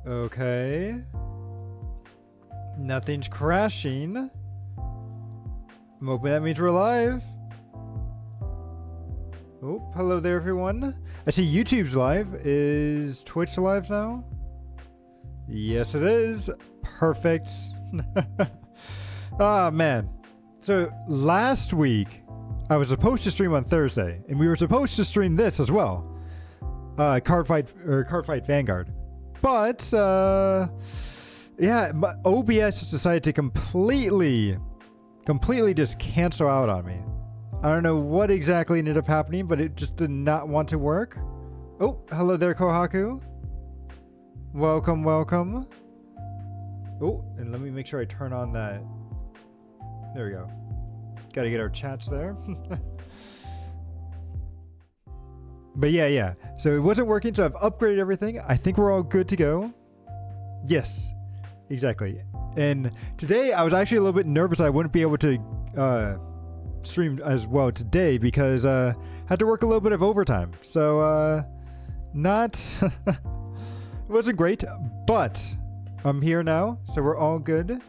Okay. Nothing's crashing. I'm hoping that means we're live. Oh, hello there, everyone. I see YouTube's live. Is Twitch live now? Yes, it is. Perfect. Ah, man. So, last week, I was supposed to stream on Thursday, and we were supposed to stream this as well. Cardfight Vanguard. But, yeah, OBS just decided to completely just cancel out on me. I don't know what exactly ended up happening, but it just did not want to work. Oh, hello there, Kohaku. Welcome, welcome. Oh, and let me make sure I turn on that. There we go. Gotta get our chats there. But yeah. So it wasn't working, so I've upgraded everything. I think we're all good to go. Yes, exactly. And today I was actually a little bit nervous I wouldn't be able to stream as well today because had to work a little bit of overtime. So not it wasn't great, but I'm here now, so we're all good.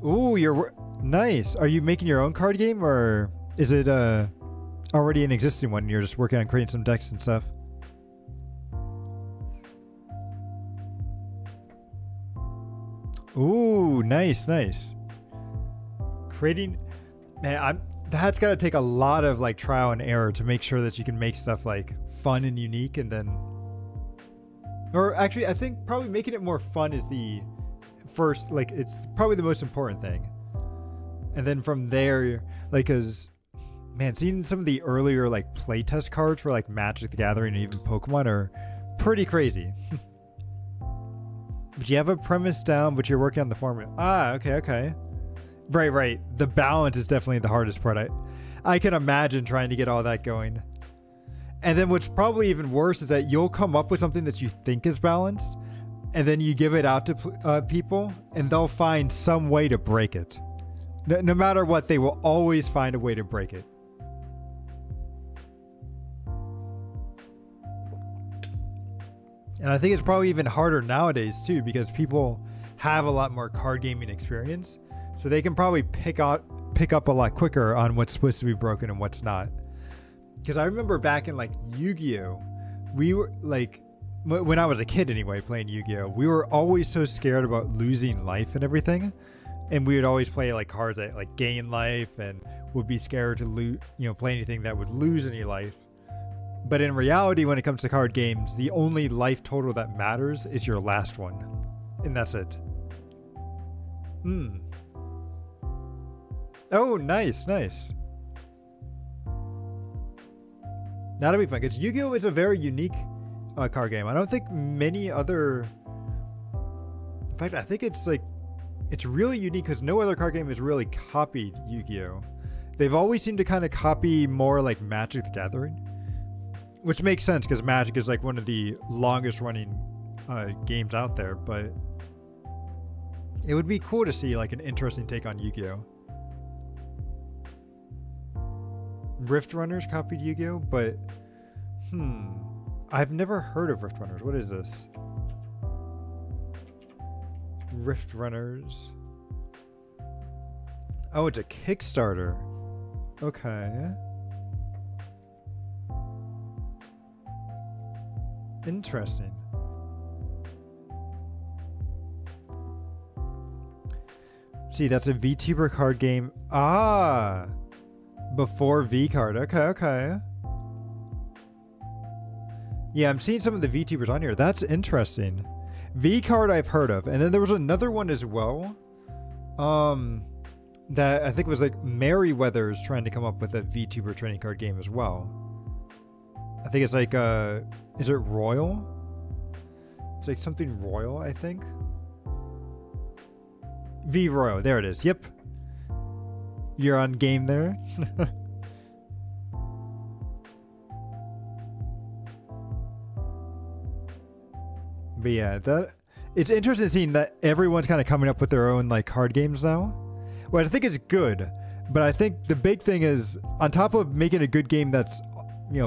Ooh, you're nice. Are you making your own card game, or is it already an existing one? You're just working on creating some decks and stuff. Ooh, nice. Creating, man, that's got to take a lot of like trial and error to make sure that you can make stuff like fun and unique, and then, or actually, I think probably making it more fun is the first, like, it's probably the most important thing. And then from there, like, cause man, seeing some of the earlier like playtest cards for like Magic the Gathering and even Pokemon are pretty crazy. But you have a premise down, but you're working on the formula. Ah, okay. Right. The balance is definitely the hardest part. I can imagine trying to get all that going. And then what's probably even worse is that you'll come up with something that you think is balanced, and then you give it out to people, and they'll find some way to break it. No matter what, they will always find a way to break it. And I think it's probably even harder nowadays too, because people have a lot more card gaming experience, so they can probably pick up a lot quicker on what's supposed to be broken and what's not. Because I remember back in like Yu-Gi-Oh, we were like, when I was a kid anyway, playing Yu-Gi-Oh, we were always so scared about losing life and everything, and we would always play like cards that like gain life, and would be scared to play anything that would lose any life. But in reality, when it comes to card games, the only life total that matters is your last one. And that's it. Oh, nice. That'll be fun, because Yu-Gi-Oh! Is a very unique card game. I don't think many other... In fact, I think it's really unique because no other card game has really copied Yu-Gi-Oh! They've always seemed to kind of copy more like Magic the Gathering. Which makes sense, because Magic is like one of the longest running games out there, but it would be cool to see like an interesting take on Yu-Gi-Oh! Rift Runners copied Yu-Gi-Oh! But I've never heard of Rift Runners. What is this? Rift Runners. Oh, it's a Kickstarter. Okay. Interesting. See, that's a VTuber card game. Ah, before V-Card. Okay. Yeah, I'm seeing some of the VTubers on here. That's interesting. V-Card I've heard of. And then there was another one as well. That I think was like Merryweather's trying to come up with a VTuber trading card game as well. I think it's like, is it Royal? It's like something Royal, I think. V Royal, there it is. Yep. You're on game there. But yeah, it's interesting seeing that everyone's kind of coming up with their own like card games now. Well, I think it's good, but I think the big thing is, on top of making a good game that's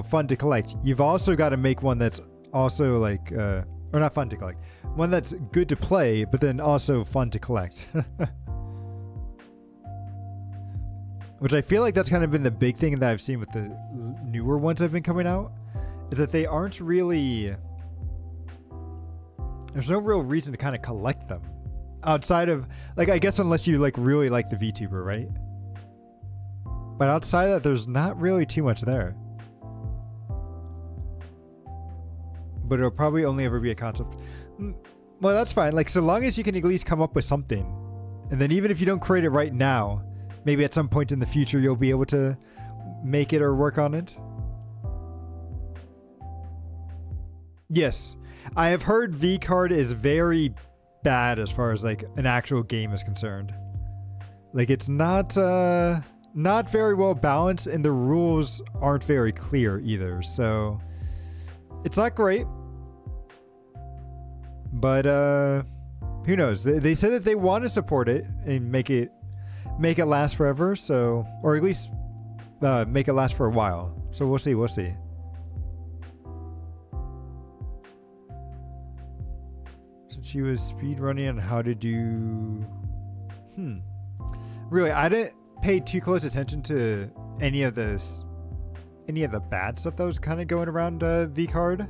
fun to collect, you've also got to make one that's also like or not fun to collect, one that's good to play, but then also fun to collect. Which I feel like that's kind of been the big thing that I've seen with the newer ones that have been coming out, is that they aren't really, there's no real reason to kind of collect them outside of, like, I guess unless you like really like the VTuber, right? But outside of that, there's not really too much there. But it'll probably only ever be a concept. Well, that's fine. Like, so long as you can at least come up with something. And then even if you don't create it right now, maybe at some point in the future, you'll be able to make it or work on it. Yes. I have heard V-Card is very bad as far as like an actual game is concerned. Like, it's not very well balanced, and the rules aren't very clear either. So it's not great. But who knows? They said that they want to support it and make it last forever. So, or at least make it last for a while. So we'll see. We'll see. Since she was speedrunning on how to do, really, I didn't pay too close attention to any of the bad stuff that was kind of going around V-Card.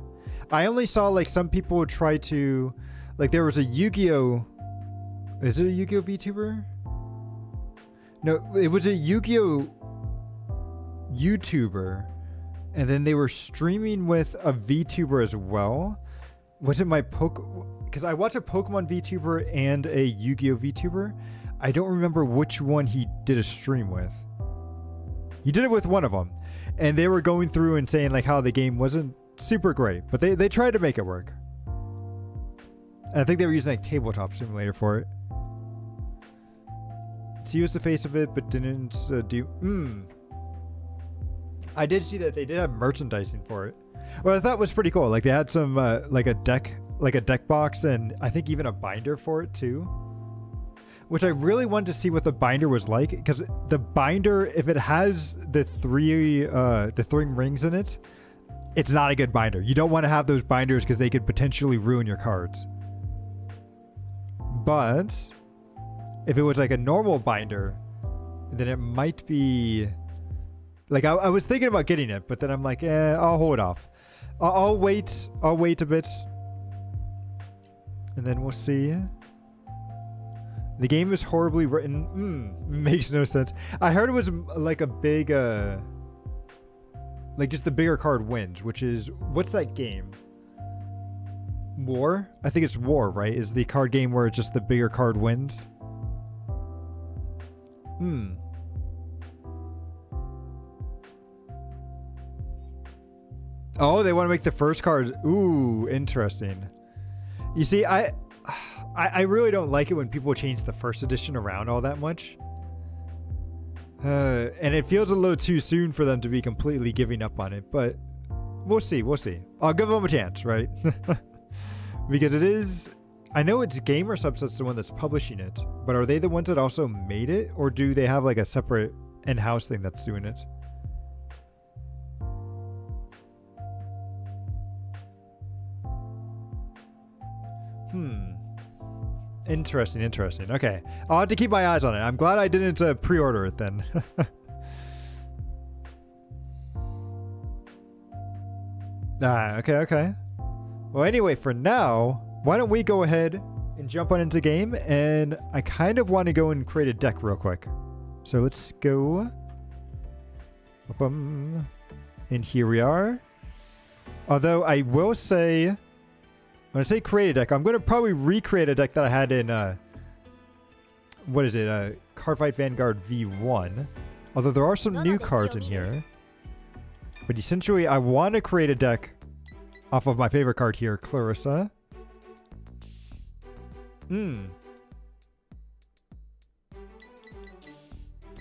I only saw like some people try to, like, there was a Yu-Gi-Oh! Is it a Yu-Gi-Oh! VTuber? No, it was a Yu-Gi-Oh! YouTuber, and then they were streaming with a VTuber as well. Was it my because I watched a Pokemon VTuber and a Yu-Gi-Oh! VTuber. I don't remember which one he did a stream with. He did it with one of them, and they were going through and saying like how the game wasn't super great, but they tried to make it work. And I think they were using like Tabletop Simulator for it. She was the face of it, but didn't do. I did see that they did have merchandising for it. Well, I thought was pretty cool. Like, they had some like a deck box, and I think even a binder for it too. Which I really wanted to see what the binder was like, because the binder, if it has the three rings in it, it's not a good binder. You don't want to have those binders because they could potentially ruin your cards. But if it was like a normal binder, then it might be like, I was thinking about getting it, but then I'm like, I'll hold off. I'll wait a bit, and then we'll see. The game is horribly written. Makes no sense. I heard it was like a big, like just the bigger card wins, which is, what's that game? War? I think it's War, right? Is the card game where it's just the bigger card wins? Oh, they want to make the first cards. Ooh, interesting. You see, I really don't like it when people change the first edition around all that much. And it feels a little too soon for them to be completely giving up on it, but we'll see. I'll give them a chance, right? Because it is, I know it's GamerSubs that's the one that's publishing it, but are they the ones that also made it, or do they have like a separate in-house thing that's doing it? Interesting. Okay. I'll have to keep my eyes on it. I'm glad I didn't pre-order it then. Okay. Well, anyway, for now, why don't we go ahead and jump on into the game, and I kind of want to go and create a deck real quick. So let's go. And here we are. Although I will say, when I say create a deck, I'm going to probably recreate a deck that I had in, what is it, Cardfight Vanguard V1. Although there are some new cards in here. But essentially, I want to create a deck off of my favorite card here, Clarissa.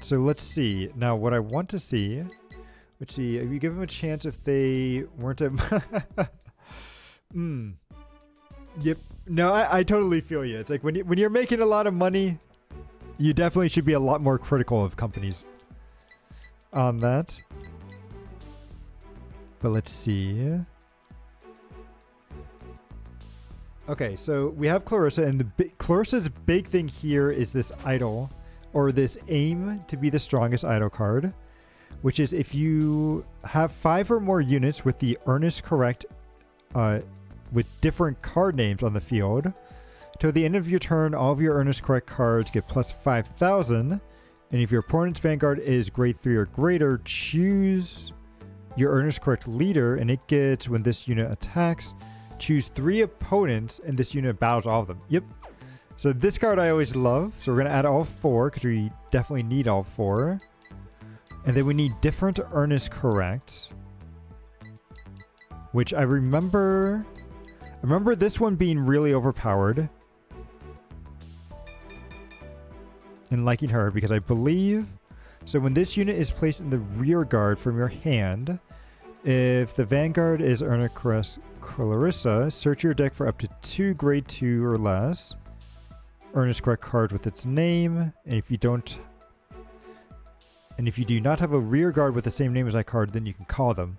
So let's see. Now, what I want to see, let's see, if you give them a chance if they weren't a... Yep. No, I totally feel you. It's like when you're making a lot of money, you definitely should be a lot more critical of companies on that. But let's see. Okay, so we have Clarissa, and Clarissa's big thing here is this idol, or this aim to be the strongest idol card, which is if you have 5 or more units with the Earnest Correct, with different card names on the field, till the end of your turn, all of your Earnest Correct cards get plus 5,000, and if your opponent's Vanguard is grade 3 or greater, choose your Earnest Correct leader, and it gets, when this unit attacks, choose 3 opponents, and this unit battles all of them. Yep. So this card I always love. So we're going to add all 4 because we definitely need all 4. And then we need different Earnest Correct, which I remember this one being really overpowered and liking her because I believe, so when this unit is placed in the rear guard from your hand, if the Vanguard is Earnest Correct Clarissa, search your deck for up to 2 grade 2 or less Earnest Correct cards with its name, and if you do not have a rear guard with the same name as that card, then you can call them.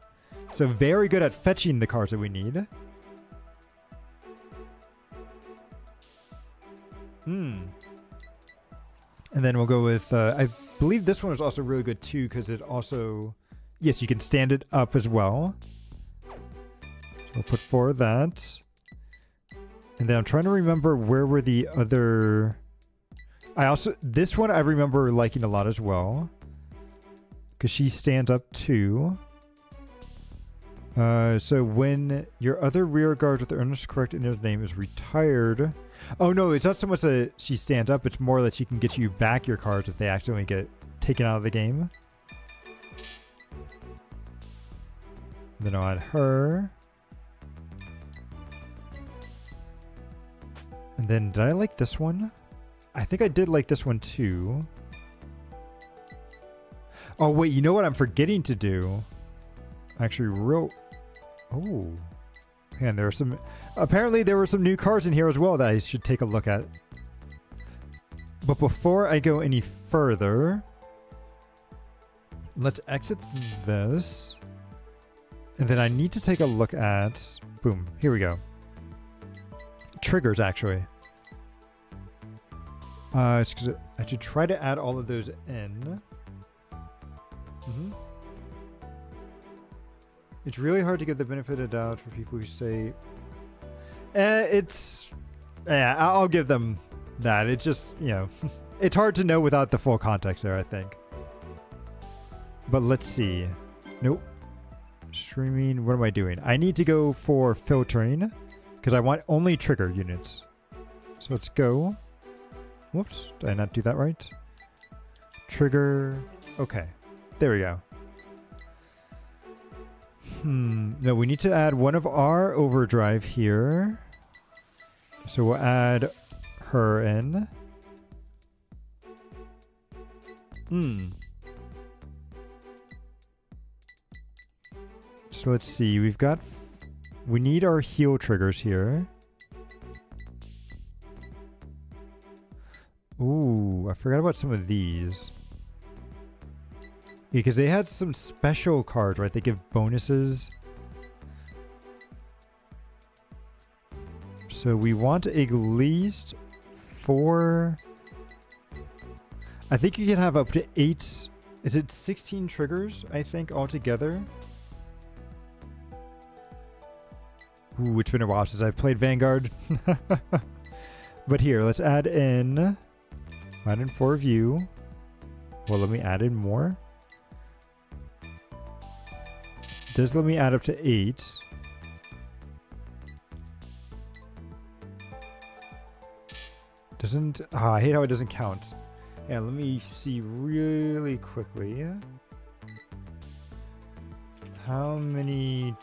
So very good at fetching the cards that we need. And then we'll go with, I believe this one is also really good too, because it also, yes, you can stand it up as well. We'll put 4 of that. And then I'm trying to remember where were the other... this one I remember liking a lot as well, because she stands up too. So when your other rear guard with the Earnest Correct in his name is retired... Oh no, it's not so much that she stands up, it's more that she can get you back your cards if they accidentally get taken out of the game. Then I'll add her. And then, did I like this one? I think I did like this one too. Oh wait, you know what I'm forgetting to do? Actually, oh. Man, there are some... Apparently there were some new cards in here as well that I should take a look at. But before I go any further, let's exit this. And then I need to take a look at... Boom, here we go. Triggers, actually. It's 'cause I should try to add all of those in. It's really hard to get the benefit of doubt for people who say... I'll give them that. It's just, you know... It's hard to know without the full context there, I think. But let's see. Nope. Streaming, what am I doing? I need to go for filtering, because I want only trigger units. So let's go. Whoops, did I not do that right? Trigger. Okay, there we go. No, we need to add one of our overdrive here. So we'll add her in. So let's see, we need our heal triggers here. Ooh, I forgot about some of these. Because they had some special cards, right? They give bonuses. So we want at least 4... I think you can have up to 8... Is it 16 triggers, I think, altogether? Ooh, it's been a while since I've played Vanguard. But here, let's add in 4 of you. Well, let me add in more. Does let me add up to 8. Doesn't... I hate how it doesn't count. Yeah, let me see really quickly. How many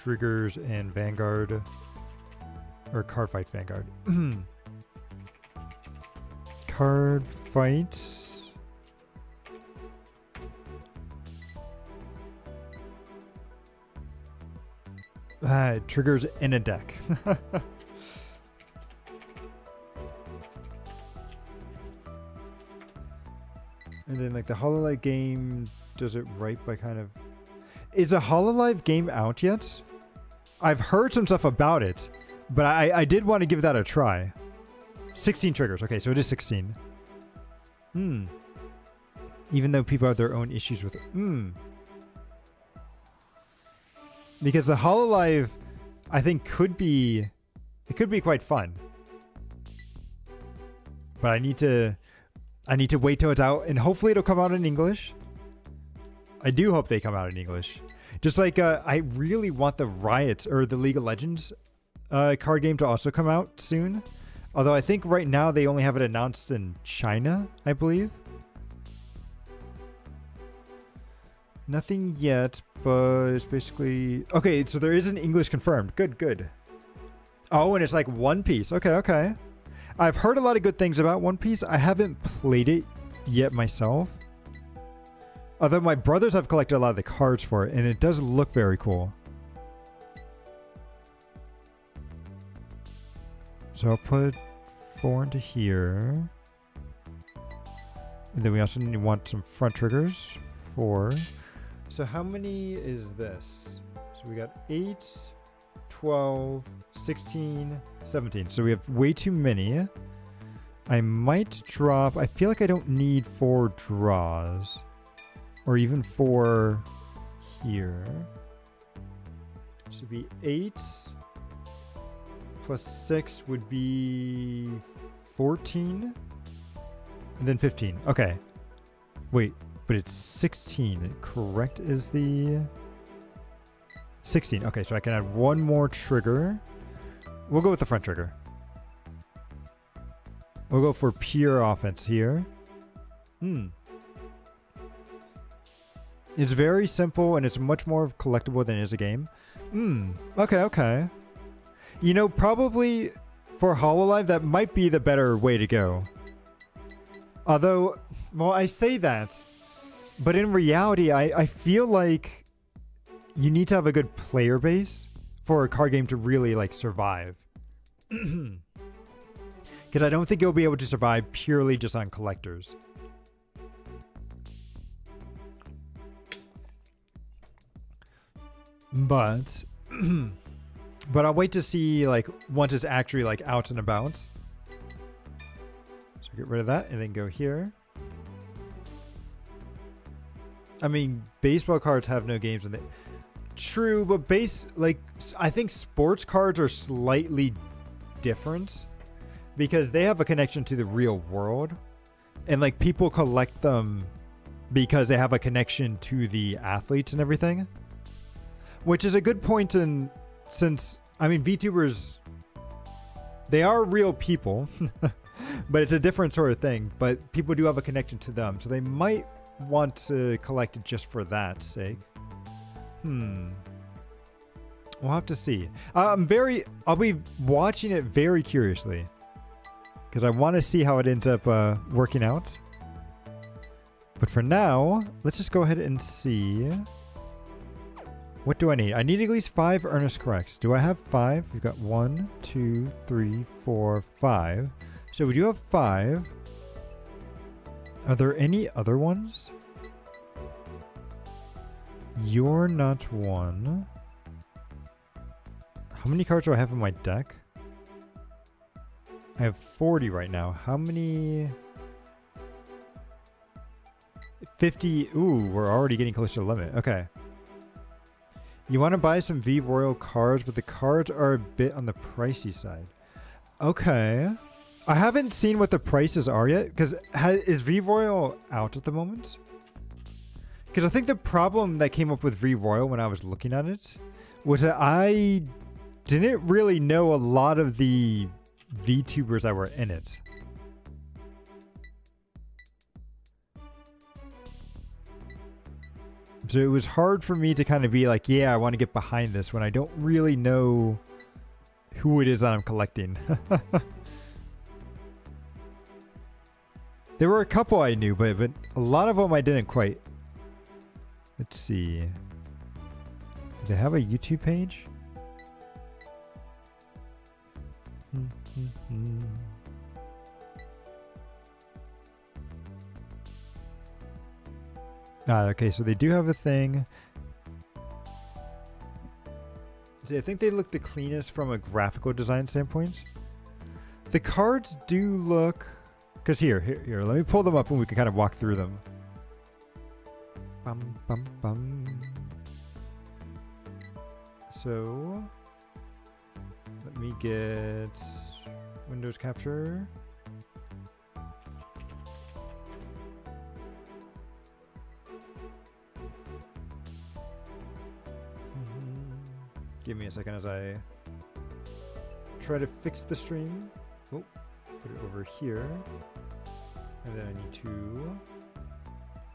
triggers in Vanguard? Or Card Fight Vanguard? Card Fight... triggers in a deck. And then like the Hololive game does it right by kind of... Is a Hololive game out yet? I've heard some stuff about it. But I did want to give that a try. 16 triggers. Okay, so it is 16. Even though people have their own issues with it. Because the Hololive, I think, could be quite fun. But I need to wait till it's out, and hopefully it'll come out in English. I do hope they come out in English. Just like I really want the Riot or the League of Legends card game to also come out soon. Although I think right now they only have it announced in China, I believe. Nothing yet, but it's basically... Okay, so there is an English confirmed. Good. Oh, and it's like One Piece. Okay. I've heard a lot of good things about One Piece. I haven't played it yet myself. Although my brothers have collected a lot of the cards for it, and it does look very cool. So I'll put 4 into here. And then we also want some front triggers. 4. So how many is this? So we got 8, 12, 16, 17. So we have way too many. I might drop... I feel like I don't need 4 draws. Or even 4 here. This would be 8. Plus 6 would be 14. And then 15. Okay. Wait, but it's 16. Correct is the... 16. Okay, so I can add 1 more trigger. We'll go with the front trigger. We'll go for pure offense here. It's very simple, and it's much more collectible than it is a game. Okay. You know, probably for Hololive, that might be the better way to go. Although, well, I say that, but in reality, I feel like you need to have a good player base for a card game to really, like, survive. Because I don't think you'll be able to survive purely just on collectors. But I'll wait to see, like, once it's actually, like, out and about. So get rid of that and then go here. I mean, baseball cards have no games in it. True, but I think sports cards are slightly different because they have a connection to the real world. And, like, people collect them because they have a connection to the athletes and everything. Which is a good point since, I mean, VTubers, they are real people, but it's a different sort of thing. But people do have a connection to them, so they might want to collect it just for that sake. We'll have to see. I'll be watching it very curiously because I want to see how it ends up working out. But for now, let's just go ahead and see. What do I need? I need at least 5 Earnest Corrects. Do I have 5? We've got 1, 2, 3, 4, 5. So we do have 5. Are there any other ones? You're not one. How many cards do I have in my deck? I have 40 right now. How many? 50. Ooh, we're already getting close to the limit. Okay. You want to buy some V Royal cards, but the cards are a bit on the pricey side. Okay. I haven't seen what the prices are yet, because is V Royal out at the moment? Because I think the problem that came up with V Royal when I was looking at it was that I didn't really know a lot of the VTubers that were in it. So it was hard for me to kind of be like, yeah, I want to get behind this when I don't really know who it is that I'm collecting. There were a couple I knew, but a lot of them I didn't quite. Let's see. Do they have a YouTube page? Okay, so they do have a thing. See, I think they look the cleanest from a graphical design standpoint. The cards do look... Because here, let me pull them up and we can kind of walk through them. Bum, bum, bum. So, let me get Windows Capture. Give me a second as I try to fix the stream. Oh, put it over here. And then I need to...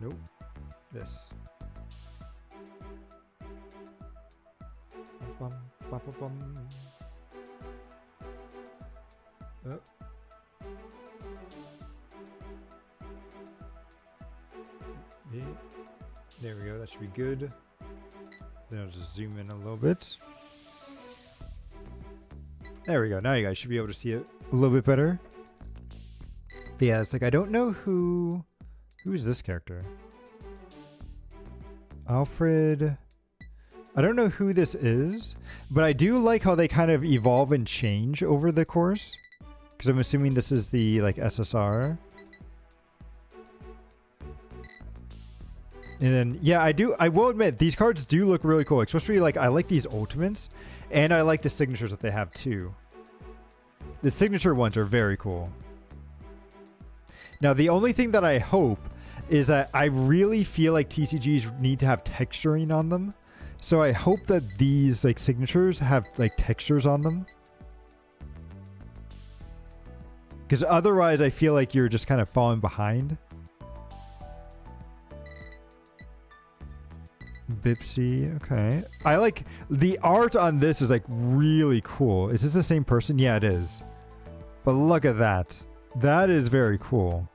Nope. This. Bum, bum, bum, bum. Oh. Yeah. There we go. That should be good. Then I'll just zoom in a little bit. There we go. Now you guys should be able to see it a little bit better. But yeah, it's like I don't know who is this character. Alfred. I don't know who this is, but I do like how they kind of evolve and change over the course. Because I'm assuming this is the like SSR. And then, yeah, I will admit, these cards do look really cool. Especially, like, I like these ultimates. And I like the signatures that they have, too. The signature ones are very cool. Now, the only thing that I hope is that I really feel like TCGs need to have texturing on them. So I hope that these, like, signatures have, like, textures on them. Because otherwise, I feel like you're just kind of falling behind. Bipsy, okay. I like the art on this is like really cool. Is this the same person? Yeah, it is. But look at that. That is very cool.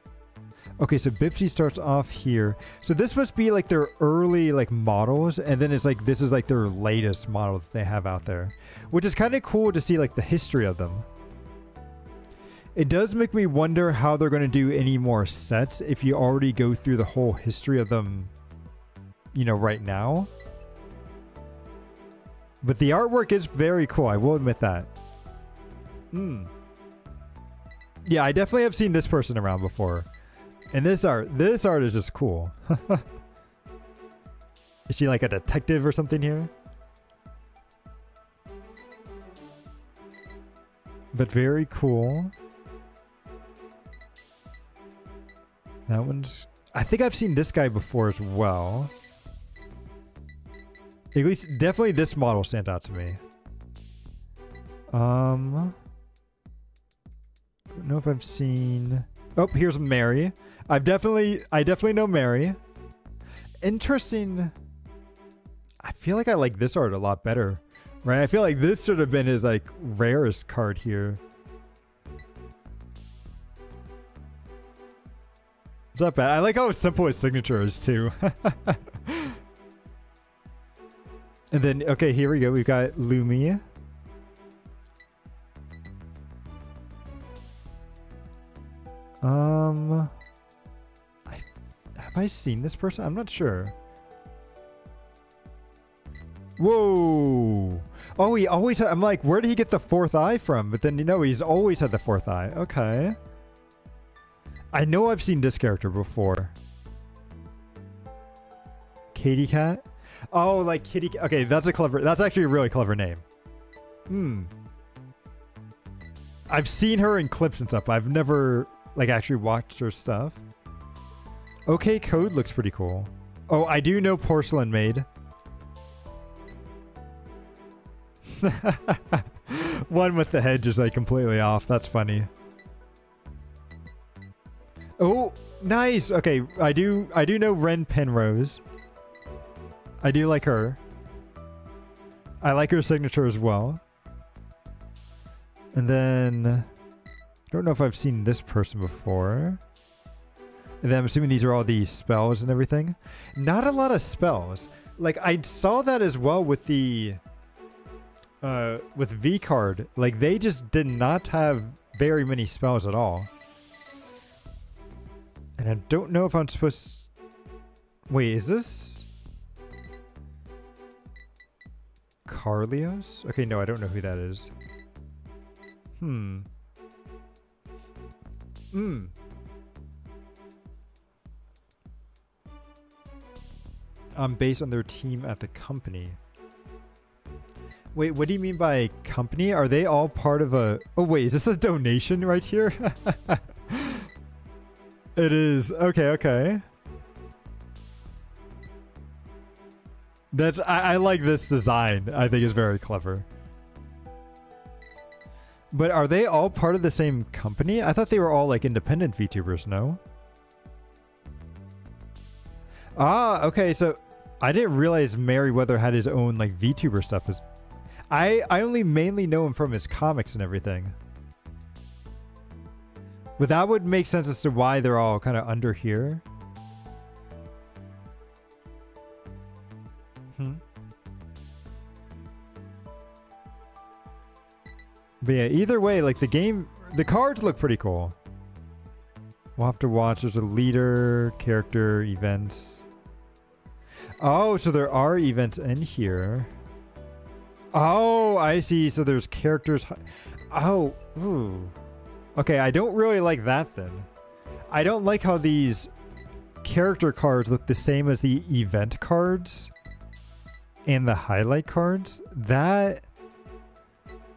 Okay, so Bipsy starts off here. So this must be like their early like models, and then it's like this is like their latest model that they have out there, which is kind of cool to see like the history of them. It does make me wonder how they're going to do any more sets if you already go through the whole history of them, you know, right now. But the artwork is very cool, I will admit that. Yeah, I definitely have seen this person around before. And this art is just cool. Is she like a detective or something here? But very cool. That one's... I think I've seen this guy before as well. At least, definitely this model stands out to me. I don't know if I've seen... Oh, here's Mary. I definitely know Mary. Interesting. I feel like I like this art a lot better, right? I feel like this should have been his like rarest card here. It's not bad. I like how simple his signature is too. And then, okay, here we go. We've got Lumi. Have I seen this person? I'm not sure. Whoa. Oh, he always had... I'm like, where did he get the fourth eye from? But then, you know, he's always had the fourth eye. Okay. I know I've seen this character before. Katie Cat? Oh, like Kitty Cat. Okay, that's actually a really clever name. I've seen her in clips and stuff. I've never, like, actually watched her stuff. Okay, Code looks pretty cool. Oh, I do know Porcelain Maid. One with the head just, like, completely off. That's funny. Oh, nice. Okay, I do know Ren Penrose. I do like her. I like her signature as well. And then I don't know if I've seen this person before. And then I'm assuming these are all the spells and everything. Not a lot of spells. Like I saw that as well with the with V card. Like they just did not have very many spells at all. And I don't know if I'm supposed... Wait, is this... Carlios? Okay, no, I don't know who that is. Based on their team at the company. Wait, what do you mean by company? Are they all part of a... Oh, wait, is this a donation right here? It is. Okay, okay. I like this design. I think it's very clever. But are they all part of the same company? I thought they were all like independent VTubers, no? Ah, okay, so I didn't realize Merryweather had his own like VTuber stuff. I only mainly know him from his comics and everything. But that would make sense as to why they're all kind of under here. But yeah, either way, like the cards look pretty cool. We'll have to watch. There's a leader, character, events. Oh, so there are events in here. Oh, I see. So there's characters. Oh, ooh. Okay, I don't really like that then. I don't like how these character cards look the same as the event cards and the highlight cards. That...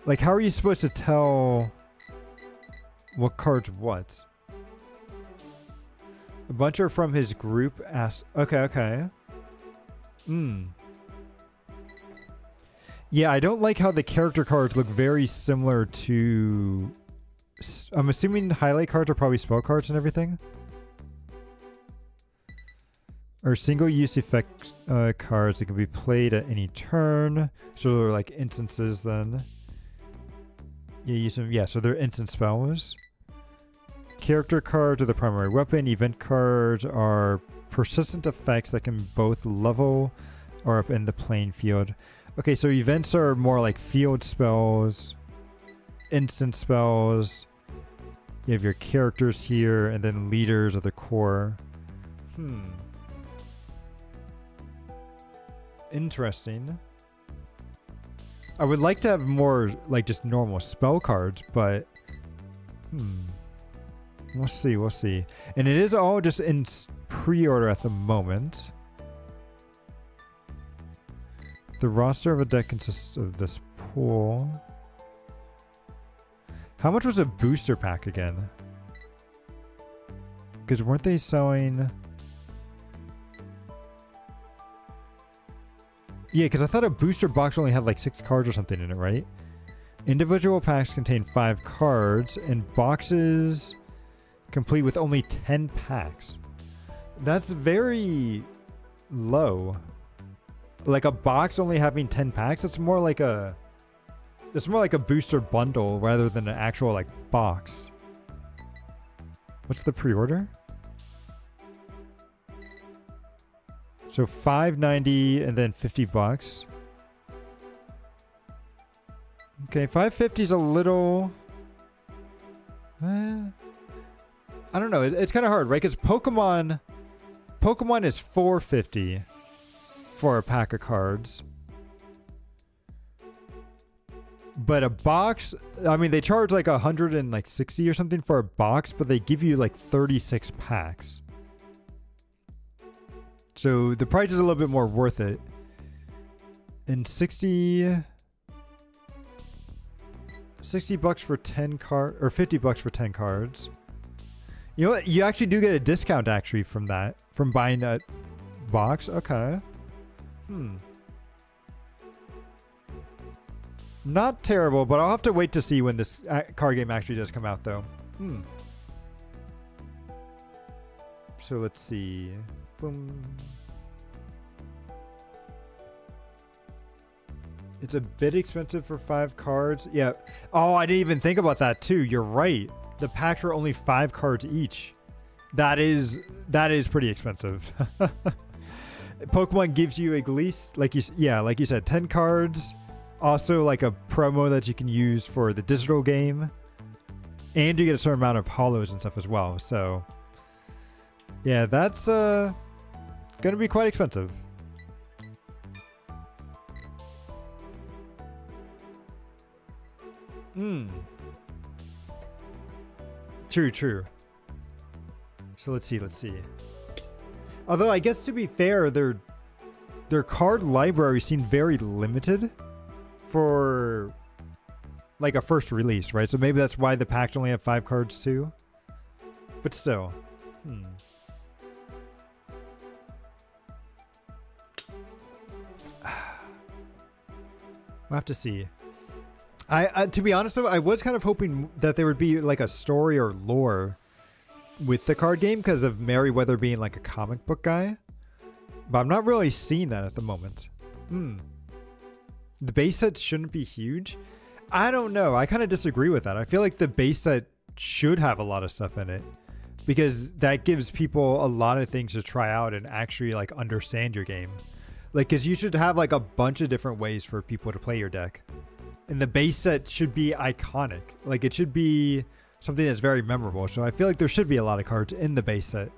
Like, how are you supposed to tell what card's what? A bunch are from his group. Okay, okay. Yeah, I don't like how the character cards look very similar to... I'm assuming highlight cards are probably spell cards and everything. Or single-use effect cards that can be played at any turn. So they're like instances then. Yeah, use them. Yeah, so they're instant spells. Character cards are the primary weapon. Event cards are persistent effects that can both level or up in the playing field. Okay, so events are more like field spells, instant spells. You have your characters here, and then leaders are the core. Interesting. I would like to have more, like, just normal spell cards, but... We'll see, we'll see. And it is all just in pre-order at the moment. The roster of a deck consists of this pool. How much was a booster pack again? Because weren't they selling... Yeah, because I thought a booster box only had like 6 cards or something in it, right? Individual packs contain 5 cards, and boxes complete with only 10 packs. That's very low. Like a box only having 10 packs, that's more like a booster bundle rather than an actual like box. What's the pre-order? So $5.90 and then $50. Okay, $5.50 is a little... I don't know. It's kind of hard, right? Because Pokemon is $4.50 for a pack of cards. But a box, I mean, they charge like $160 or something for a box, but they give you like 36 packs. So the price is a little bit more worth it. And $60 for 10 cards, or $50 for 10 cards. You know what? You actually do get a discount actually from that, from buying that box. Okay. Not terrible, but I'll have to wait to see when this card game actually does come out though. So let's see. Boom. It's a bit expensive for 5 cards. Yeah. Oh, I didn't even think about that too. You're right. The packs are only 5 cards each. That is pretty expensive. Pokemon gives you at least, like you said, 10 cards. Also, like a promo that you can use for the digital game, and you get a certain amount of hollows and stuff as well. So, yeah, that's gonna be quite expensive. Hmm. True, true. So let's see. Although I guess to be fair, their card library seemed very limited for like a first release, right? So maybe that's why the packs only have 5 cards too. But still. We'll have to see. I to be honest though, I was kind of hoping that there would be like a story or lore with the card game because of Merryweather being like a comic book guy. But I'm not really seeing that at the moment. The base set shouldn't be huge. I don't know. I kind of disagree with that. I feel like the base set should have a lot of stuff in it because that gives people a lot of things to try out and actually like understand your game. Like, because you should have like a bunch of different ways for people to play your deck. And the base set should be iconic. Like, it should be something that's very memorable. So I feel like there should be a lot of cards in the base set.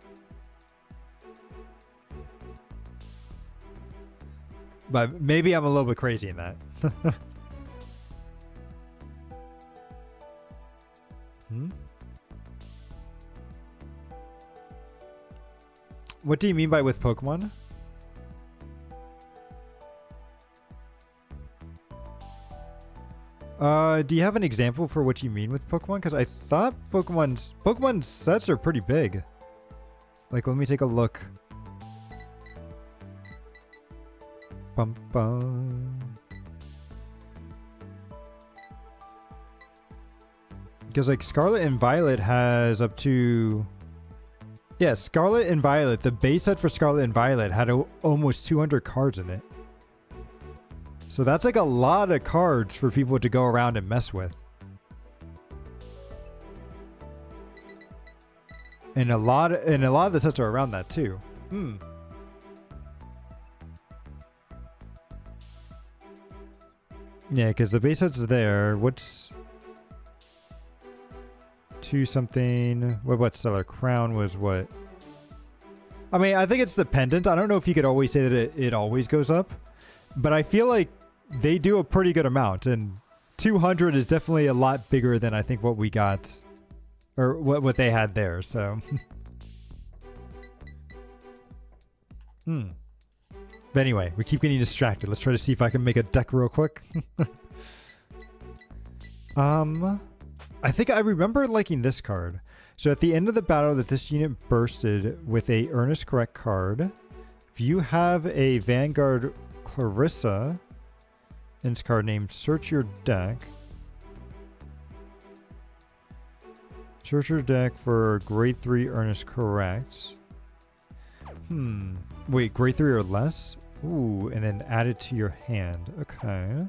But maybe I'm a little bit crazy in that. What do you mean by with Pokemon? Do you have an example for what you mean with Pokemon? Because I thought Pokemon sets are pretty big. Like, let me take a look. Bum, bum. Because like Scarlet and Violet has up to... Yeah, Scarlet and Violet, the base set for Scarlet and Violet had almost 200 cards in it. So that's like a lot of cards for people to go around and mess with. And a lot of the sets are around that too. Yeah, because the base set's there. What's 2 something? What Stellar Crown was what? I mean, I think it's dependent. I don't know if you could always say that it always goes up, but I feel like they do a pretty good amount, and 200 is definitely a lot bigger than I think what we got, or what they had there. So, But anyway, we keep getting distracted. Let's try to see if I can make a deck real quick. I think I remember liking this card. So at the end of the battle that this unit bursted with a Earnest Correct card, if you have a Vanguard Clarissa in its card name, search your deck. Search your deck for grade 3 Earnest Correct. Wait, grade 3 or less? Ooh, and then add it to your hand. Okay.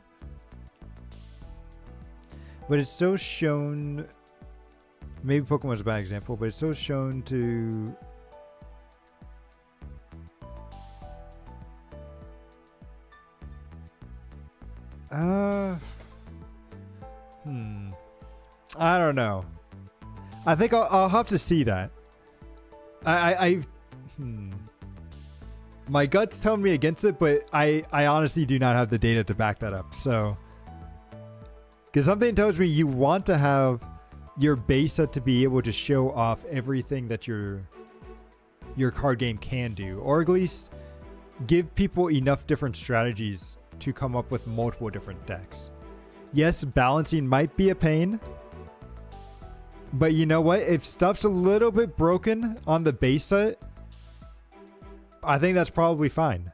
But it's still shown... Maybe Pokemon's a bad example, but it's still shown to... I don't know. I think I'll have to see that. My gut's telling me against it, but I honestly do not have the data to back that up. So, because something tells me you want to have your base set to be able to show off everything that your card game can do, or at least give people enough different strategies to come up with multiple different decks. Yes, balancing might be a pain, but you know what? If stuff's a little bit broken on the base set, I think that's probably fine,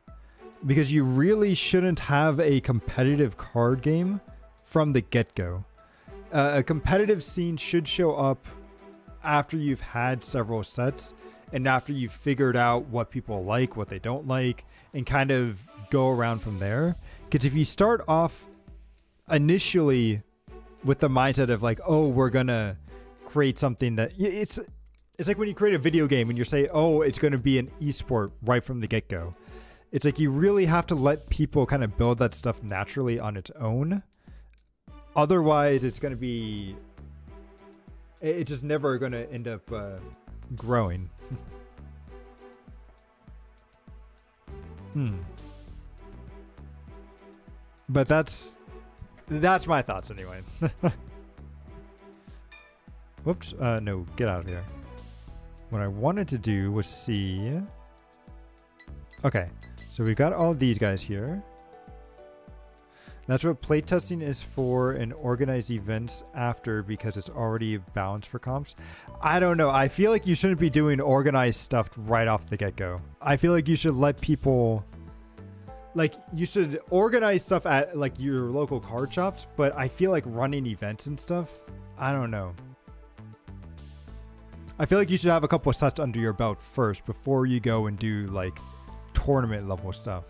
because you really shouldn't have a competitive card game from the get-go. A competitive scene should show up after you've had several sets and after you've figured out what people like, what they don't like, and kind of go around from there. Because if you start off initially with the mindset of like, oh, we're gonna create something that it's like when you create a video game and you say, oh, it's going to be an esport right from the get-go. It's like you really have to let people kind of build that stuff naturally on its own. Otherwise, it's going to be... It's just never going to end up growing. But that's my thoughts anyway. Whoops. No, get out of here. What I wanted to do was see. Okay, so we've got all these guys here. That's what playtesting is for, and organize events after because it's already balanced for comps. I don't know. I feel like you shouldn't be doing organized stuff right off the get-go. I feel like you should let people, like, you should organize stuff at like your local card shops, but I feel like running events and stuff, I don't know. I feel like you should have a couple of sets under your belt first before you go and do like tournament level stuff.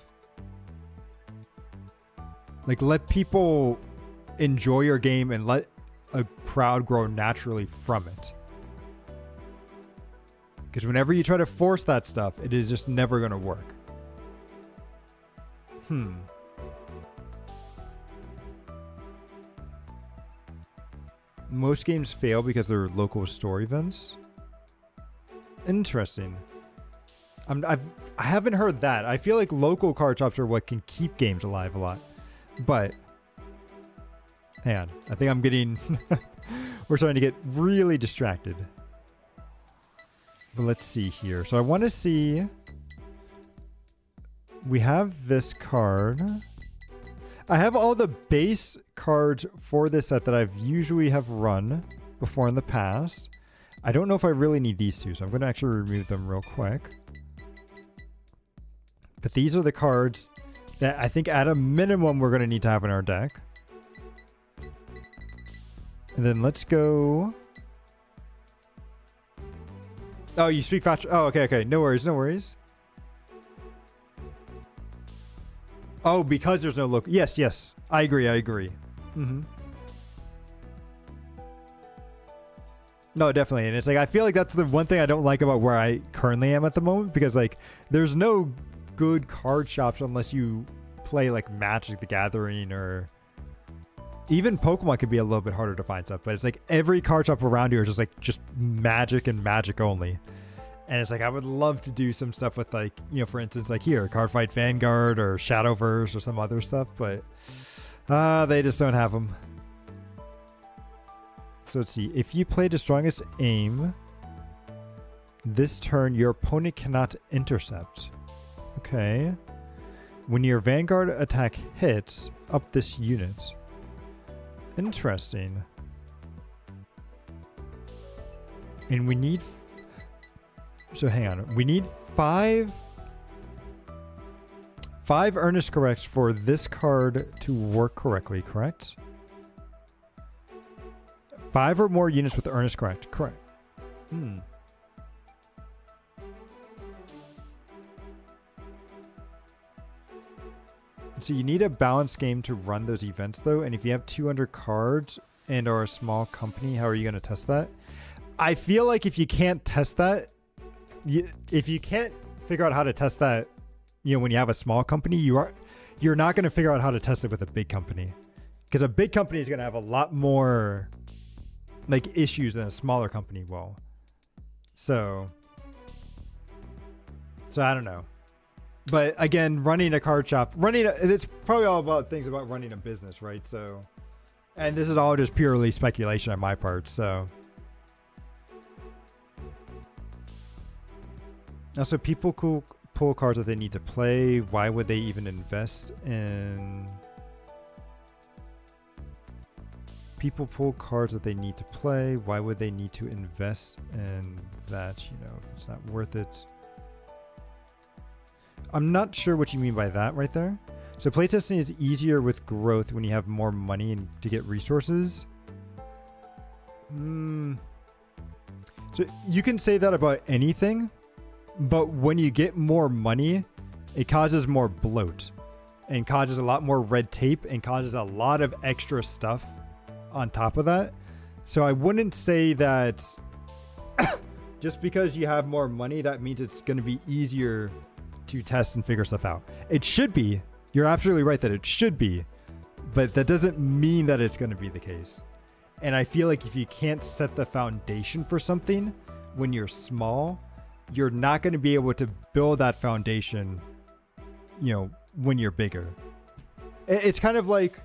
Like, let people enjoy your game and let a crowd grow naturally from it. Because whenever you try to force that stuff, it is just never going to work. Most games fail because they're local store events. Interesting. I haven't heard that. I feel like local card shops are what can keep games alive a lot. But hang on, I think I'm getting we're starting to get really distracted. But let's see here. So I want to see, we have this card. I have all the base cards for this set that I've usually have run before in the past. I don't know if I really need these two, so I'm going to actually remove them real quick. But these are the cards that I think at a minimum we're going to need to have in our deck. And then let's go. Oh, you speak faster. Oh, okay. No worries. Oh, because there's no local. Yes. I agree. No, definitely. And it's like, I feel like that's the one thing I don't like about where I currently am at the moment, because like there's no good card shops unless you play like Magic the Gathering, or even Pokemon could be a little bit harder to find stuff, but it's like every card shop around here is just Magic and Magic only. And it's like, I would love to do some stuff with, like, you know, for instance, like here, Cardfight Vanguard or Shadowverse or some other stuff, but they just don't have them. So let's see. If you play the strongest aim this turn, your opponent cannot intercept. Okay. When your Vanguard attack hits, up this unit. Interesting. And we need... So hang on. We need five earnest corrects for this card to work correctly, correct? 5 or more units with earnest correct. Correct. So you need a balanced game to run those events, though. And if you have 200 cards and are a small company, how are you going to test that? I feel like if you can't test that, if you can't figure out how to test that, you know, when you have a small company, you're not going to figure out how to test it with a big company, because a big company is going to have a lot more like issues than a smaller company will. So I don't know. But again, running a card shop, it's probably all about things about running a business, right? So, and this is all just purely speculation on my part. So, also people pull cards that they need to play. Why would they even invest in? People pull cards that they need to play. Why would they need to invest in that? You know, if it's not worth it. I'm not sure what you mean by that right there. So playtesting is easier with growth when you have more money and to get resources. So you can say that about anything, but when you get more money, it causes more bloat and causes a lot more red tape and causes a lot of extra stuff on top of that. So I wouldn't say that just because you have more money, that means it's going to be easier to test and figure stuff out. It should be. You're absolutely right that it should be, but that doesn't mean that it's going to be the case. And I feel like if you can't set the foundation for something when you're small, you're not going to be able to build that foundation, you know, when you're bigger. It's kind of like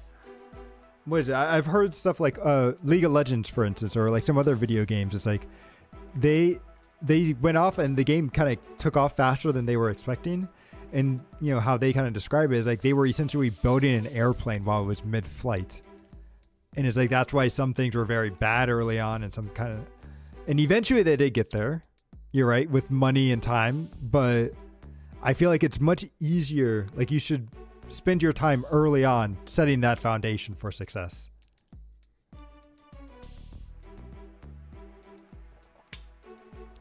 what is it? I've heard stuff like League of Legends, for instance, or like some other video games. It's like they went off and the game kind of took off faster than they were expecting. And you know how they kind of describe it is like they were essentially building an airplane while it was mid-flight. And it's like that's why some things were very bad early on and some kind of, and eventually they did get there. You're right, with money and time, but I feel like it's much easier. Like you should spend your time early on setting that foundation for success.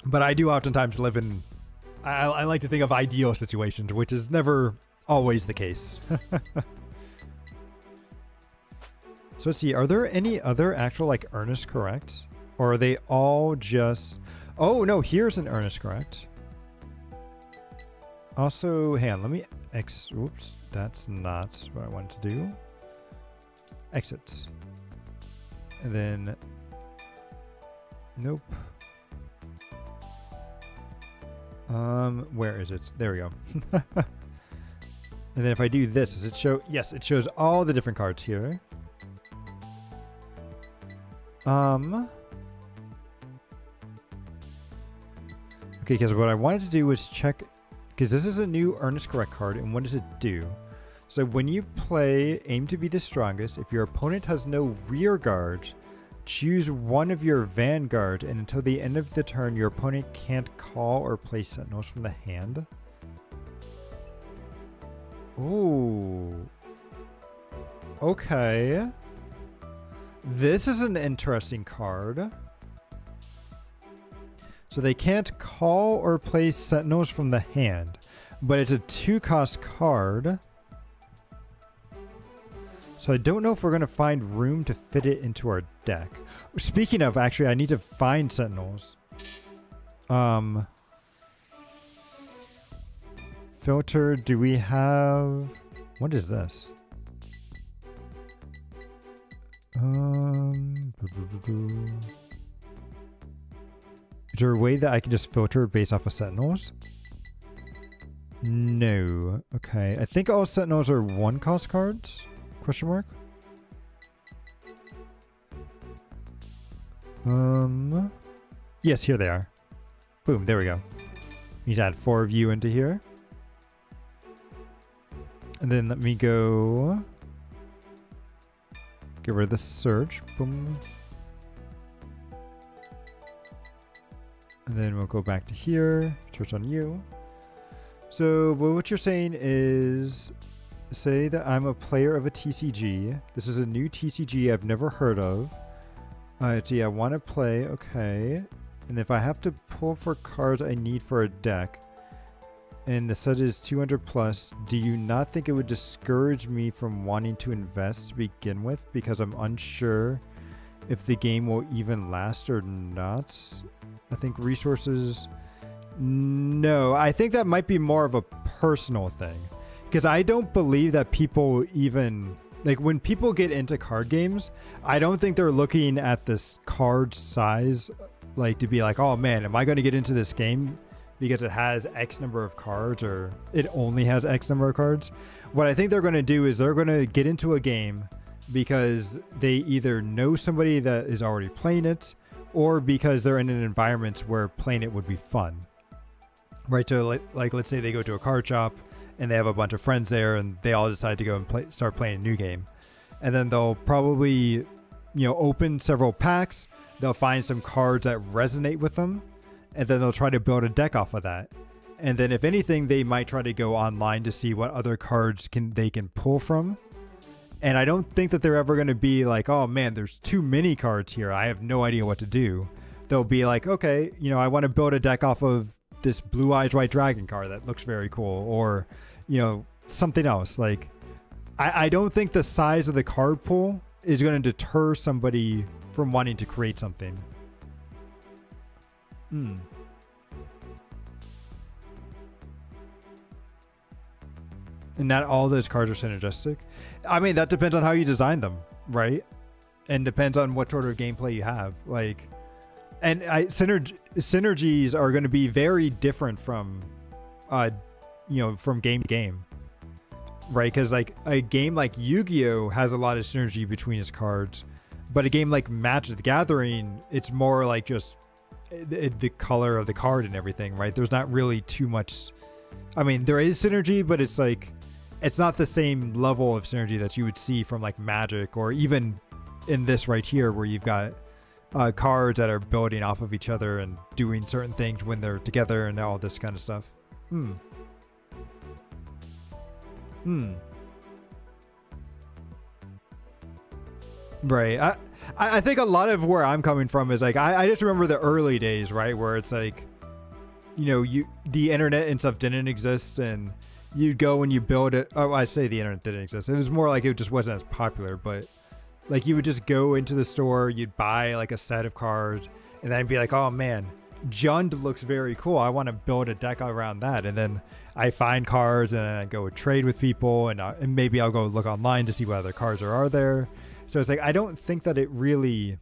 But I do oftentimes live in, I like to think of ideal situations, which is never always the case. So let's see, are there any other actual like earnest correct? Or are they all just... Oh, no, here's an earnest correct. Also, hang on, let me oops, that's not what I wanted to do. Exit. And then... Nope. Where is it? There we go. And then if I do this, does it show... Yes, it shows all the different cards here. Okay, because what I wanted to do was check, because this is a new earnest correct card, and what does it do? So when you play Aim to be the Strongest, if your opponent has no rear guard, choose one of your vanguard, and until the end of the turn, your opponent can't call or play sentinels from the hand. Ooh. Okay. This is an interesting card. So they can't call or play sentinels from the hand, but it's a 2-cost card. So I don't know if we're going to find room to fit it into our deck. Speaking of, actually, I need to find sentinels. Filter, do we have... What is this? Is there a way that I can just filter based off of sentinels? No. Okay. I think all sentinels are 1-cost cards? Question mark? Yes, here they are. Boom, there we go. Need to add 4 of you into here. And then let me go... Get rid of the surge. Boom. And then we'll go back to here. Search on you. So what you're saying is, say that I'm a player of a TCG. This is a new TCG I've never heard of. See, I want to play. Okay. And if I have to pull for cards I need for a deck, and the set is 200 plus, do you not think it would discourage me from wanting to invest to begin with because I'm unsure if the game will even last or not? I think resources... No, I think that might be more of a personal thing, because I don't believe that people even... Like, when people get into card games, I don't think they're looking at this card size, like, to be like, oh man, am I going to get into this game because it has X number of cards, or it only has X number of cards? What I think they're going to do is they're going to get into a game because they either know somebody that is already playing it, or because they're in an environment where playing it would be fun. Right? So like let's say they go to a card shop and they have a bunch of friends there and they all decide to go and start playing a new game. And then they'll probably, open several packs. They'll find some cards that resonate with them, and then they'll try to build a deck off of that. And then if anything, they might try to go online to see what other cards they can pull from. And I don't think that they're ever going to be like, oh man, there's too many cards here, I have no idea what to do. They'll be like, okay, I want to build a deck off of this Blue Eyes White Dragon card that looks very cool, or something else. Like, I don't think the size of the card pool is going to deter somebody from wanting to create something. And not all those cards are synergistic. I mean, that depends on how you design them, right? And depends on what sort of gameplay you have. Like, and synergies are going to be very different from, from game to game. right? Because like a game like Yu-Gi-Oh has a lot of synergy between its cards, but a game like Magic the Gathering, it's more like just the color of the card and everything, right? There's not really too much. I mean, there is synergy, but it's like it's not the same level of synergy that you would see from like Magic, or even in this right here where you've got cards that are building off of each other and doing certain things when they're together and all this kind of stuff. Right. I think a lot of where I'm coming from is like I just remember the early days, right, where it's like, you know, the internet and stuff didn't exist, and you'd go and you build it. Oh, I'd say the internet didn't exist. It was more like it just wasn't as popular, but like you would just go into the store, you'd buy like a set of cards, and then be like, oh man, Jund looks very cool. I want to build a deck around that. And then I find cards and I go trade with people, and maybe I'll go look online to see what other cards are there. So it's like, I don't think that it really.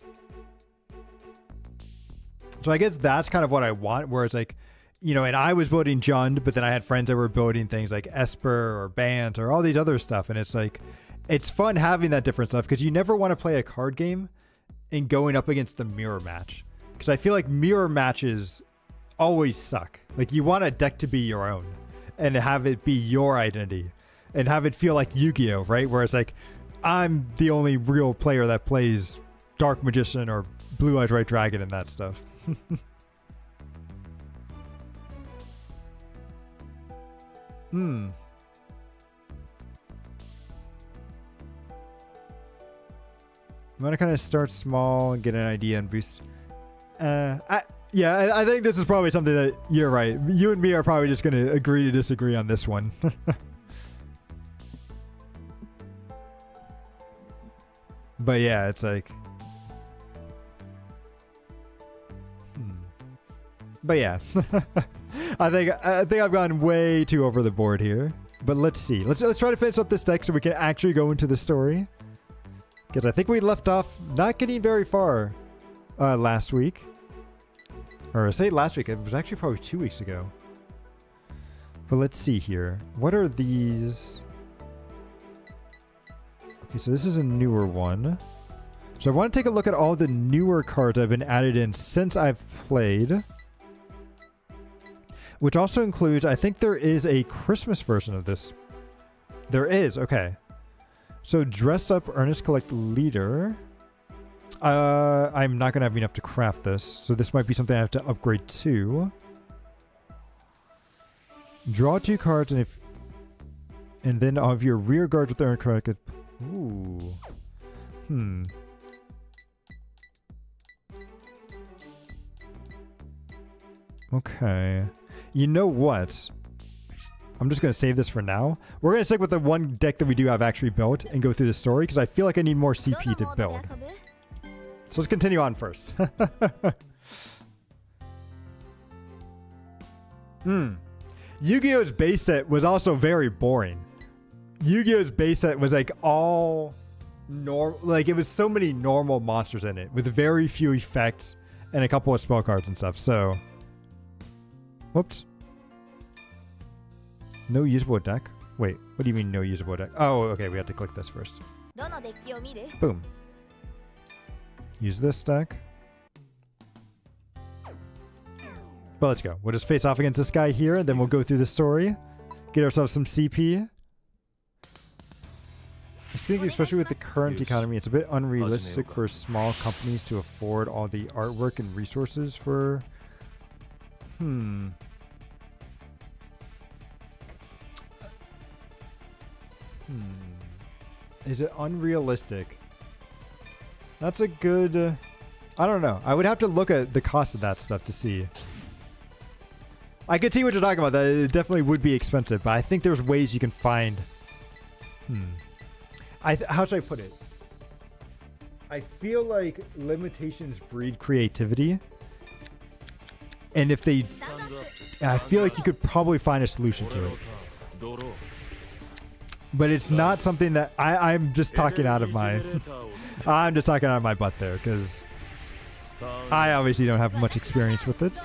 So I guess that's kind of what I want, where it's like, you know, and I was building Jund, but then I had friends that were building things like Esper or Bant or all these other stuff. And it's like, it's fun having that different stuff, because you never want to play a card game and going up against the mirror match. Because I feel like mirror matches always suck. Like you want a deck to be your own and have it be your identity and have it feel like Yu-Gi-Oh, right? Where it's like, I'm the only real player that plays Dark Magician or Blue Eyes White Dragon and that stuff. I'm gonna kind of start small and get an idea and boost. I think this is probably something that you're right. You and me are probably just gonna agree to disagree on this one. But yeah, it's like, but yeah, I think I've gone way too over the board here. But let's see. Let's try to finish up this deck so we can actually go into the story. Because I think we left off not getting very far last week. Or I say last week, it was actually probably 2 weeks ago. But let's see here. What are these? Okay, so this is a newer one. So I want to take a look at all the newer cards that have been added in since I've played. Which also includes, I think there is a Christmas version of this. There is, okay. So Dress Up Earnest Collect Leader. I'm not going to have enough to craft this. So this might be something I have to upgrade to. Draw 2 cards and then of your rear guards with Earnest Collect. Ooh. Okay. You know what? I'm just going to save this for now. We're going to stick with the one deck that we do have actually built and go through the story, because I feel like I need more CP to build. So let's continue on first. Yu-Gi-Oh's base set was also very boring. Yu-Gi-Oh's base set was like all normal. Like it was so many normal monsters in it with very few effects and a couple of spell cards and stuff. So, whoops. No usable deck? Wait, what do you mean no usable deck? Oh, okay, we have to click this first. Boom. Use this deck. But let's go. We'll just face off against this guy here, and then we'll go through the story. Get ourselves some CP. I think especially with the current economy, it's a bit unrealistic for small companies to afford all the artwork and resources for... Is it unrealistic? That's a good... I don't know. I would have to look at the cost of that stuff to see. I could see what you're talking about. That it definitely would be expensive, but I think there's ways you can find... how should I put it? I feel like limitations breed creativity. And if they... I feel like you could probably find a solution to it. But it's not something that... I'm just talking out of my... I'm just talking out of my butt there, because... I obviously don't have much experience with it.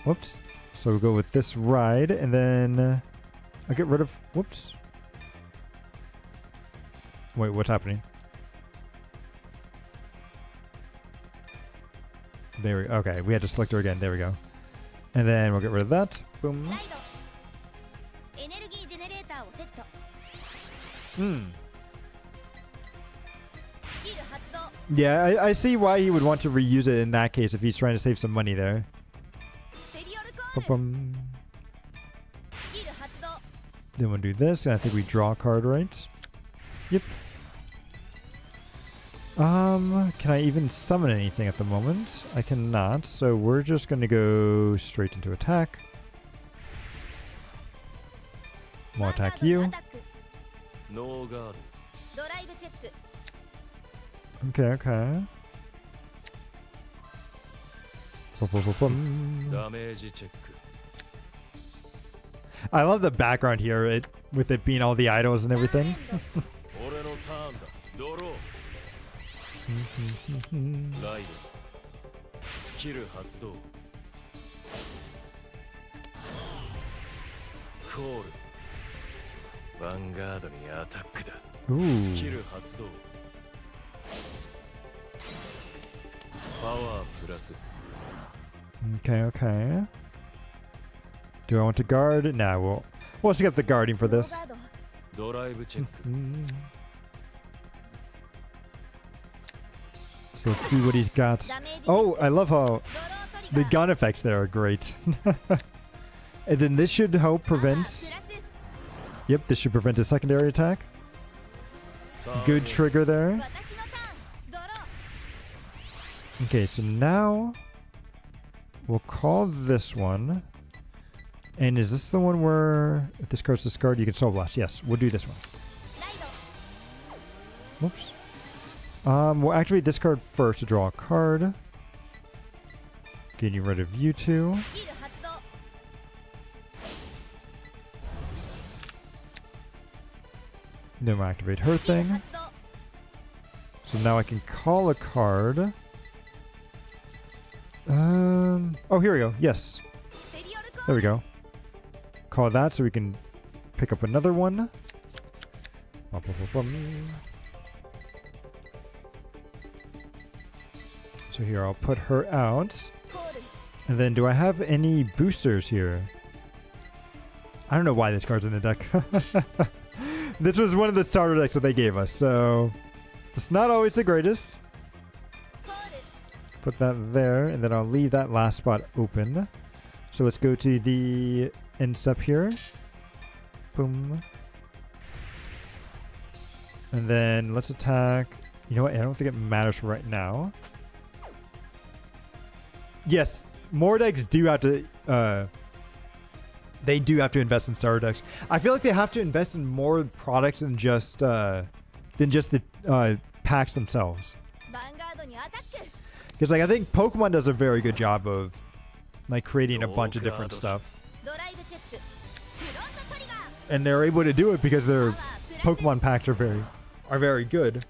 Whoops. So we'll go with this ride, and then I'll get rid of... Whoops. Wait, what's happening? There we... Okay, we had to select her again. There we go. And then we'll get rid of that. Boom. Yeah, I see why he would want to reuse it in that case if he's trying to save some money there. Then we'll do this, and I think we draw a card, right? Yep. Can I even summon anything at the moment? I cannot, so we're just gonna go straight into attack. We'll attack you. Okay, okay. I love the background here, with it being all the idols and everything. Ooh. Okay, okay. Do I want to guard? Nah, we'll skip the guarding for this. So let's see what he's got. Oh, I love how the gun effects there are great. And then this should help prevent... Yep, this should prevent a secondary attack. Good trigger there. Okay, so now we'll call this one. And is this the one where if this card's discarded, you can Soul Blast? Yes, we'll do this one. Whoops. We'll activate this card first to draw a card. Getting rid of you two. Then we'll activate her thing. So now I can call a card. Oh, here we go. Yes. There we go. Call that so we can pick up another one. So here, I'll put her out. And then do I have any boosters here? I don't know why this card's in the deck. This was one of the starter decks that they gave us, so it's not always the greatest. Put that there, and then I'll leave that last spot open. So let's go to the end step here. Boom. And then let's attack. You know what? I don't think it matters for right now. Yes, more decks do have to... they do have to invest in starter decks. I feel like they have to invest in more products than just the packs themselves. Because like I think Pokemon does a very good job of like creating a bunch of different stuff, and they're able to do it because their Pokemon packs are very good.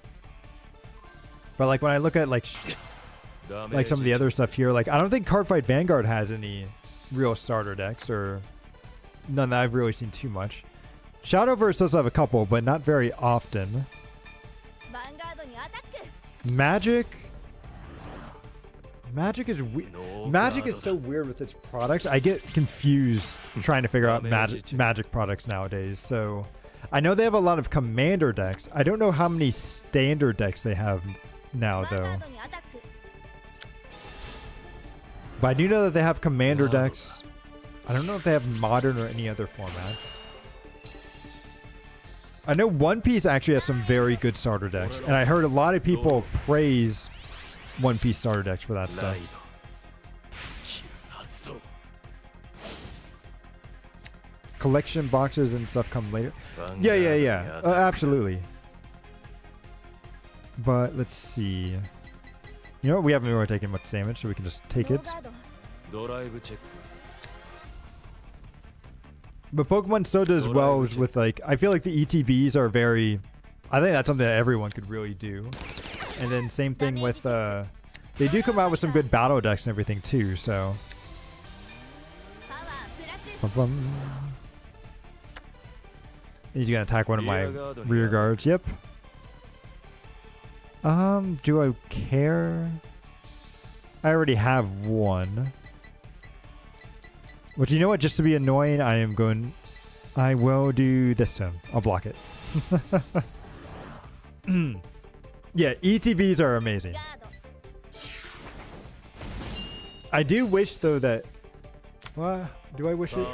But like when I look at like some of the other stuff here, like I don't think Cardfight Vanguard has any real starter decks, or none that I've really seen too much. Shadowverse does have a couple, but not very often. Magic is Magic is so weird with its products. I get confused trying to figure out Magic products nowadays. So I know they have a lot of commander decks. I don't know how many standard decks they have now though. But I do know that they have commander decks. I don't know if they have modern or any other formats. I know One Piece actually has some very good starter decks, and I heard a lot of people praise One Piece starter decks for that stuff. Collection boxes and stuff come later. Yeah. Absolutely. But let's see. You know what? We haven't really taken much damage, so we can just take it. But Pokemon so does well with like, I feel like the ETBs are very, I think that's something that everyone could really do. And then same thing with, they do come out with some good battle decks and everything too, so. Bum. He's gonna attack one of my rear guards. Yep. Do I care? I already have one. But you know what? Just to be annoying, I will do this to him. I'll block it. Yeah, ETBs are amazing. I do wish though that. Well, do I wish it?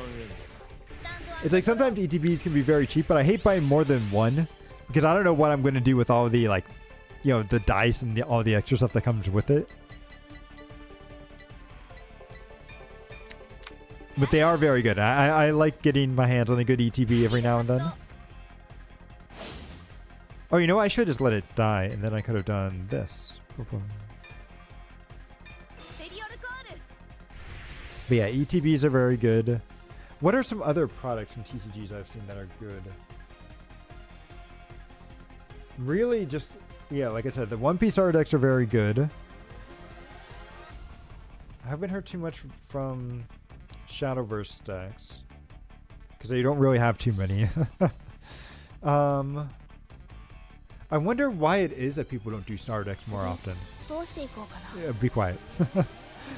It's like sometimes ETBs can be very cheap, but I hate buying more than one because I don't know what I'm going to do with all the the dice and all the extra stuff that comes with it. But they are very good. I like getting my hands on a good ETB every now and then. Oh, you know what? I should just let it die, and then I could have done this. But yeah, ETBs are very good. What are some other products from TCGs I've seen that are good? Really just, yeah, like I said, the One Piece art decks are very good. I haven't heard too much from Shadowverse decks because they don't really have too many. I wonder why it is that people don't do star decks more often. Yeah, be quiet.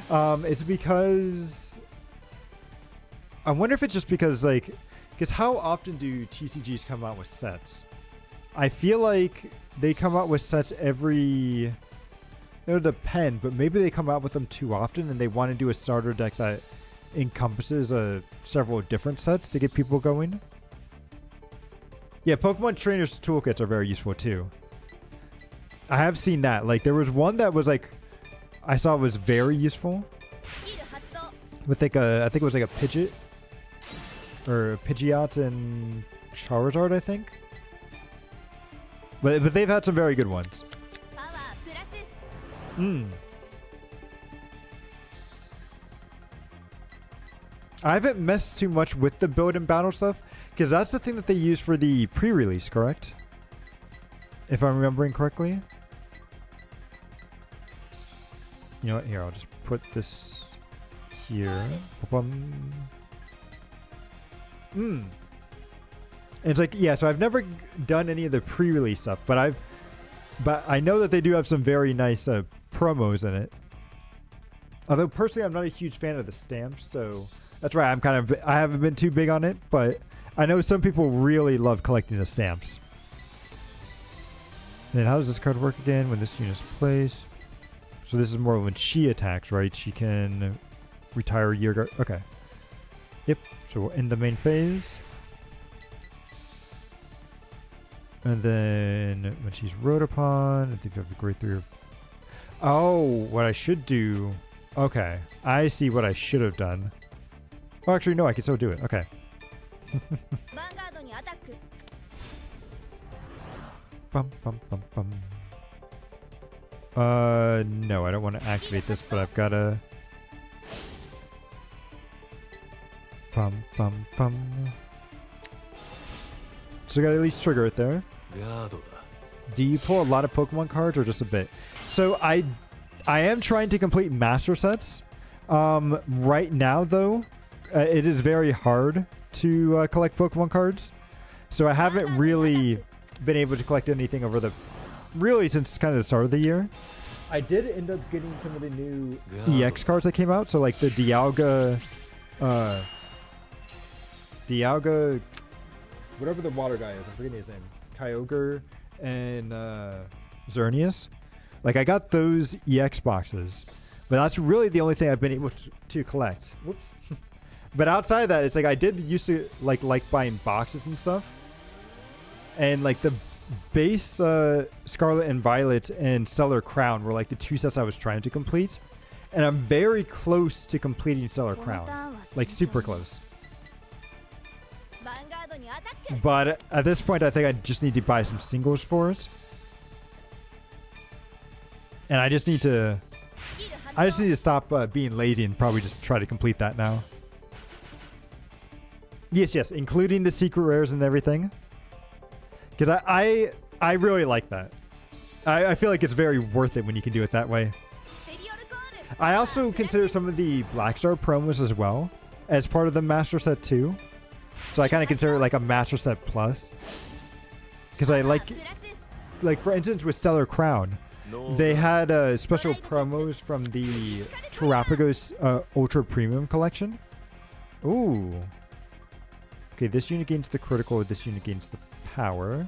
It's because I wonder if it's just because because how often do TCGs come out with sets? I feel like they come out with sets every. It'll depend, but maybe they come out with them too often, and they want to do a starter deck that encompasses several different sets to get people going. Yeah, Pokemon Trainers toolkits are very useful too. I have seen that. Like there was one that was I saw was very useful with I think it was like a Pidgeot or a Pidgeot and Charizard, I think. But they've had some very good ones. I haven't messed too much with the build and battle stuff because that's the thing that they use for the pre-release, correct? If I'm remembering correctly. You know what? Here, I'll just put this here. And it's yeah, so I've never done any of the pre-release stuff, but I know that they do have some very nice promos in it. Although personally, I'm not a huge fan of the stamps, so that's right. I haven't been too big on it, but I know some people really love collecting the stamps. And then how does this card work again when this unit's placed? So this is more when she attacks, right? She can retire your guard. Okay. Yep. So we'll end the main phase. And then when she's rode upon, I think you have a grade 3. Oh, what I should do. Okay. I see what I should have done. Oh, actually, no, I can still do it. Okay. Bum, bum, bum, bum. No, I don't want to activate this, but I've got to. Bum, bum, bum. So I got to at least trigger it there. Do you pull a lot of Pokemon cards or just a bit? So I am trying to complete master sets. Right now, though, it is very hard to collect Pokemon cards. So I haven't really been able to collect anything really since kind of the start of the year. I did end up getting some of the new EX cards that came out. So like the Dialga, whatever the water guy is, I'm forgetting his name. Kyogre and Xerneas. Like I got those EX boxes, but that's really the only thing I've been able to collect. Whoops. But outside of that, it's I did used to like buying boxes and stuff. And like the base Scarlet and Violet and Stellar Crown were like the 2 sets I was trying to complete. And I'm very close to completing Stellar Crown. Like super close. But at this point, I think I just need to buy some singles for it. And I just need to stop being lazy and probably just try to complete that now. Yes, including the secret rares and everything. Because I really like that. I feel like it's very worth it when you can do it that way. I also consider some of the Black Star promos as well. as part of the Master Set too. So I kind of consider it like a Master Set Plus. Because I like for instance with Stellar Crown, they had special promos from the Terrapagos Ultra Premium Collection. Ooh. Okay, this unit gains the critical, this unit gains the power.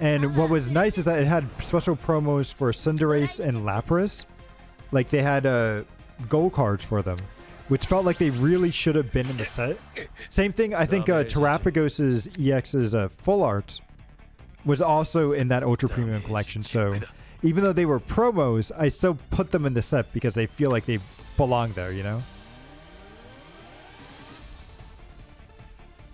And what was nice is that it had special promos for Cinderace and Lapras. Like they had gold cards for them, which felt like they really should have been in the set. Same thing, I think Terrapagos' EX's full art was also in that Ultra Premium Collection. So even though they were promos, I still put them in the set because they feel like they belong there, you know?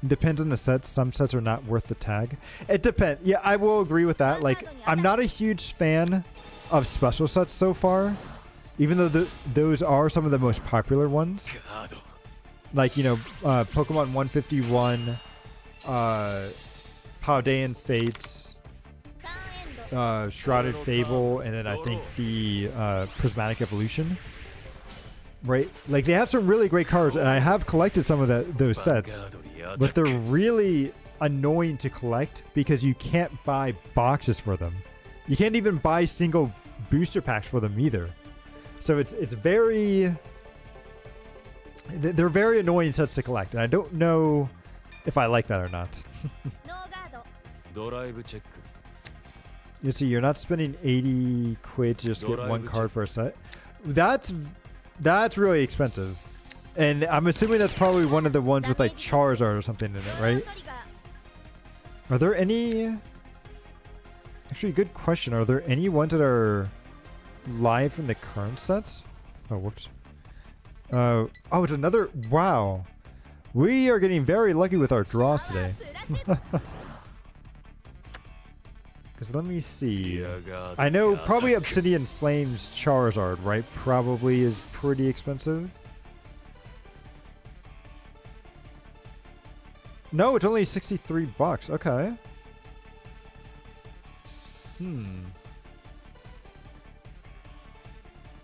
Depends on the sets. Some sets are not worth the tag. It depends. Yeah, I will agree with that. Like, I'm not a huge fan of special sets so far, even though those are some of the most popular ones. Like, you know, Pokemon 151, Paldean Fates, Shrouded Fable, and then I think the Prismatic Evolution. Right? Like, they have some really great cards, and I have collected some of those sets. But they're really annoying to collect because you can't buy boxes for them. You can't even buy single booster packs for them either. So it's very... They're very annoying sets to collect, and I don't know if I like that or not. You see, you're not spending 80 quid to just get one card for a set. That's really expensive. And I'm assuming that's probably one of the ones with like Charizard or something in it, right? Are there any... Actually, good question. Are there any ones that are live from the current sets? Oh, whoops. Oh, it's another... Wow. We are getting very lucky with our draws today. Because let me see. I know probably Obsidian Flames Charizard, right? Probably is pretty expensive. No, it's only 63 bucks. Okay.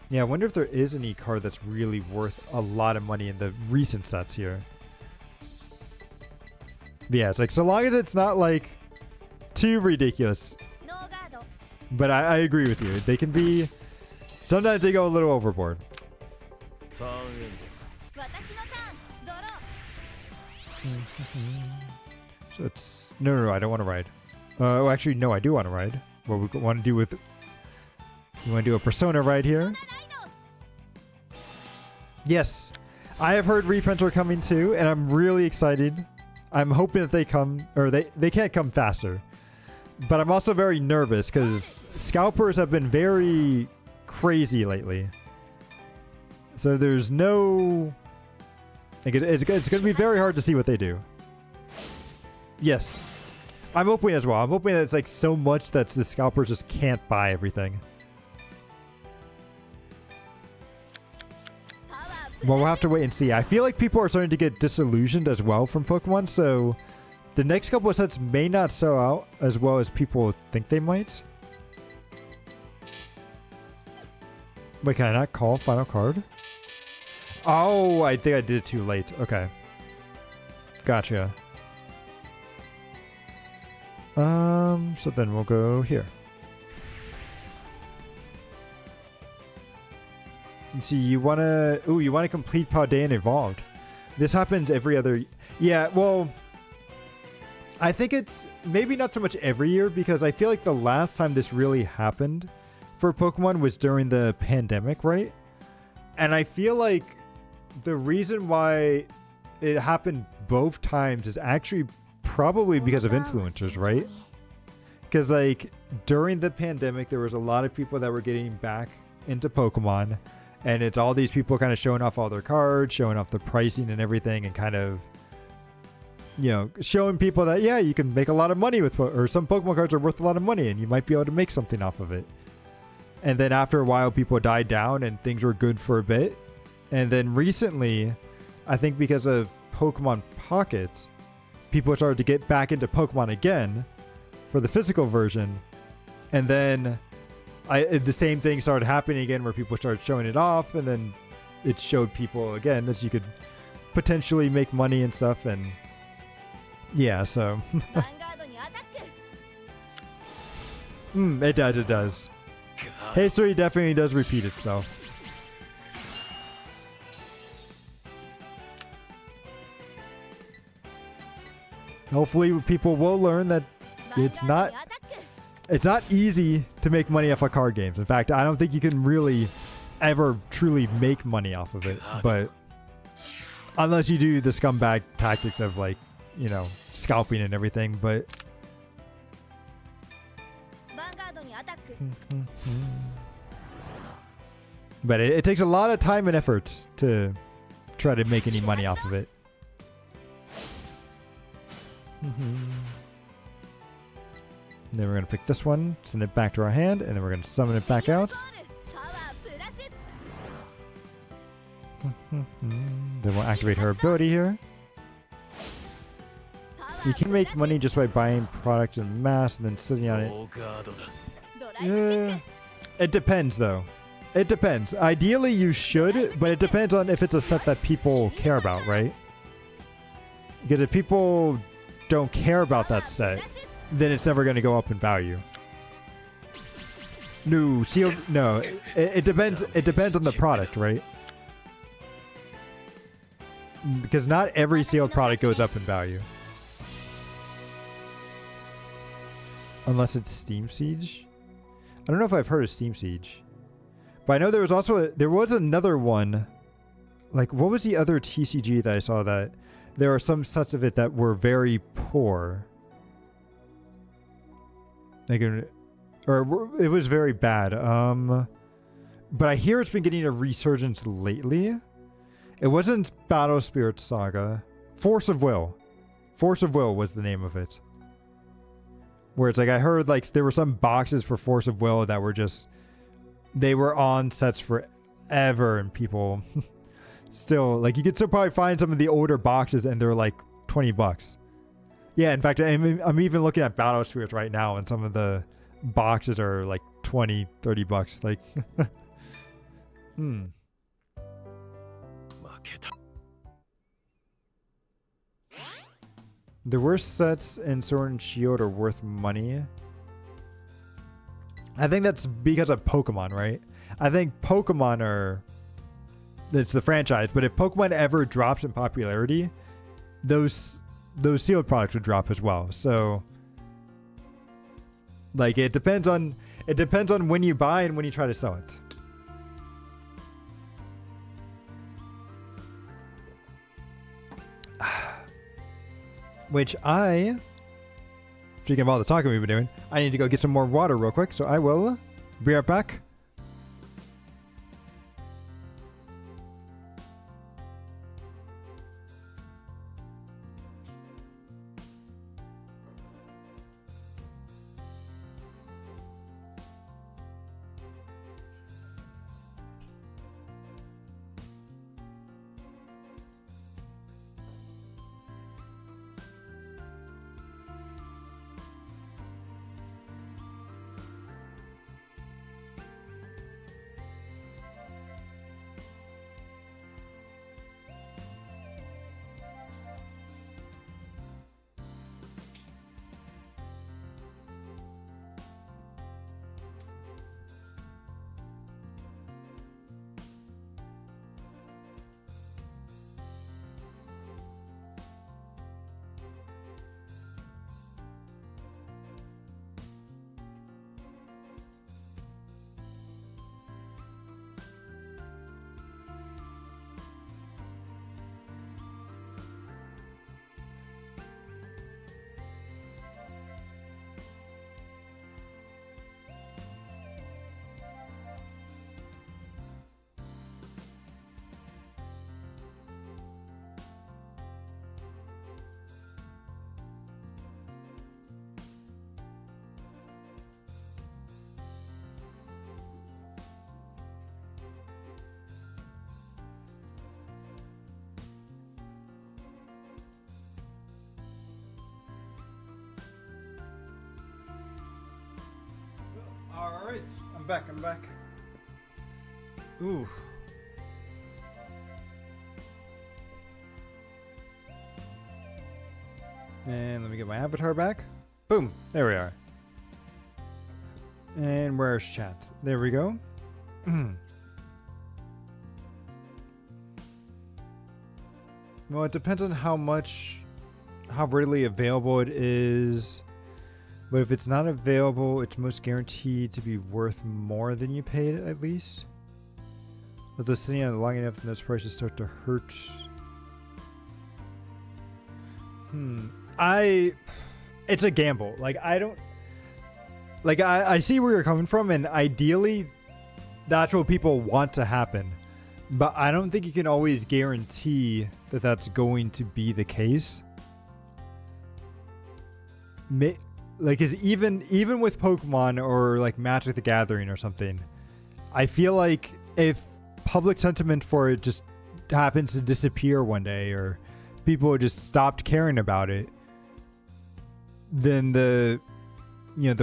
Yeah, I wonder if there is any card that's really worth a lot of money in the recent sets here. But yeah, it's like, so long as it's not like too ridiculous. But I agree with you. They can be... Sometimes they go a little overboard. So it's... No, I don't want to ride. Oh, actually, no, I do want to ride. What we want to do with... You want to do a Persona ride here? Yes. I have heard reprints are coming too, and I'm really excited. I'm hoping that they come... Or they can't come faster. But I'm also very nervous, because scalpers have been very crazy lately. So there's no... Like it's going to be very hard to see what they do. Yes. I'm hoping as well. I'm hoping that it's like so much that the scalpers just can't buy everything. Well, we'll have to wait and see. I feel like people are starting to get disillusioned as well from Pokemon, so the next couple of sets may not sell out as well as people think they might. Wait, can I not call final card? Oh, I think I did it too late. Okay. Gotcha. So then we'll go here. You see, you want to complete Paldean Evolved. This happens every other... Yeah, well... I think it's maybe not so much every year, because I feel like the last time this really happened for Pokemon was during the pandemic, right? And I feel like the reason why it happened both times is actually probably because of influencers, right? Because like during the pandemic, there was a lot of people that were getting back into Pokemon, and it's all these people kind of showing off all their cards, showing off the pricing and everything, and kind of, you know, showing people that, yeah, you can make a lot of money with, or some Pokemon cards are worth a lot of money and you might be able to make something off of it. And then after a while, people died down and things were good for a bit. And then recently, I think because of Pokemon Pocket, people started to get back into Pokemon again for the physical version. And then the same thing started happening again where people started showing it off. And then it showed people again that you could potentially make money and stuff, and yeah, so it does. History definitely does repeat itself. Hopefully people will learn that it's not easy to make money off of card games. In fact, I don't think you can really ever truly make money off of it, but unless you do the scumbag tactics of, like, you know, scalping and everything, but it takes a lot of time and effort to try to make any money off of it. Then we're going to pick this one, send it back to our hand, and then we're going to summon it back out. Then we'll activate her ability here. You can make money just by buying products in mass and then sitting on it. Yeah. It depends, though. It depends. Ideally, you should, but it depends on if it's a set that people care about, right? Because if people don't care about that set, then it's never going to go up in value. No, sealed. No, it depends. It depends on the product, right? Because not every sealed product goes up in value, unless it's Steam Siege. I don't know if I've heard of Steam Siege, but I know there was also there was another one. Like, what was the other TCG that I saw that there are some sets of it that were very poor? Like, or it was very bad. But I hear it's been getting a resurgence lately. It wasn't Battle Spirit Saga. Force of Will. Force of Will was the name of it. Where it's like, I heard like there were some boxes for Force of Will that were just, they were on sets forever, and people still, like, you could still probably find some of the older boxes and they're like $20. Yeah, in fact, I'm even looking at Battle Spirits right now, and some of the boxes are like $20-$30. Like, The worst sets in Sword and Shield are worth money. I think that's because of Pokemon, right? I think Pokemon are... It's the franchise, but if Pokemon ever drops in popularity, those sealed products would drop as well. So, like, it depends on when you buy and when you try to sell it. Which speaking of all the talking we've been doing, I need to go get some more water real quick, so I will be right back. Alright, I'm back. Ooh. And let me get my avatar back. Boom. There we are. And where's chat? There we go. Well, it depends on how readily available it is. But if it's not available, it's most guaranteed to be worth more than you paid, at least. Although sitting on it long enough, those prices start to hurt. It's a gamble. Like, I don't... Like, I see where you're coming from, and ideally, that's what people want to happen. But I don't think you can always guarantee that that's going to be the case. Like, cause even with Pokemon or like Magic the Gathering or something, I feel like if public sentiment for it just happens to disappear one day, or people just stopped caring about it, then the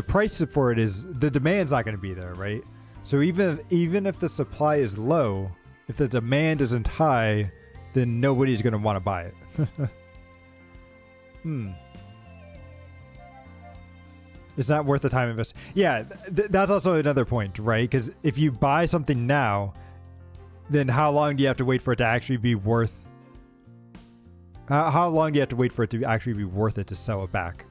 price for it is, the demand's not going to be there, right? So even if the supply is low, if the demand isn't high, then nobody's going to want to buy it. It's not worth the time investment. Yeah, that's also another point, right? Because if you buy something now, then how long do you have to wait for it to actually be worth? How long do you have to wait for it to actually be worth it to sell it back?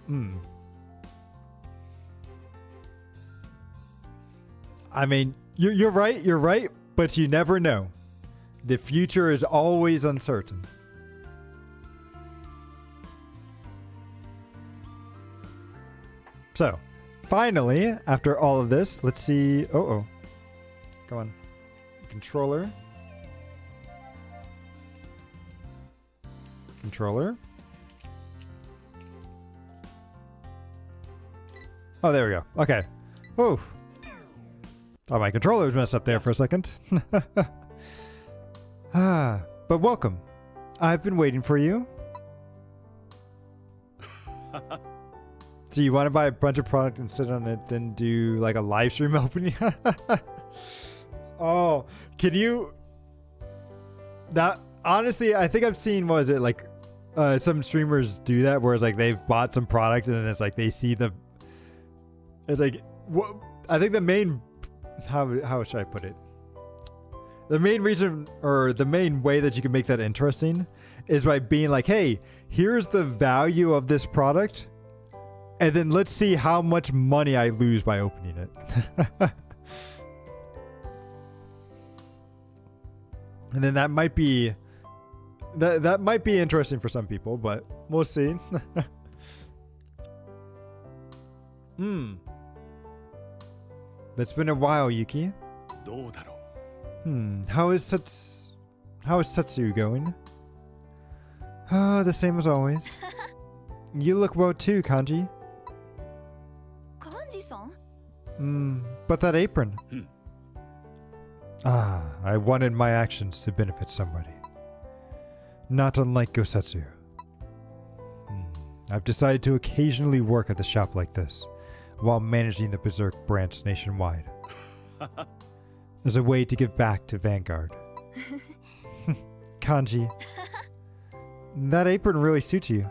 I mean, you're right, but you never know. The future is always uncertain. So, finally, after all of this, let's see. Come on. Controller. Oh, there we go. Okay. Oh. Thought my controller was messed up there for a second. But welcome. I've been waiting for you. So you want to buy a bunch of product and sit on it, then do like a live stream opening? Oh, can you... That, honestly, I think I've seen, what is it, like some streamers do that, where it's like they've bought some product and then it's like they see the... It's like, I think the main... How should I put it? The main reason, or the main way that you can make that interesting is by being like, hey, here's the value of this product, and then let's see how much money I lose by opening it. And then that might be that might be interesting for some people, but we'll see. It's been a while, Yuki. How is Setsu going? Oh, the same as always. You look well too, Kanji. Kanji-san? But that apron. I wanted my actions to benefit somebody. Not unlike Gosetsu. I've decided to occasionally work at the shop like this, while managing the Berserk branch nationwide. As a way to give back to Vanguard. Kanji. That apron really suits you.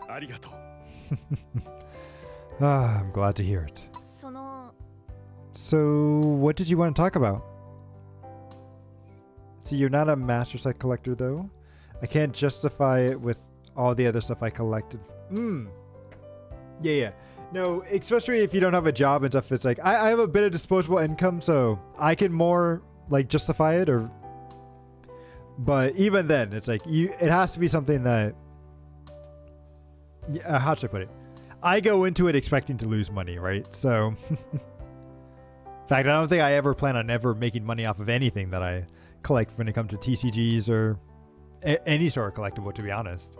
I'm glad to hear it. So, what did you want to talk about? See, you're not a Master Set collector, though. I can't justify it with all the other stuff I collected. Yeah. No, especially if you don't have a job and stuff. It's like, I have a bit of disposable income, so I can more, like, justify it, or... But even then, it's like, it has to be something that... how should I put it? I go into it expecting to lose money, right? So... In fact, I don't think I ever plan on ever making money off of anything that I collect when it comes to TCGs or any sort of collectible, to be honest.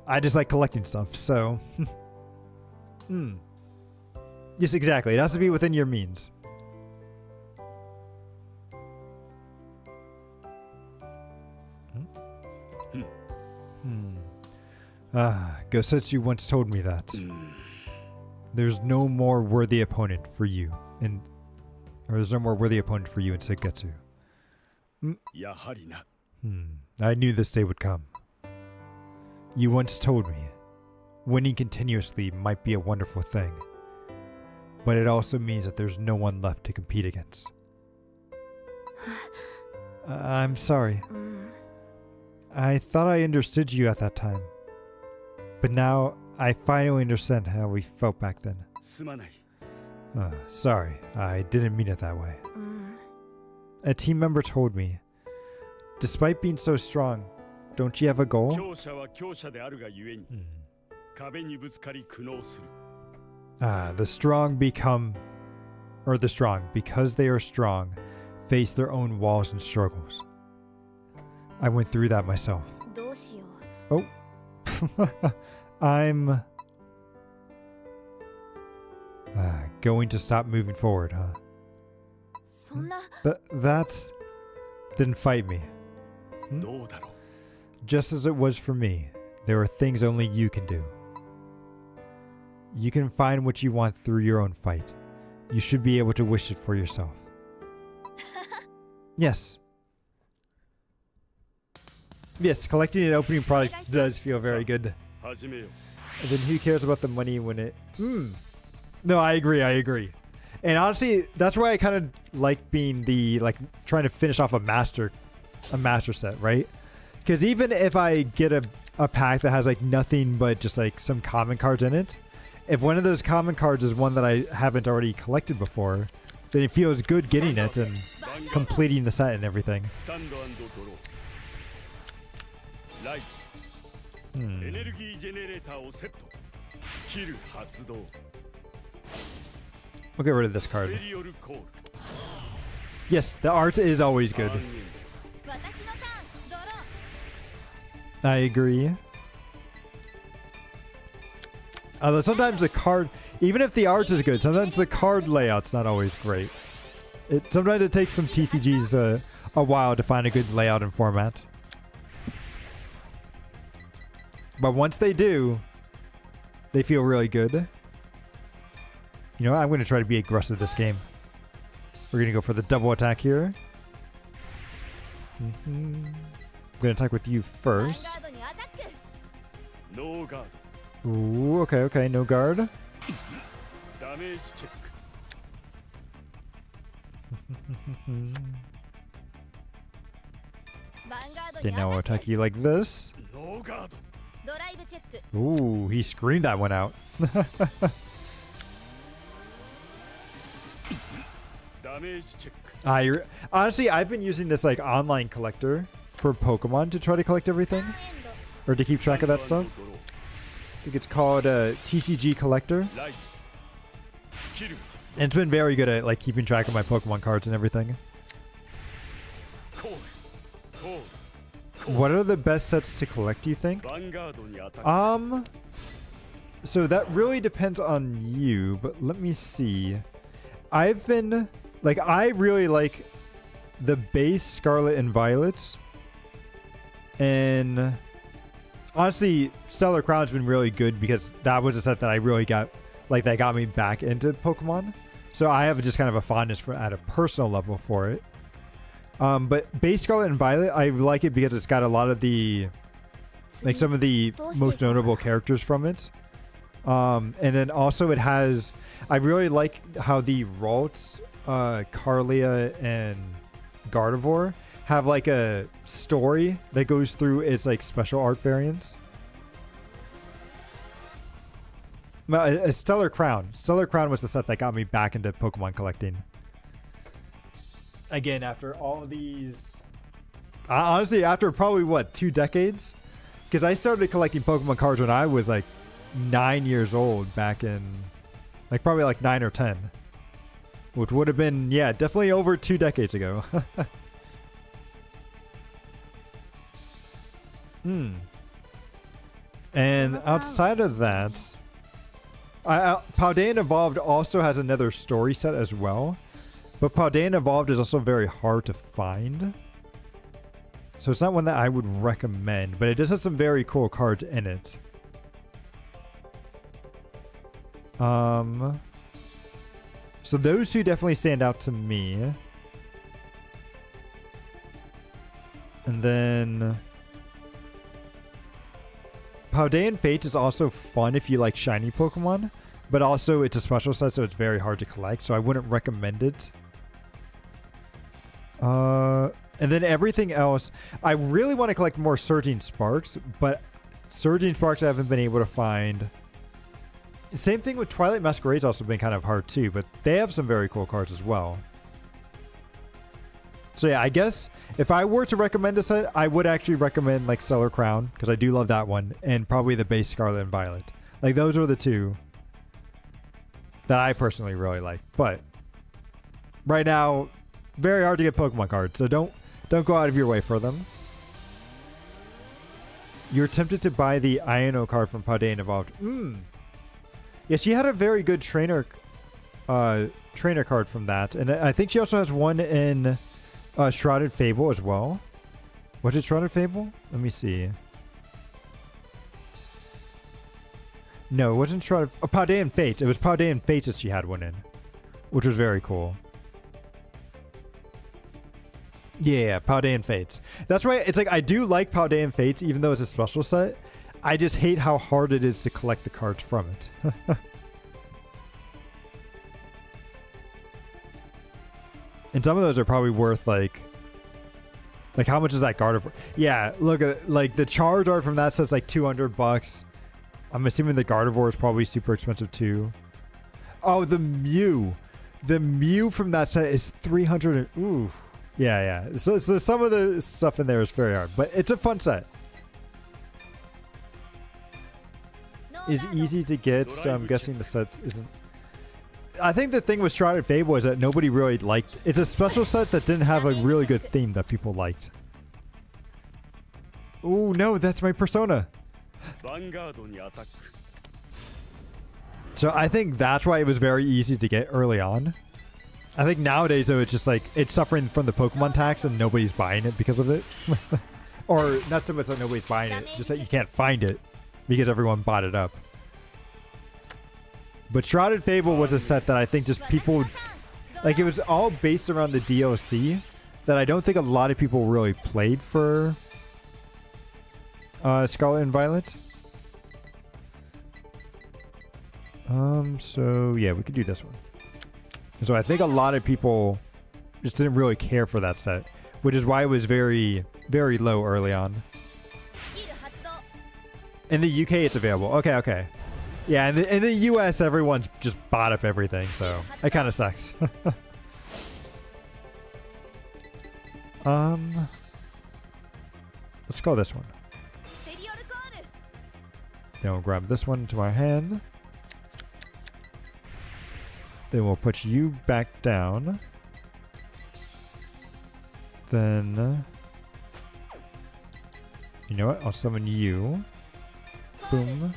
I just like collecting stuff, so... Yes, exactly. It has to be within your means. Gosetsu once told me that. There's no more worthy opponent for you in... Or there's no more worthy opponent for you in Setgetsu. I knew this day would come. You once told me, winning continuously might be a wonderful thing, but it also means that there's no one left to compete against. I'm sorry. I thought I understood you at that time, but now I finally understand how we felt back then. すまない Sorry, I didn't mean it that way. A team member told me, despite being so strong, don't you have a goal? 強者は強者であるがゆえに壁にぶつかり苦悩する The strong become, or the strong, because they are strong, face their own walls and struggles. I went through that myself. どうしよう I'm going to stop moving forward, huh? そんな That's... Then fight me. どうだろう Just as it was for me, there are things only you can do. You can find what you want through your own fight. You should be able to wish it for yourself. Yes. Yes, collecting and opening products does feel very good. 始めよう And then who cares about the money when it... No, I agree. And honestly, that's why I kind of like being the, like, trying to finish off a master set, right? Because even if I get a pack that has, like, nothing but just, like, some common cards in it, if one of those common cards is one that I haven't already collected before, then it feels good getting it and completing the set and everything. スタンド&ドローライトエネルギージェネレーターをセットスキル発動 We'll get rid of this ベ card. リオルコール Yes, the art is always good. 私のターンドロー I agree. Although sometimes the card, even if the art is good, sometimes the card layout's not always great. Sometimes it takes some TCGs a while to find a good layout and format. But once they do, they feel really good. You know what? I'm going to try to be aggressive this game. We're going to go for the double attack here. I'm going to attack with you ヴァン first. ガードにアタック ノーガー Ooh, okay, no guard. ドダメージチェック ヴァンガード Okay, に now ア I'll タッ attack ク you like this. ノーガード ドライブチェック Ooh, he screamed that one out. ダメージチェック Honestly, I've been using this like online collector for Pokemon to try to collect ター everything ンエンド or to keep track of that stuff. I think it's called TCG Collector, ライトスキル and it's been very good at like keeping track of my Pokemon cards and everything. コールコール What are the best sets to collect, do you think? ヴァンガードにアタック So that really depends on you, but let me see. I've been like, I really like the base Scarlet and Violet, and honestly, Stellar Crown's been really good because that was a set that I really got, like, that got me back into Pokemon. So I have just kind of a fondness for at a personal level for it. But base Scarlet and Violet, I like it because it's got a lot of the, like, some of the most notable characters from it. And then also it has, I really like how the Ralts, Carlia, and Gardevoir have like a story that goes through its like special art variants. A Stellar Crown. Stellar Crown was the set that got me back into Pokemon collecting. Again, after all of these... honestly, after probably, what, 2 decades? Because I started collecting Pokemon cards when I was like 9 years old back in... like probably like 9 or 10. Which would have been, yeah, definitely over 2 decades ago. And outside of that... Paldean Evolved also has another story set as well. But Paldean Evolved is also very hard to find. So it's not one that I would recommend. But it does have some very cool cards in it. So those two definitely stand out to me. And then... Paldean Fates is also fun if you like shiny Pokemon, but also it's a special set, so it's very hard to collect, so I wouldn't recommend it. And then everything else, I really want to collect more Surging Sparks, but Surging Sparks I haven't been able to find. Same thing with Twilight Masquerade's also been kind of hard too, but they have some very cool cards as well. So yeah, I guess if I were to recommend a set, I would actually recommend like Stellar Crown, because I do love that one, and probably the base Scarlet and Violet. Like those are the two that I personally really like. But right now, very hard to get Pokemon cards, so don't go out of your way for them. You're tempted to buy the Iono card from Paldean Evolved. Yeah, she had a very good trainer card from that, and I think she also has one in Shrouded Fable as well. Was it Shrouded Fable? Let me see. No, it wasn't Shrouded. Oh, Paldean Fates. It was Paldean Fates that she had one in, which was very cool. Yeah, Paldean Fates. That's right. It's like I do like Paldean Fates, even though it's a special set. I just hate how hard it is to collect the cards from it. And some of those are probably worth like how much is that Gardevoir? Yeah, look at like the Charizard from that set's like $200. I'm assuming the Gardevoir is probably super expensive too. Oh, the Mew. The Mew from that set is 300. Ooh. Yeah. So some of the stuff in there is very hard, but it's a fun set. Is easy to get, so I'm guessing the sets isn't. I think the thing with Shrouded Fable is that nobody really liked. It's a special set that didn't have a really good theme that people liked. Oh no, that's my Persona. So I think that's why it was very easy to get early on. I think nowadays though, it's just like it's suffering from the Pokemon tax and nobody's buying it because of it. Or not so much that nobody's buying it, just that you can't find it because everyone bought it up. But Shrouded Fable was a set that I think just people, like it was all based around the DLC that I don't think a lot of people really played for Scarlet and Violet. So yeah, we could do this one. So I think a lot of people just didn't really care for that set, which is why it was very, very low early on. In the UK, it's available. Okay. Yeah, in the US, everyone's just bought up everything, so it kind of sucks. Let's go this one. Then we'll grab this one into our hand. Then we'll put you back down. Then, you know what? I'll summon you. Boom.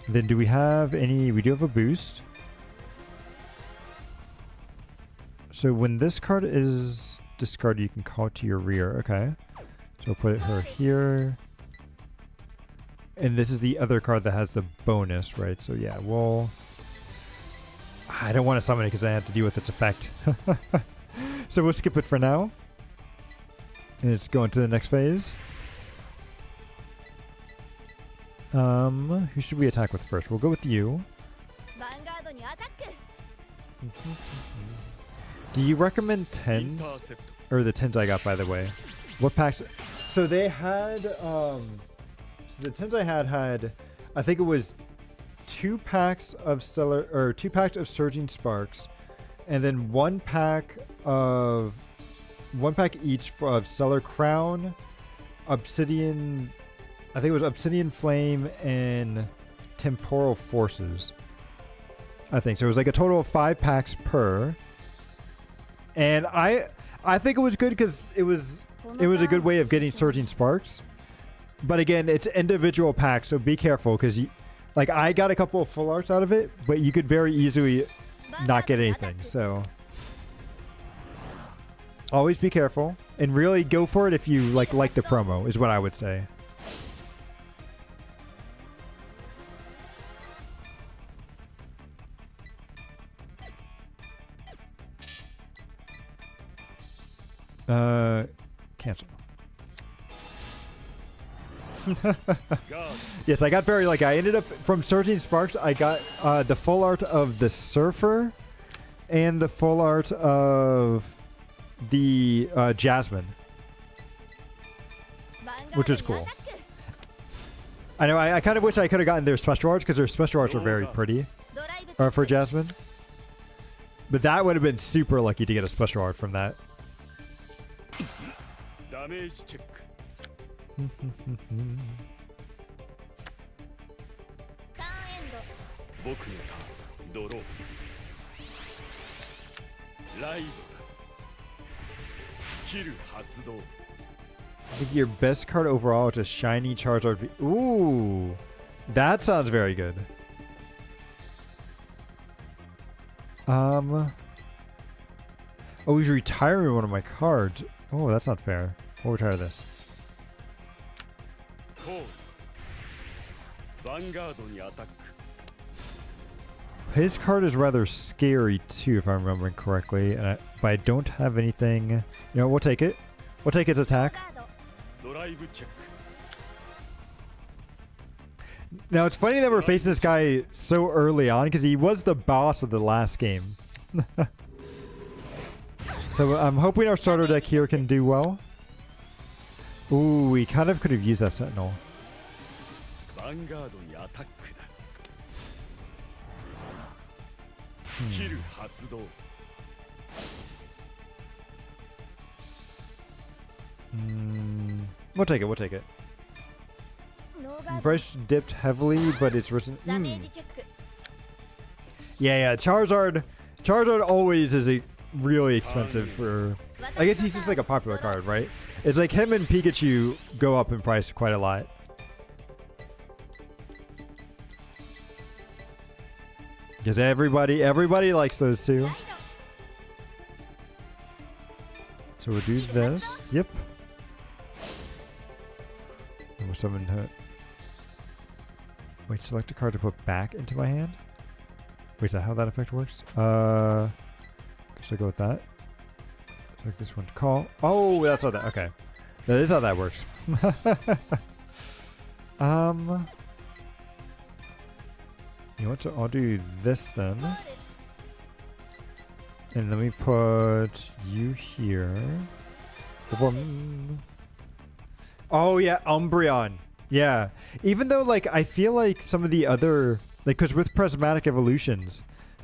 Then do we have any? We do have a boost. So when this card is discarded, you can call it to your rear. Okay. So we'll put her here. And this is the other card that has the bonus, right? So yeah, we'll... I don't want to summon it because I have to deal with its effect. So we'll skip it for now. And let's go into the next phase. Who should we attack with first? We'll go with you. Do you recommend 10s? Or the 10s I got, by the way. What packs? So they had, so the 10s I had, I think it was 2 packs of Stellar, or 2 packs of Surging Sparks, and then 1 pack each of Stellar Crown, Obsidian, I think it was Obsidian Flame, and Temporal Forces. I think so. It was like a total of 5 packs per. And I think it was good because it was a good way of getting Surging Sparks. But again, it's individual packs, so be careful because like I got a couple of full arts out of it, but you could very easily not get anything. So always be careful and really go for it if you like the promo is what I would say. Cancel. Yes, I got very like I ended up from Surging Sparks. I got the full art of the Surfer, and the full art of the Jasmine, which is cool. I know. I kind of wish I could have gotten their special arts because their special arts are very pretty for Jasmine. But that would have been super lucky to get a special art from that. ダメージチェック 僕のターンドローライドだスキル発動 I think your best card overall is a shiny Charizard. Ooh, that sounds very good. Oh, he's retiring one of my cards. Oh, that's not fair. We'll retire this. コールヴァンガードにアタック His card is rather scary too, if I'm remembering correctly. But I don't have anything. You know, we'll take it. We'll take his attack. ドライブチェック Now it's funny that we're facing this guy so early on because he was the boss of the last game. So I'm hoping our starter deck here can do well. Ooh, we kind of could have used that Sentinel. ヴァンガードにアタックだスキル発動 We'll take it. We'll take it. Brush dipped heavily, but it's risen. Yeah. Charizard always is a really expensive for. I guess he's just like a popular card, right? It's like him and Pikachu go up in price quite a lot. Because everybody likes those two. So we'll do this. Yep. And we'll summon her. Wait, select a card to put back into my hand? Wait, is that how that effect works? Should I go with that? Select this one to call. Oh, that's how that, okay. That is how that works. You know what, so I'll do this then. And let me put you here. Oh yeah, Umbreon. Yeah. Even though like I feel like some of the other like because with Prismatic Evolutions,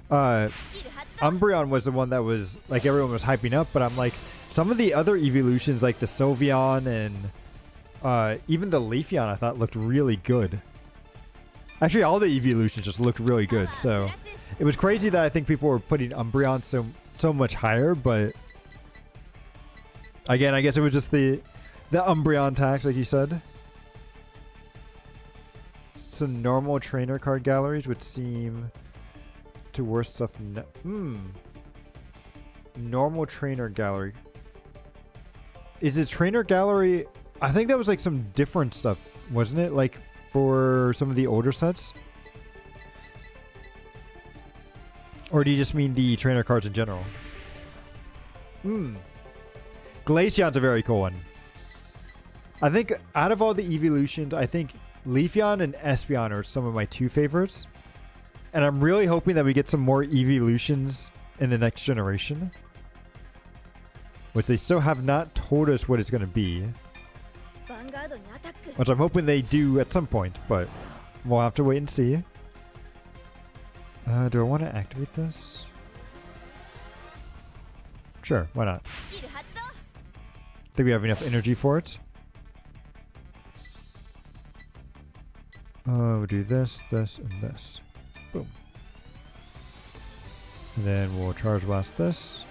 Umbreon was the one that was like everyone was hyping up, but I'm like some of the other evolutions like the Sylveon and even the Leafeon I thought looked really good. Actually, all the evolutions just looked really good. So it was crazy that I think people were putting Umbreon so much higher, but again, I guess it was just the Umbreon tax, like you said. So normal trainer card galleries would seem to worse stuff. Normal trainer gallery. Is it trainer gallery? I think that was like some different stuff, wasn't it? Like for some of the older sets? Or do you just mean the trainer cards in general? Glaceon's a very cool one. I think out of all the evolutions, I think Leafeon and Espeon are some of my two favorites. And I'm really hoping that we get some more evolutions in the next generation. Which they still have not told us what it's going to be. Which I'm hoping they do at some point, but we'll have to wait and see. Do I want to activate this? Sure, why not? Think we have enough energy for it. We'll do this, this, and this. Boom. And then we'll charge blast this.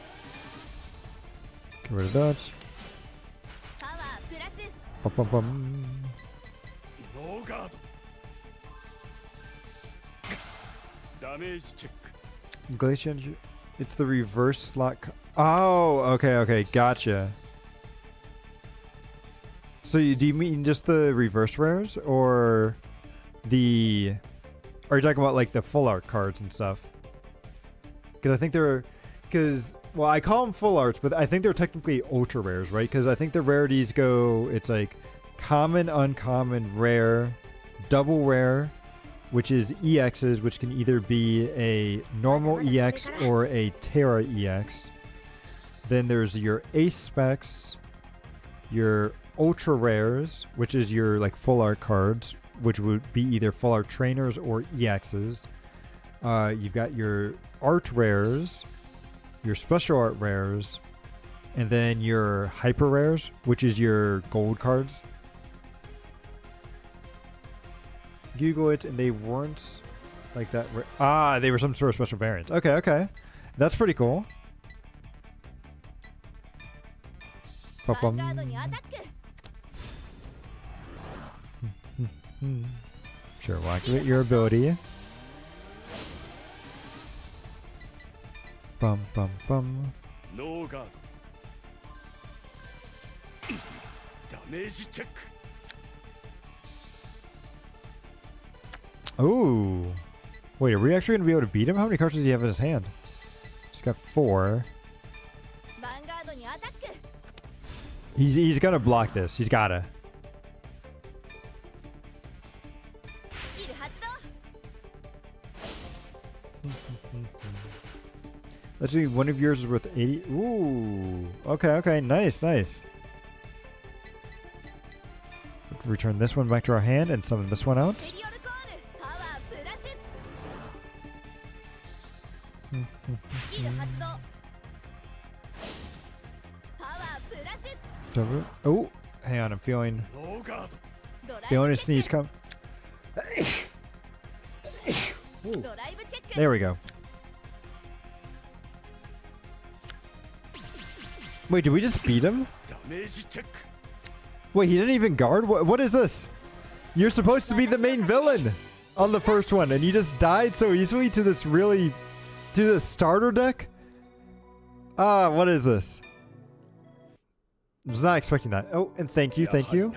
Get rid of that. Bum, bum, bum. No guard. Damage check. Glaceon, it's the reverse slot. Oh, okay, gotcha. So do you mean just the reverse rares, or the? Are you talking about like the full art cards and stuff? Because I think they're, well, I call them full arts, but I think they're technically ultra rares, right? Because I think the rarities go, it's like common, uncommon, rare, double rare, which is EXs, which can either be a normal EX or a Terra EX. Then there's your ace specs, your ultra rares, which is your like full art cards, which would be either full art trainers or EXs. You've got your art rares, your special art rares, and then your hyper rares, which is your gold cards. Google it, and they weren't like that. They were some sort of special variant. Okay, okay. That's pretty cool. ヴァンガードにアタック Sure, we'll activate your ability. Bum, bum, bum. ノーガードダメージチェック Oh. Wait, are we actually going to be able to beat him? How many cards does he have in his hand? He's got 4. ヴァンガードにアタック He's going to block this. He's got to. スキル発動 Let's see, one of yours is worth 80. Ooh. Okay, okay. Nice, nice. Return this one back to our hand and summon this one out. ペリオルコールパワープラススキル発動パワープラス Oh, hang on. I'm feeling ノーガードドライ feeling ブ a チェッ sneeze come. クドライブチェック There we go. Wait, did we just beat him? ダメージチェック Wait, he didn't even guard? What is this? You're supposed to be the main villain on the first one, and you just died so easily to this really... to this starter deck? What is this? I was not expecting that. Oh, and thank you, thank you.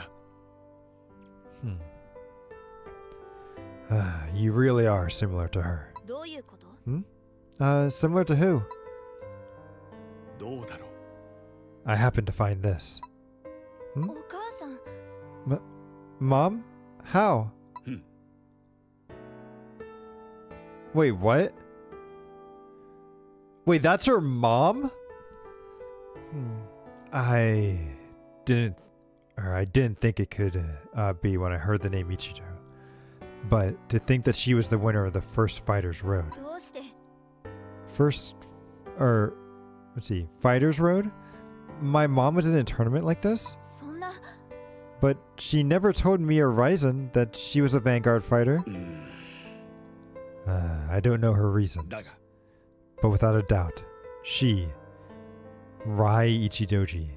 You really are similar to her. どういうこと Similar to who? どうだろう I happened to find this. お母さん Mom? How? Wait, what? Wait, that's her mom? I didn't think it could be when I heard the name Ichijo. But to think that she was the winner of the first Fighters Road. どうして Fighters Road? My mom was in a tournament like this? そんな But she never told me or Ryzen that she was a Vanguard fighter. I don't know her reasons. だが But without a doubt, she, Rai Ichidoji,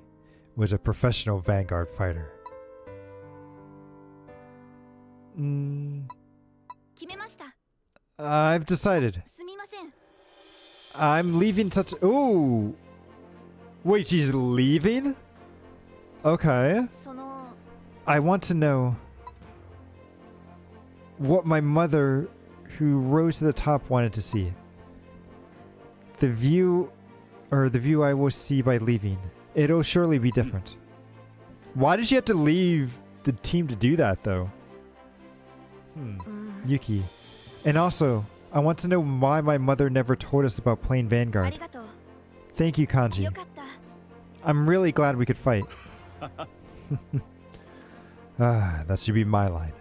was a professional Vanguard fighter. 決めました I've decided. すみません I'm leaving such... Ooh! Wait, she's leaving? Okay. その I want to know what my mother, who rose to the top, wanted to see. The view I will see by leaving. It'll surely be different. Why did she have to leave the team to do that, though? うん Yuki. And also, I want to know why my mother never told us about playing あ Vanguard. りがとう Thank you, Kanji. よかった I'm really glad we could fight. That should be my line.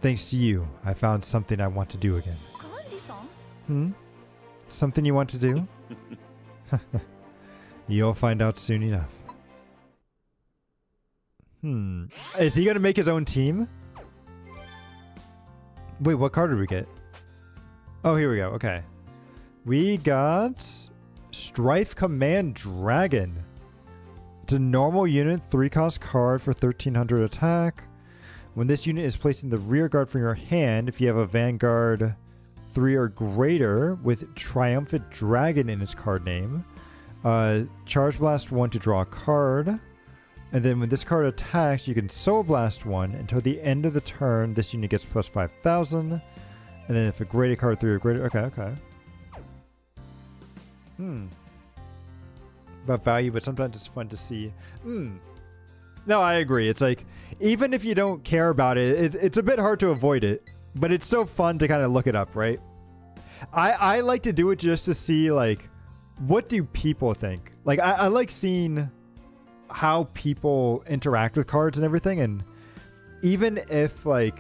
Thanks to you, I found something I want to do again. 幹事さん Something you want to do? You'll find out soon enough. Is he gonna make his own team? Wait, what card did we get? Oh, here we go. Okay. We got Strife Command Dragon. It's a normal unit, 3-cost card for 1300 attack. When this unit is placed in the rear guard from your hand, if you have a Vanguard 3 or greater with Triumphant Dragon in its card name, Charge Blast 1 to draw a card. And then when this card attacks, you can Soul Blast 1 until the end of the turn. This unit gets plus 5,000. And then if a graded card 3 or greater... Okay, okay. About value, but sometimes it's fun to see. No, I agree. It's like, even if you don't care about it, it's a bit hard to avoid it, but it's so fun to kind of look it up, right? I like to do it just to see, like, what do people think? Like, I like seeing how people interact with cards and everything, and even if, like,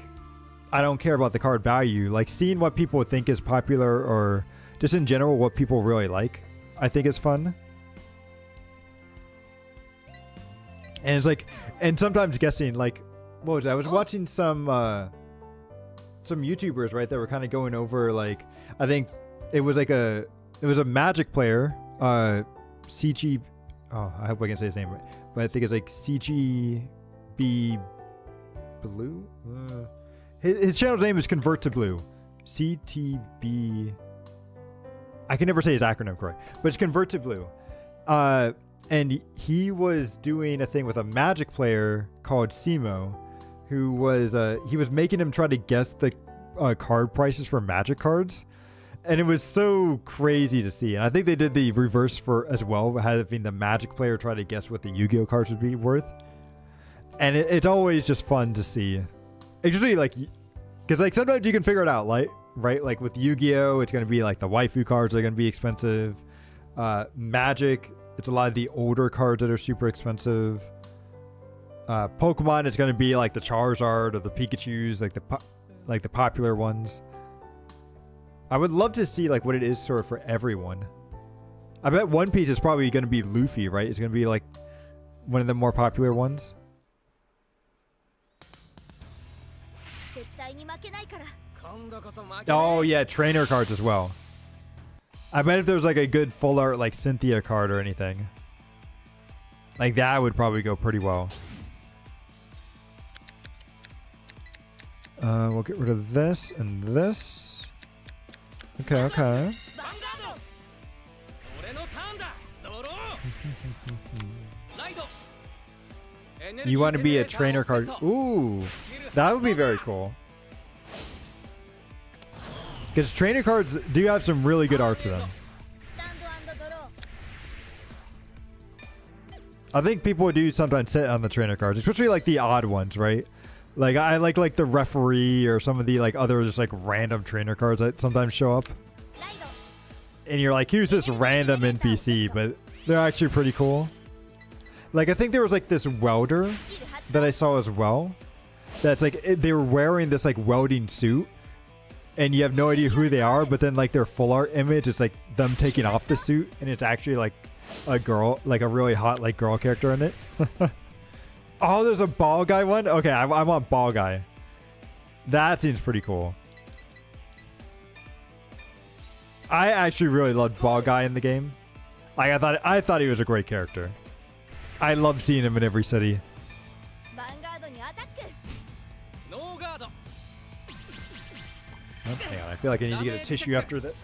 I don't care about the card value, like, seeing what people think is popular or just in general what people really like, I think is fun. And it's like, and sometimes guessing, like, what was it? I was watching some YouTubers, right, that were kind of going over, like, I think it was a Magic player, CG, oh, I hope I can say his name right, but I think it's like CGB Blue? His channel's name is Convert to Blue. CTB, I can never say his acronym correct, but it's Convert to Blue. And he was doing a thing with a Magic player called Simo, who was he was making him try to guess the card prices for Magic cards, and it was so crazy to see. And I think they did the reverse for as well, having the Magic player try to guess what the Yu-Gi-Oh cards would be worth. And it's always just fun to see. It's usually like, because like sometimes you can figure it out, like, right? Like with Yu-Gi-Oh, it's going to be like the waifu cards are going to be expensive. Magic, it's a lot of the older cards that are super expensive. Pokemon, it's going to be like the Charizard or the Pikachus, like the popular ones. I would love to see like what it is sort of for everyone. I bet One Piece is probably going to be Luffy, right? It's going to be like one of the more popular ones. Oh yeah, trainer cards as well. I bet if there was like a good full art like Cynthia card or anything, like that would probably go pretty well. We'll get rid of this and this. Okay, okay. You want to be a trainer card? Ooh, that would be very cool. Because trainer cards do have some really good art to them. I think people do sometimes sit on the trainer cards, especially like the odd ones, right? Like I like the referee or some of the like other just like random trainer cards that sometimes show up. And you're like, who's this random NPC? But they're actually pretty cool. Like I think there was like this welder that I saw as well. That's like they were wearing this like welding suit. And you have no idea who they are, but then like their full art image is like them taking off the suit, and it's actually like a girl, like a really hot like girl character in it. Oh, there's a ball guy one. Okay, I want ball guy. That seems pretty cool. I actually really loved ball guy in the game. Like I thought he was a great character. I love seeing him in every city. Oh, hang on, I feel like I need to get a tissue after that.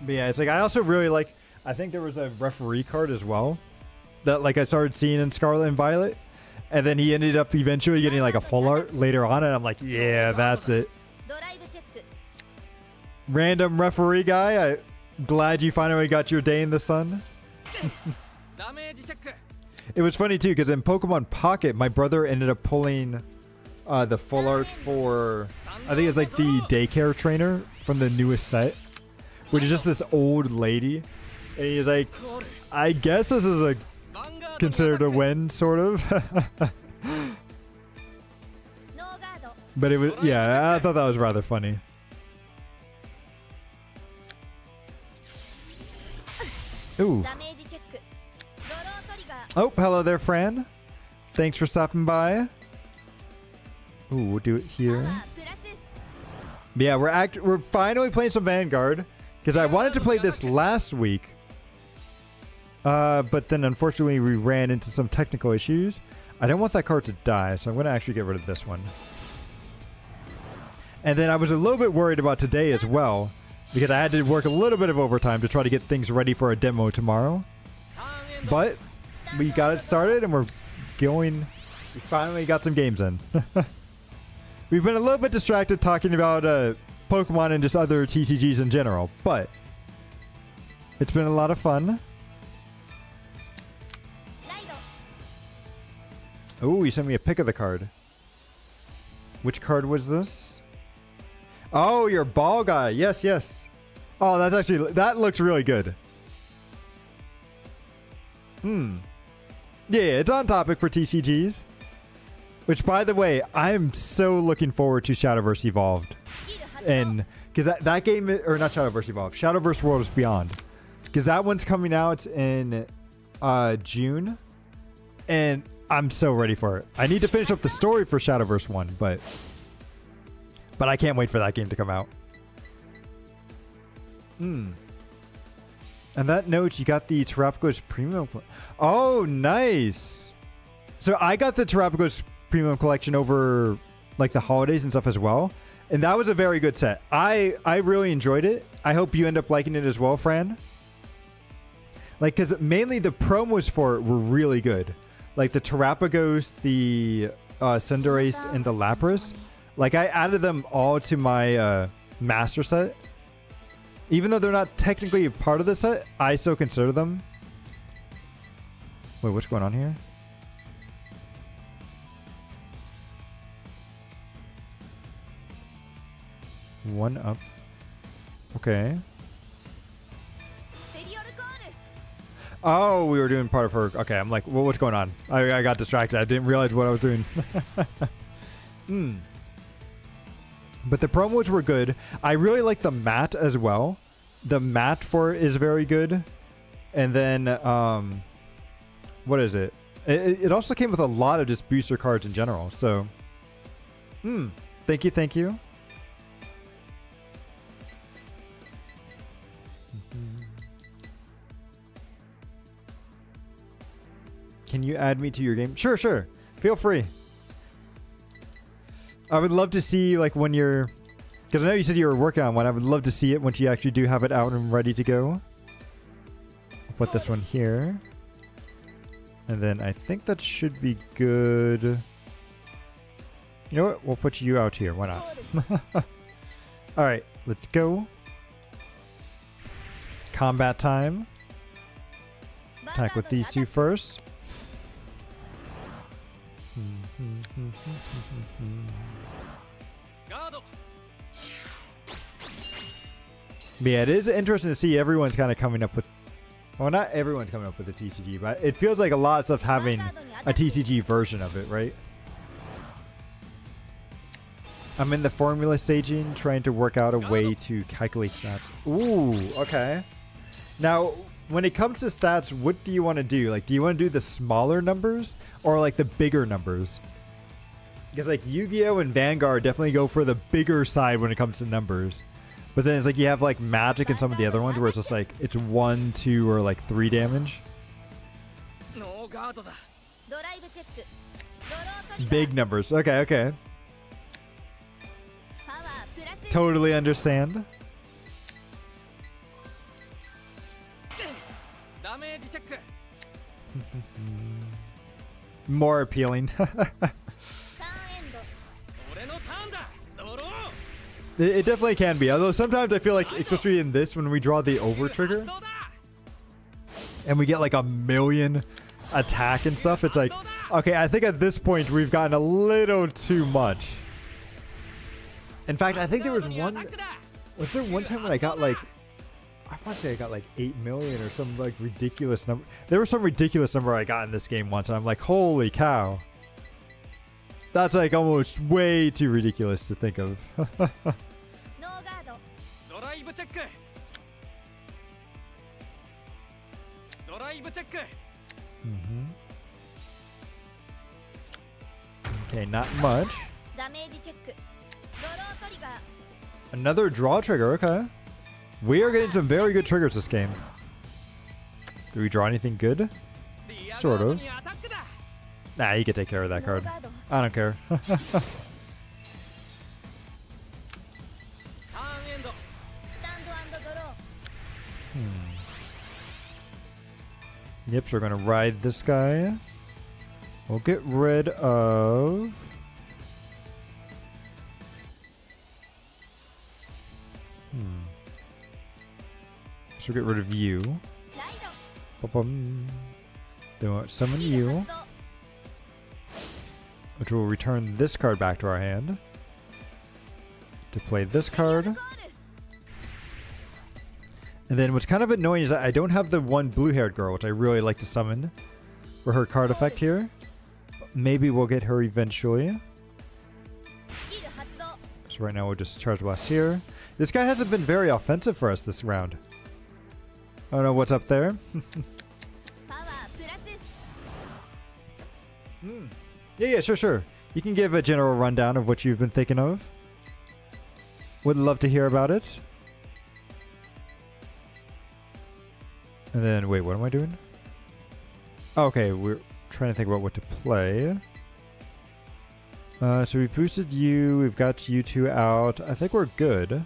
But yeah, it's like I also really like. I think there was a referee card as well that like I started seeing in Scarlet and Violet. And then he ended up eventually getting like a full art later on, and I'm like, yeah, that's it. Random referee guy, I'm glad you finally got your day in the sun. It was funny too, because in Pokemon Pocket, my brother ended up pulling the full art for, I think it's like the daycare trainer from the newest set, which is just this old lady. And he's like, I guess this is a considered a win, sort of. But it was, yeah, I thought that was rather funny. Ooh. Oh, hello there, Fran. Thanks for stopping by. Ooh, we'll do it here. But yeah, we're finally playing some Vanguard, because I wanted to play this last week. But then unfortunately we ran into some technical issues. I don't want that card to die, so I'm going to actually get rid of this one. And then I was a little bit worried about today as well, because I had to work a little bit of overtime to try to get things ready for a demo tomorrow. But we got it started and we're going. We finally got some games in. We've been a little bit distracted talking about Pokemon and just other TCGs in general, but it's been a lot of fun. Oh, you sent me a pic of the card. Which card was this? Oh, your ball guy. Yes, yes. Oh, that's actually, that looks really good. Yeah, it's on topic for TCGs. Which, by the way, I'm so looking forward to Shadowverse Evolved. And, because that game, or not Shadowverse Evolved, Shadowverse Worlds Beyond. Because that one's coming out in June. And I'm so ready for it. I need to finish up the story for Shadowverse 1, but I can't wait for that game to come out. And that note, you got the Terapagos Premium. Oh, nice. So I got the Terapagos Premium Collection over like the holidays and stuff as well. And that was a very good set. I really enjoyed it. I hope you end up liking it as well, Fran. Like, because mainly the promos for it were really good. Like the Terapagos, the Cinderace, and the Lapras. Like, I added them all to my master set. Even though they're not technically a part of the set, I still consider them. Wait, what's going on here? One up. Okay. Oh, we were doing part of her. Okay, I'm like, well, what's going on? I got distracted. I didn't realize what I was doing. But the promos were good. I really like the mat as well. The mat for it is very good. And then, what is it? It also came with a lot of just booster cards in general. So, thank you, thank you. Can you add me to your game? Sure, sure. Feel free. I would love to see, like, when you're... Because I know you said you were working on one. I would love to see it once you actually do have it out and ready to go. I'll put this one here. And then I think that should be good. You know what? We'll put you out here. Why not? Alright, let's go. Combat time. Attack with these two first. Yeah, it is interesting to see everyone's kind of coming up with... Well, not everyone's coming up with a TCG, but it feels like a lot of stuff having a TCG version of it, right? I'm in the formula staging, trying to work out a way to calculate stats. Ooh, okay. Now, when it comes to stats, what do you want to do? Like, do you want to do the smaller numbers or like the bigger numbers? Because like Yu-Gi-Oh! And Vanguard definitely go for the bigger side when it comes to numbers. But then it's like you have like Magic and some of the other ones where it's just like it's 1, 2, or like 3 damage. Big numbers. Okay, okay. Totally understand. More appealing. It definitely can be. Although sometimes I feel like, especially in this, when we draw the over trigger and we get like 1,000,000 attack and stuff, it's like, okay, I think at this point we've gotten a little too much. In fact, I think there was one... Was there one time when I got like... I want to say I got like 8 million or some like ridiculous number. There was some ridiculous number I got in this game once, and I'm like, holy cow. That's like almost way too ridiculous to think of. Okay, not much. Another draw trigger, okay. We are getting some very good triggers this game. Do we draw anything good? Sort of. Nah, you can take care of that card. I don't care. Yep, so we're gonna ride this guy. We'll get rid of... So we'll get rid of you. ライ Ba-bum. Then we'll summon ド you, 発動 which will return this card back to our hand. To play this card. ゴール And then what's kind of annoying is that I don't have the one blue-haired girl, which I really like to summon for her card effect here. Maybe we'll get her eventually. スキル発動 So right now we'll just charge blast here. This guy hasn't been very offensive for us this round. I don't know what's up there. パワープラス Yeah, sure. You can give a general rundown of what you've been thinking of. Would love to hear about it. And then, wait, what am I doing? Okay, we're trying to think about what to play. So we've boosted you, we've got you two out. I think we're good.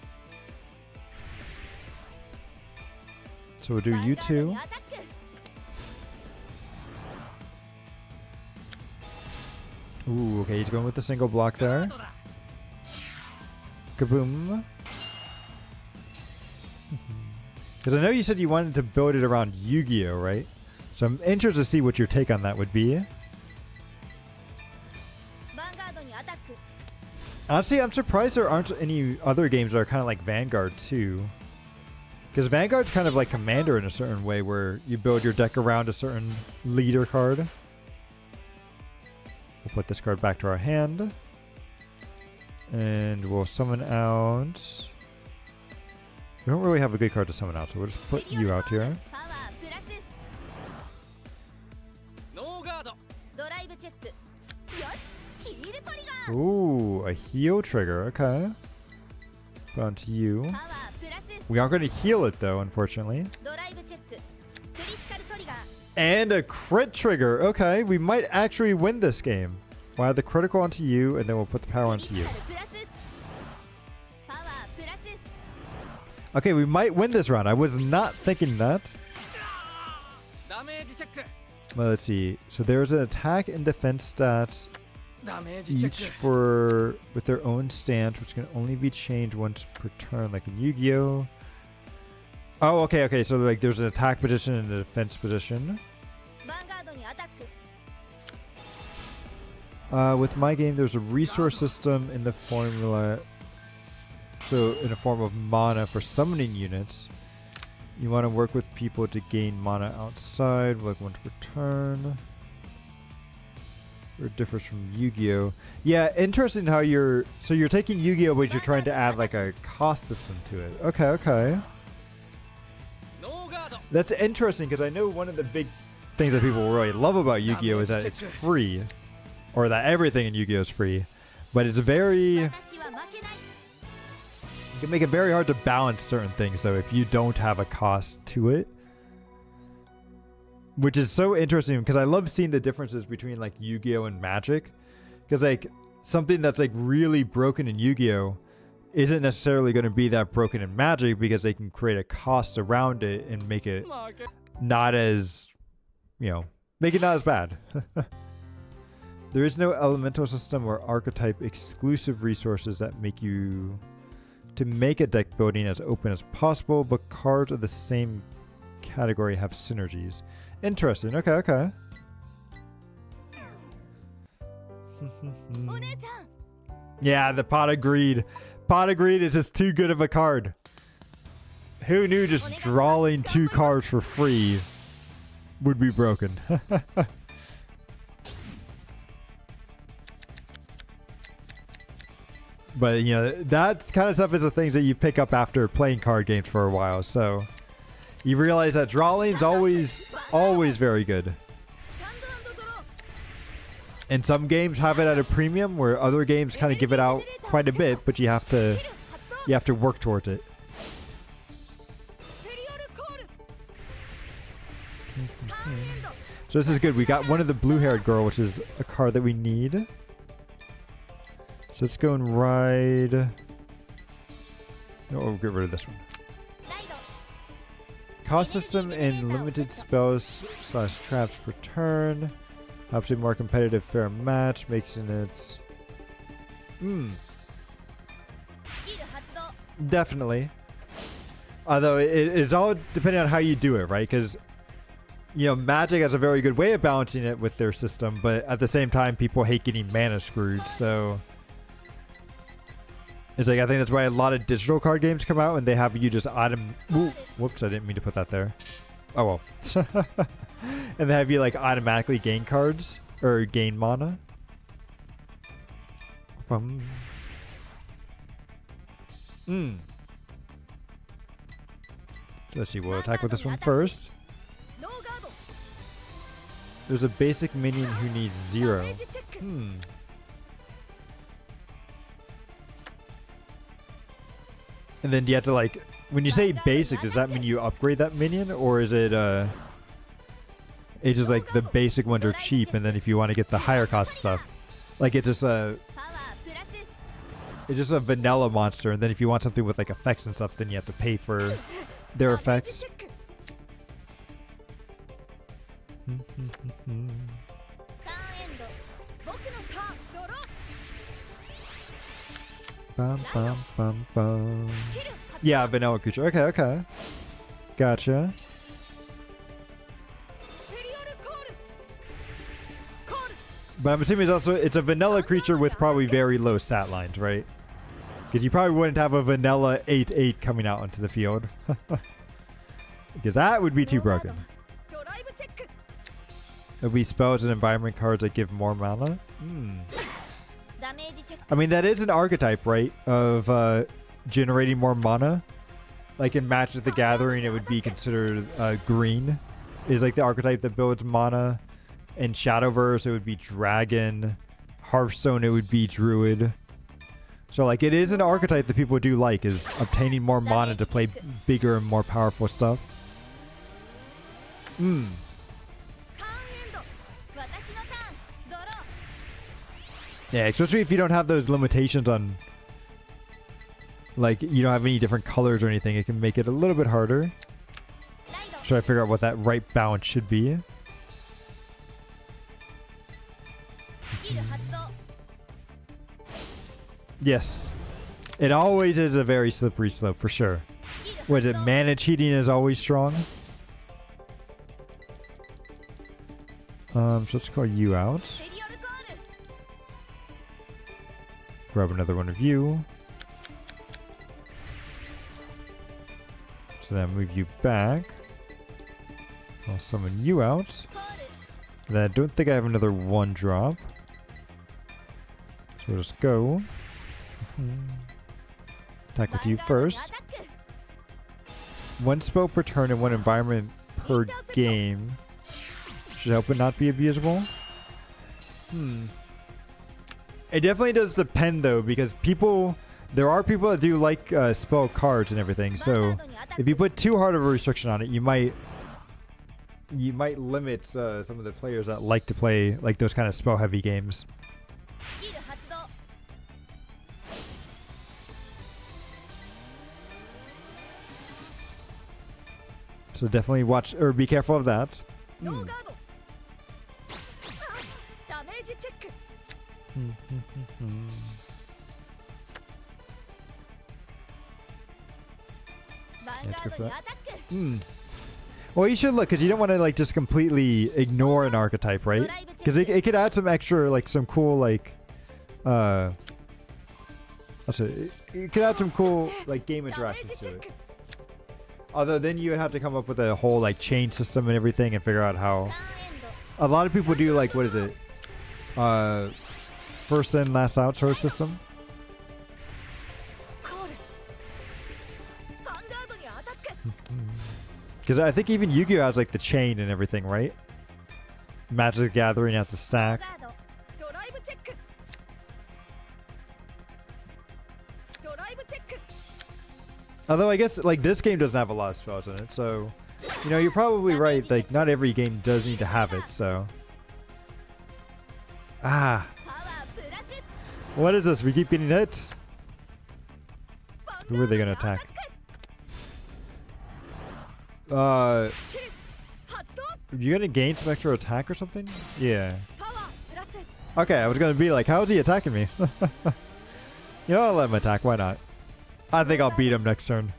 So we'll do ヴァン you ガード two. にアタック Ooh, okay, he's going with the single block there. Kaboom. Because I know you said you wanted to build it around Yu-Gi-Oh, right? So I'm interested to see what your take on that would be. ヴァンガードにアタック Honestly, I'm surprised there aren't any other games that are kind of like Vanguard too. Because Vanguard's kind of like Commander in a certain way, where you build your deck around a certain leader card. We'll put this card back to our hand. And we'll summon out... We don't really have a good card to summon out, so we'll just put you out here. パワープラス ノーガード ドライブチェックよしヒールトリガー Ooh, a heal trigger. Okay. Put onto you. パワープラス We aren't going to heal it though, unfortunately. ドライブチェッククリティカルトリガー And a crit trigger. Okay, we might actually win this game. We'll add the critical onto you, and then we'll put the power クリ onto ティ you. カルプラスパワープラス Okay, we might win this round. I was not thinking that. ダメージチェック Well, let's see. So there's an attack and defense stats ダメージチェ each ック for with their own stance, which can only be changed once per turn, like in Yu-Gi-Oh. Oh, okay. So like, there's an attack position and a defense position. ヴァンガードにアタック With my game, there's a resource system in the formula. So in a form of mana for summoning units. You want to work with people to gain mana outside, like once per turn. Or it differs from Yu-Gi-Oh. Yeah, interesting how you're taking Yu-Gi-Oh, but you're trying to add like a cost system to it. Okay. ノーガード That's interesting because I know one of the big things that people really love about Yu-Gi-Oh is that it's free, or that everything in Yu-Gi-Oh is free. But it's very, 私は負けない it can make it very hard to balance certain things. So if you don't have a cost to it, which is so interesting because I love seeing the differences between like Yu-Gi-Oh and Magic, because like something that's like really broken in Yu-Gi-Oh isn't necessarily going to be that broken in Magic because they can create a cost around it and make it 負け not as, make it not as bad. There is no elemental system or archetype exclusive resources that make you to make a deck building as open as possible, but cards of the same category have synergies. Interesting. Okay. お姉ちゃん Yeah, the Pot of Greed. Pot of Greed is just too good of a card. Who knew just drawing 2 cards for free would be broken? But, that kind of stuff is the things that you pick up after playing card games for a while. So you realize that drawing's always very good. スタンド&ドロー And some games have it at a premium where other games kind of give it out quite a bit, but you have to スキル発動 work towards it. スペリオルコールターンエンド So this is good. We got one of the blue-haired girl, which is a card that we need. So let's go and ride. No, we'll get rid of this one. ライド cost system in limited spells slash traps per turn. Helps a more competitive, fair match, making it. スキル発動 Definitely. Although it's all depending on how you do it, right? Because, you know, Magic has a very good way of balancing it with their system, but at the same time, people hate getting mana screwed, so. It's like, I think that's why a lot of digital card games come out and they have you just whoops, I didn't mean to put that there. Oh well. And they have you like automatically gain cards or gain mana. Let's see, we'll attack with this one first. ノーガード There's a basic minion who needs 0. ダメージチェック And then do you have to like, when you say basic, does that mean you upgrade that minion, or is it it's just like the basic ones are cheap, and then if you want to get the higher cost stuff, like it's just パワープラス it's just a vanilla monster, and then if you want something with like effects and stuff, then you have to pay for their ダメージ effects. チェックターンエンド僕のターンドロー Bum, bum, bum, bum. スキル発動 Yeah, vanilla creature. Okay, okay. Gotcha. スペリオルコールコール But I'm assuming it's a vanilla creature with probably very low stat lines, right? Because you probably wouldn't have a vanilla 8/8 coming out onto the field. Because that would be too broken. ドライブチェック It would be spells and environment cards that give more mana. ダメージチェック I mean, that is an archetype, right? Of generating more mana. Like in Magic the Gathering, it would be considered green. Is like the archetype that builds mana. In Shadowverse, it would be Dragon. Hearthstone, it would be Druid. So like it is an archetype that people do like, is obtaining more mana to play bigger and more powerful stuff. ターンエンド私のターンドロー Yeah, especially if you don't have those limitations on, like, you don't have any different colors or anything, it can make it a little bit harder. ライド Try to figure out what that right balance should be. スキル発動 Yes. It always is a very slippery slope, for sure. スキル What is it? 発動 Mana cheating is always strong. So let's call you out. スペリオルコール Grab another one of you. So then move you back. I'll summon you out. コール Then I don't think I have another 1-drop. So we'll just go. Attack with you ヴァンガードに first. アタック One spell per turn and one environment per game. Should help it not be abusable. It definitely does depend though, because there are people that do like spell cards and everything. ヴァン So ガードにアタッ if ク you put too hard of a restriction on it, you might limit some of the players that like to play like those kind of spell heavy games. スキル発動 So definitely watch or be careful of that. ノーガードダメージチェックヴァンガードにアタック Well, you should look, because you don't want to like just completely ignore an archetype, right? Because it could add some extra, like some cool, like, it could add some cool like game ダメー interactions ジチ to ェッ it. ク Although then you would have to come up with a whole like chain system and everything and figure out タ how. ーンエンド A lot of people do like, what is it? First in, last out sort of system. コールヴァンガードにアタック Because I think even Yu-Gi-Oh has like the chain and everything, right? Magic the Gathering has the ノー stack. ガードドライブチェックドライブチェック Although I guess like this game doesn't have a lot of spells in it, so you know you're probably right. Like not every game does need to have it. So パワープラス what is this? We keep getting hit. ヴァンガード Who are they に gonna アタッ attack? ク発動 You gonna gain some extra attack or something? Yeah. パワープラス Okay, I was gonna be like, how is he attacking me? You know, I'll let him attack. Why not? I think I'll beat him next turn.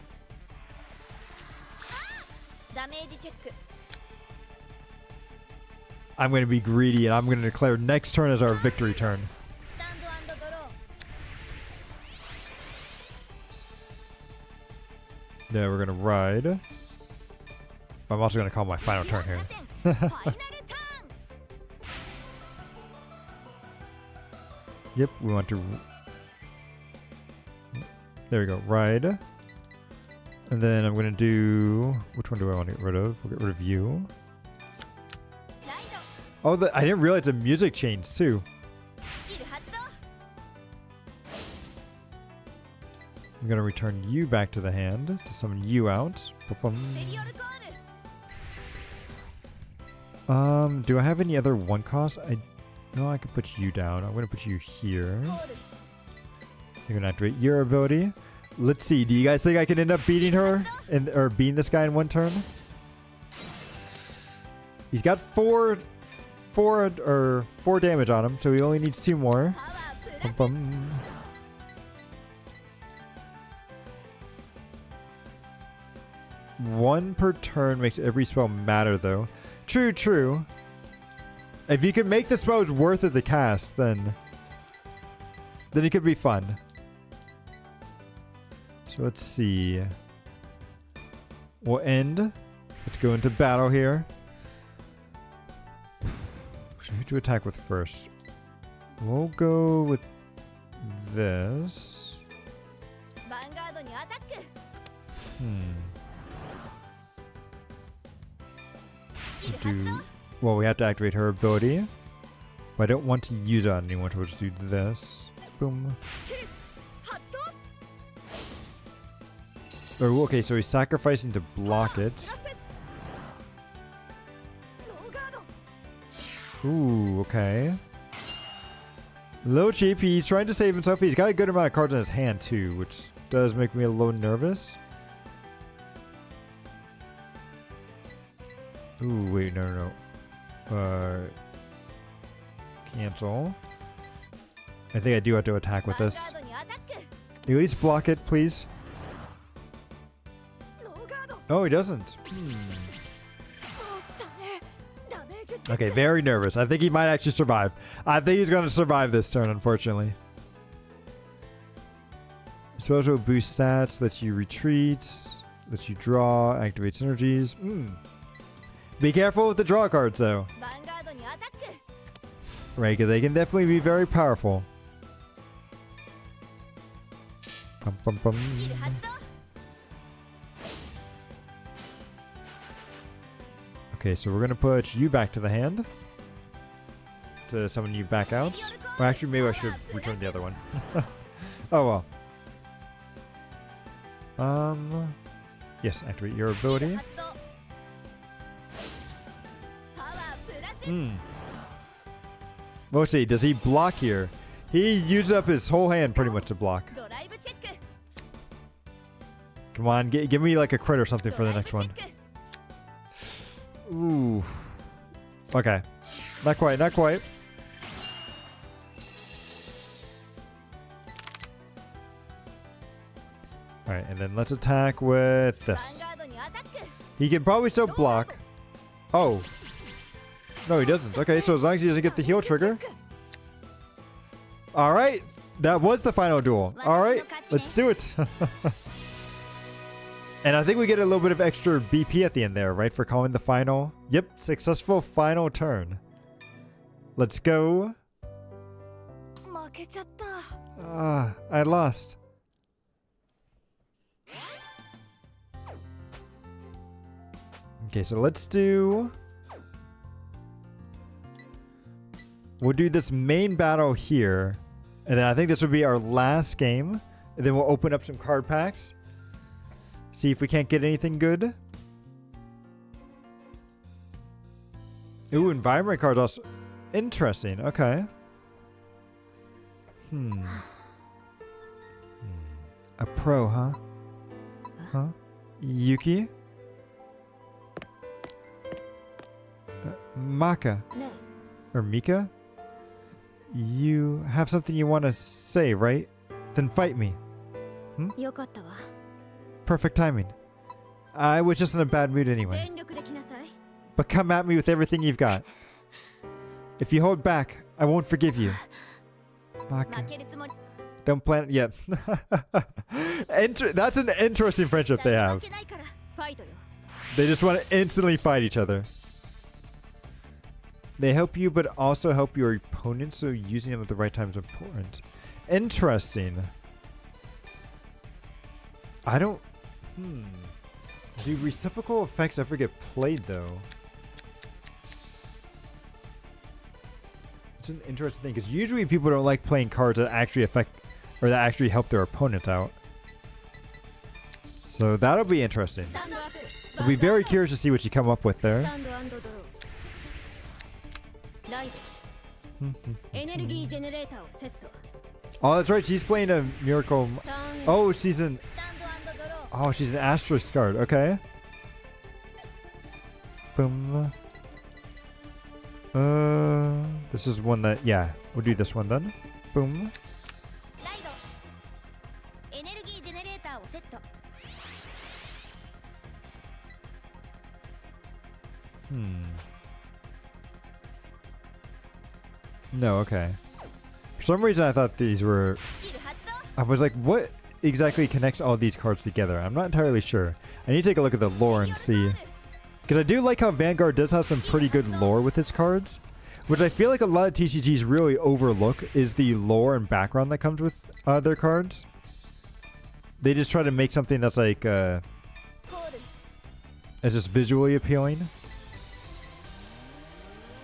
ダメージチェック I'm gonna be greedy and I'm gonna declare next turn as our victory turn. スタンドドロー Then we're gonna ride. I'm also gonna call my final turn here. ファイナルターン Yep, we want to. There we go, ride. And then I'm gonna do. Which one do I want to get rid of? We'll get rid of you. ライド Oh, I didn't realize the music changed too. スキル発動 I'm gonna return you back to the hand to summon you out. スペリオルコール Do I have any other one cost? No, I can put you down. I'm gonna put you here. コール You're gonna activate your ability. Let's see. Do you guys think I can end up beating her or beating this guy in one turn? He's got four damage on him, so he only needs 2 more. パワープラ Bum, ス bum. One per turn makes every spell matter, though. True, true. If you can make the spells worth it to cast, then it could be fun. So let's see. We'll end. Let's go into battle here. Who to attack with first? We'll go with this. ヴァンガードにアタック スキル発動 Well, we have to activate her ability. But I don't want to use it on anyone, so we'll just do this. Boom. スキル発動 Oh, okay, so he's sacrificing to block it. プラスノーガード Ooh, okay. Low cheap. He's trying to save himself. He's got a good amount of cards in his hand, too, which does make me a little nervous. Ooh, wait, no. Cancel. I think I do have to attack with ヴァンガ this. ードにアタック At least block it, please. ノーガード Oh, he doesn't. ダメダメージチェック Okay, very nervous. I think he might actually survive. I think he's going to survive this turn, unfortunately. Spells will boost stats, lets you retreat, lets you draw, activates energies. Be careful with the draw cards, though. ヴァンガードにアタック Right, because they can definitely be very powerful. Bum, bum, bum. スキル発動 Okay, so we're going to put you back to the hand. To summon you back out. Well, actually, maybe I should return the other one. Oh, well. Yes, activate your スキル ability. 発動パワープラス Let's see, does he block here? He used up his whole hand pretty much to block. ドライブチェック Come on, give me like a crit or something ド for ラ the イブ next チェ one. ック Ooh. Okay. Not quite, not quite. Alright, and then let's attack with ヴァン this. ガードにアタック He can probably still block. Oh. No, he doesn't. Okay, so as long as he doesn't get the heal trigger. Alright. That was the final duel. Alright, let's do it. And I think we get a little bit of extra BP at the end there, right? For calling the final. Yep, successful final turn. Let's go. 負けちゃった I lost. Okay, so let's do... We'll do this main battle here. And then I think this will be our last game. And then we'll open up some card packs. See if we can't get anything good. Ooh, environment cards also. Interesting. Okay. A pro, huh? Huh? Yuki? Maka ね or Mika, you have something you want to say, right? Then fight me. えよかったわ Perfect timing. I was just in a bad mood anyway. 全力で来なさい But come at me with everything you've got. If you hold back, I won't forgive you. 負 Maka. けるつもり Don't plan it yet. That's an interesting friendship they 負 have. けないからファイトよ They just want to instantly fight each other. They help you, but also help your opponents, so using them at the right time is important. Interesting. I don't... Do reciprocal effects ever get played, though? It's an interesting thing, because usually people don't like playing cards that actually affect, or that actually help their opponent out. So that'll be interesting. スタンドアップ I'll be very curious to see what you come up with ス there. タンドアンドドローライドエネルギージェネレーターをセット Oh, that's right. She's playing a miracle. ターンエン Oh, she's an. スタンドアンドドロー Oh, she's an asterisk card. Okay. Boom. This is one that. Yeah, we'll do this one then. Boom. ライドエネルギージェネレーターをセット No, okay. For some reason, I thought these were. スキル発動 I was like, what exactly connects all these cards together? I'm not entirely sure. I need to take a look at the lore and see. Because I do like how Vanguard does have some pretty good lore with its cards. Which I feel like a lot of TCGs really overlook is the lore and background that comes with their cards. They just try to make something that's like, コール as just visually appealing.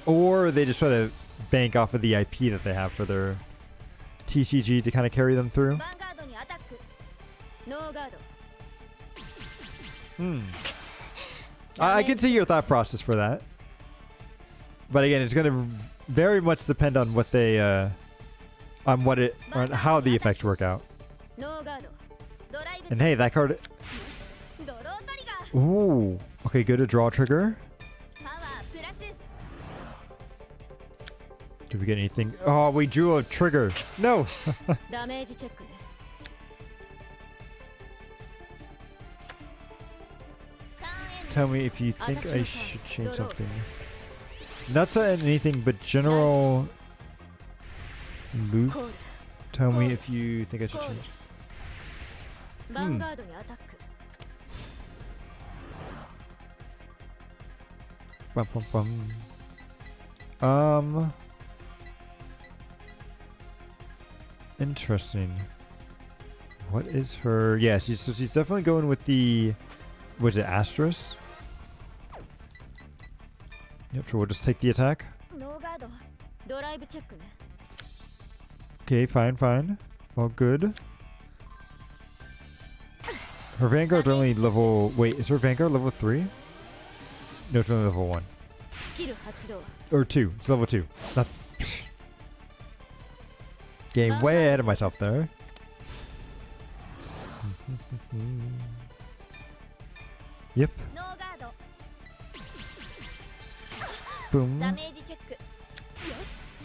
Or they just try to bank off of the IP that they have for their TCG to kind of carry them through. ヴァンガードにアタックノーガード I can see your thought process for that. But again, it's going to very much depend on what they, on what it, or on how the effects work out. ノーガードドライブ And hey, that card, ドロートリガー ooh, okay, good to draw trigger. パワープラス Did we get anything? Oh, we drew a trigger. No. ダメージチェックね Tell me if you think I should change something. Not to anything, but general loop. コール Tell me if you think I should change. ヴァンガードにアタック Bum, bum, bum. Interesting. What is her? Yeah, she's definitely going with the. Was it Astrus? Yep. So we'll just take the attack. ノーガードドライブチェックね Okay, fine, fine. All good. Her Vanguard's only level. Wait, is her Vanguard level 3? No, it's only level 1. スキル発動 Or 2. It's level 2. Not. Getting way ahead of myself there. Yep. ノーガード Boom. ダメージチェックよ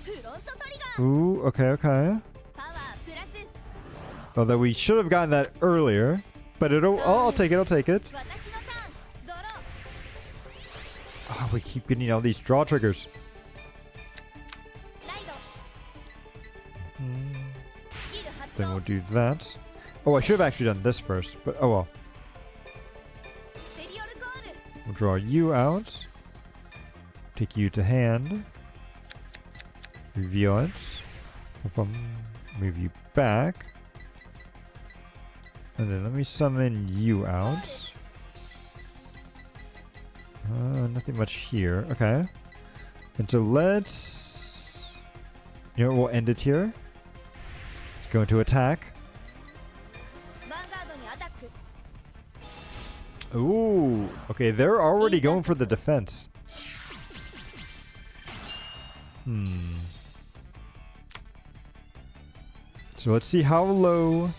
しフロントトリガー Ooh, okay, okay. パワープラス Although we should have gotten that earlier. But I'll take it, I'll take it. 私のターンドロー Oh, we keep getting all these draw triggers. ライドスキル発 Then 動 we'll do that. Oh, I should have actually done this first, but oh well. スペリオルゴール We'll draw you out. Take you to hand. Reveal it. Move you back. And then let me summon you out. Nothing much here. Okay. And so let's... You know what? We'll end it here. Let's go into attack. ヴァンガードにアタック Ooh. Okay, they're already going for the defense. So let's see how low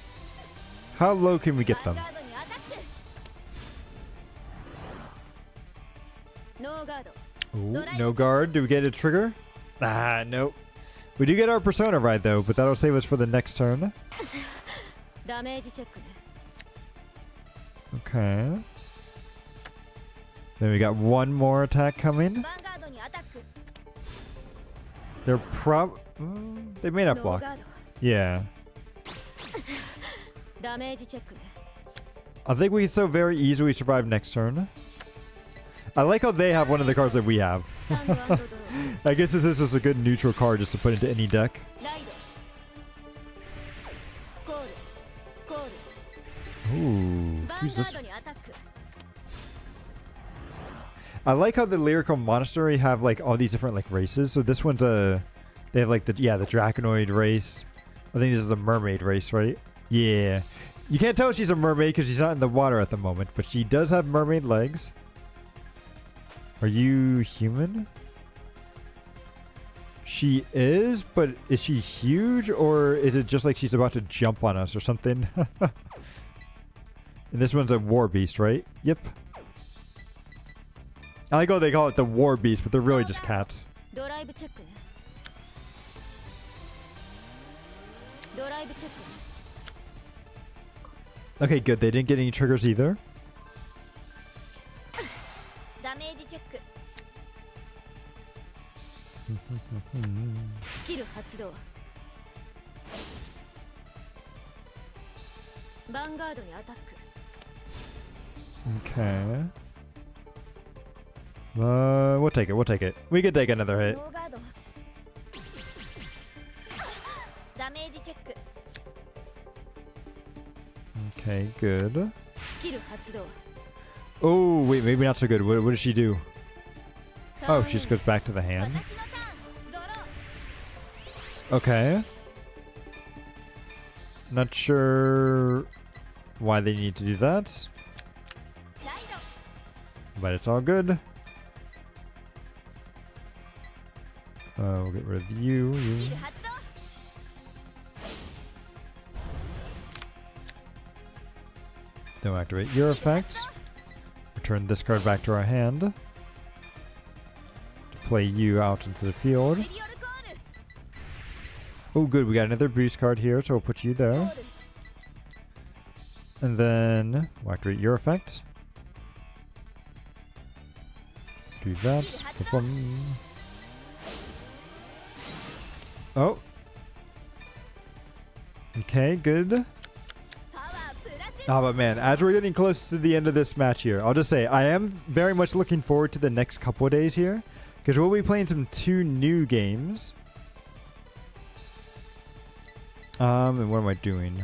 can we get ヴァ them? ンガードにアタックノーガード Ooh, no guard. Do we get a trigger? Ah, nope. We do get our persona right though, but that'll save us for the next turn. ダメージチェックね Okay. Then we got one more attack coming. ヴァンガードにアタック They're they may not ノー block. ガード Yeah. ダメージチェックね I think we can still very easily survive next turn. I like how they have one of the cards that we have. スタンドアンドドロー I guess this is just a good neutral card just to put into any deck. ライドコールコール Ooh. ヴァ Who's ンガー this? ドにアタック I like how the Lyrical Monastery have like all these different like races. So this one's they have like the Draconoid race. I think this is a mermaid race, right? Yeah. You can't tell she's a mermaid because she's not in the water at the moment, but she does have mermaid legs. Are you human? She is, but is she huge or is it just like she's about to jump on us or something? And this one's a war beast, right? Yep. I like how they call it the war beast, but they're really just cats. ドライブチェックねドライブチェックね Okay, good. They didn't get any triggers either. ダメージチェックスキル発動ヴァンガードにアタック Okay. We'll take it. We'll take it. We could take another hit. ノーガードダメージチェック Okay, good. スキル発動 Oh, wait, maybe not so good. What does she do? Oh, she just goes back to the 私 hand. のターンドロー Okay. Not sure why they need to do that, ライド but it's all good. We'll get rid of you. ス you. キル発動 Then we'll activate your effect. Return this card back to our hand. To play you out into the field. メリオルコール Oh, good. We got another boost card here, so we'll put you コ there. ール And then we'll activate your effect. Do that. Ba-bum. Oh. Okay, good. パワープラス Oh, but man, as we're getting close to the end of this match here, I'll just say I am very much looking forward to the next couple of days here because we'll be playing some 2 new games. And what am I doing?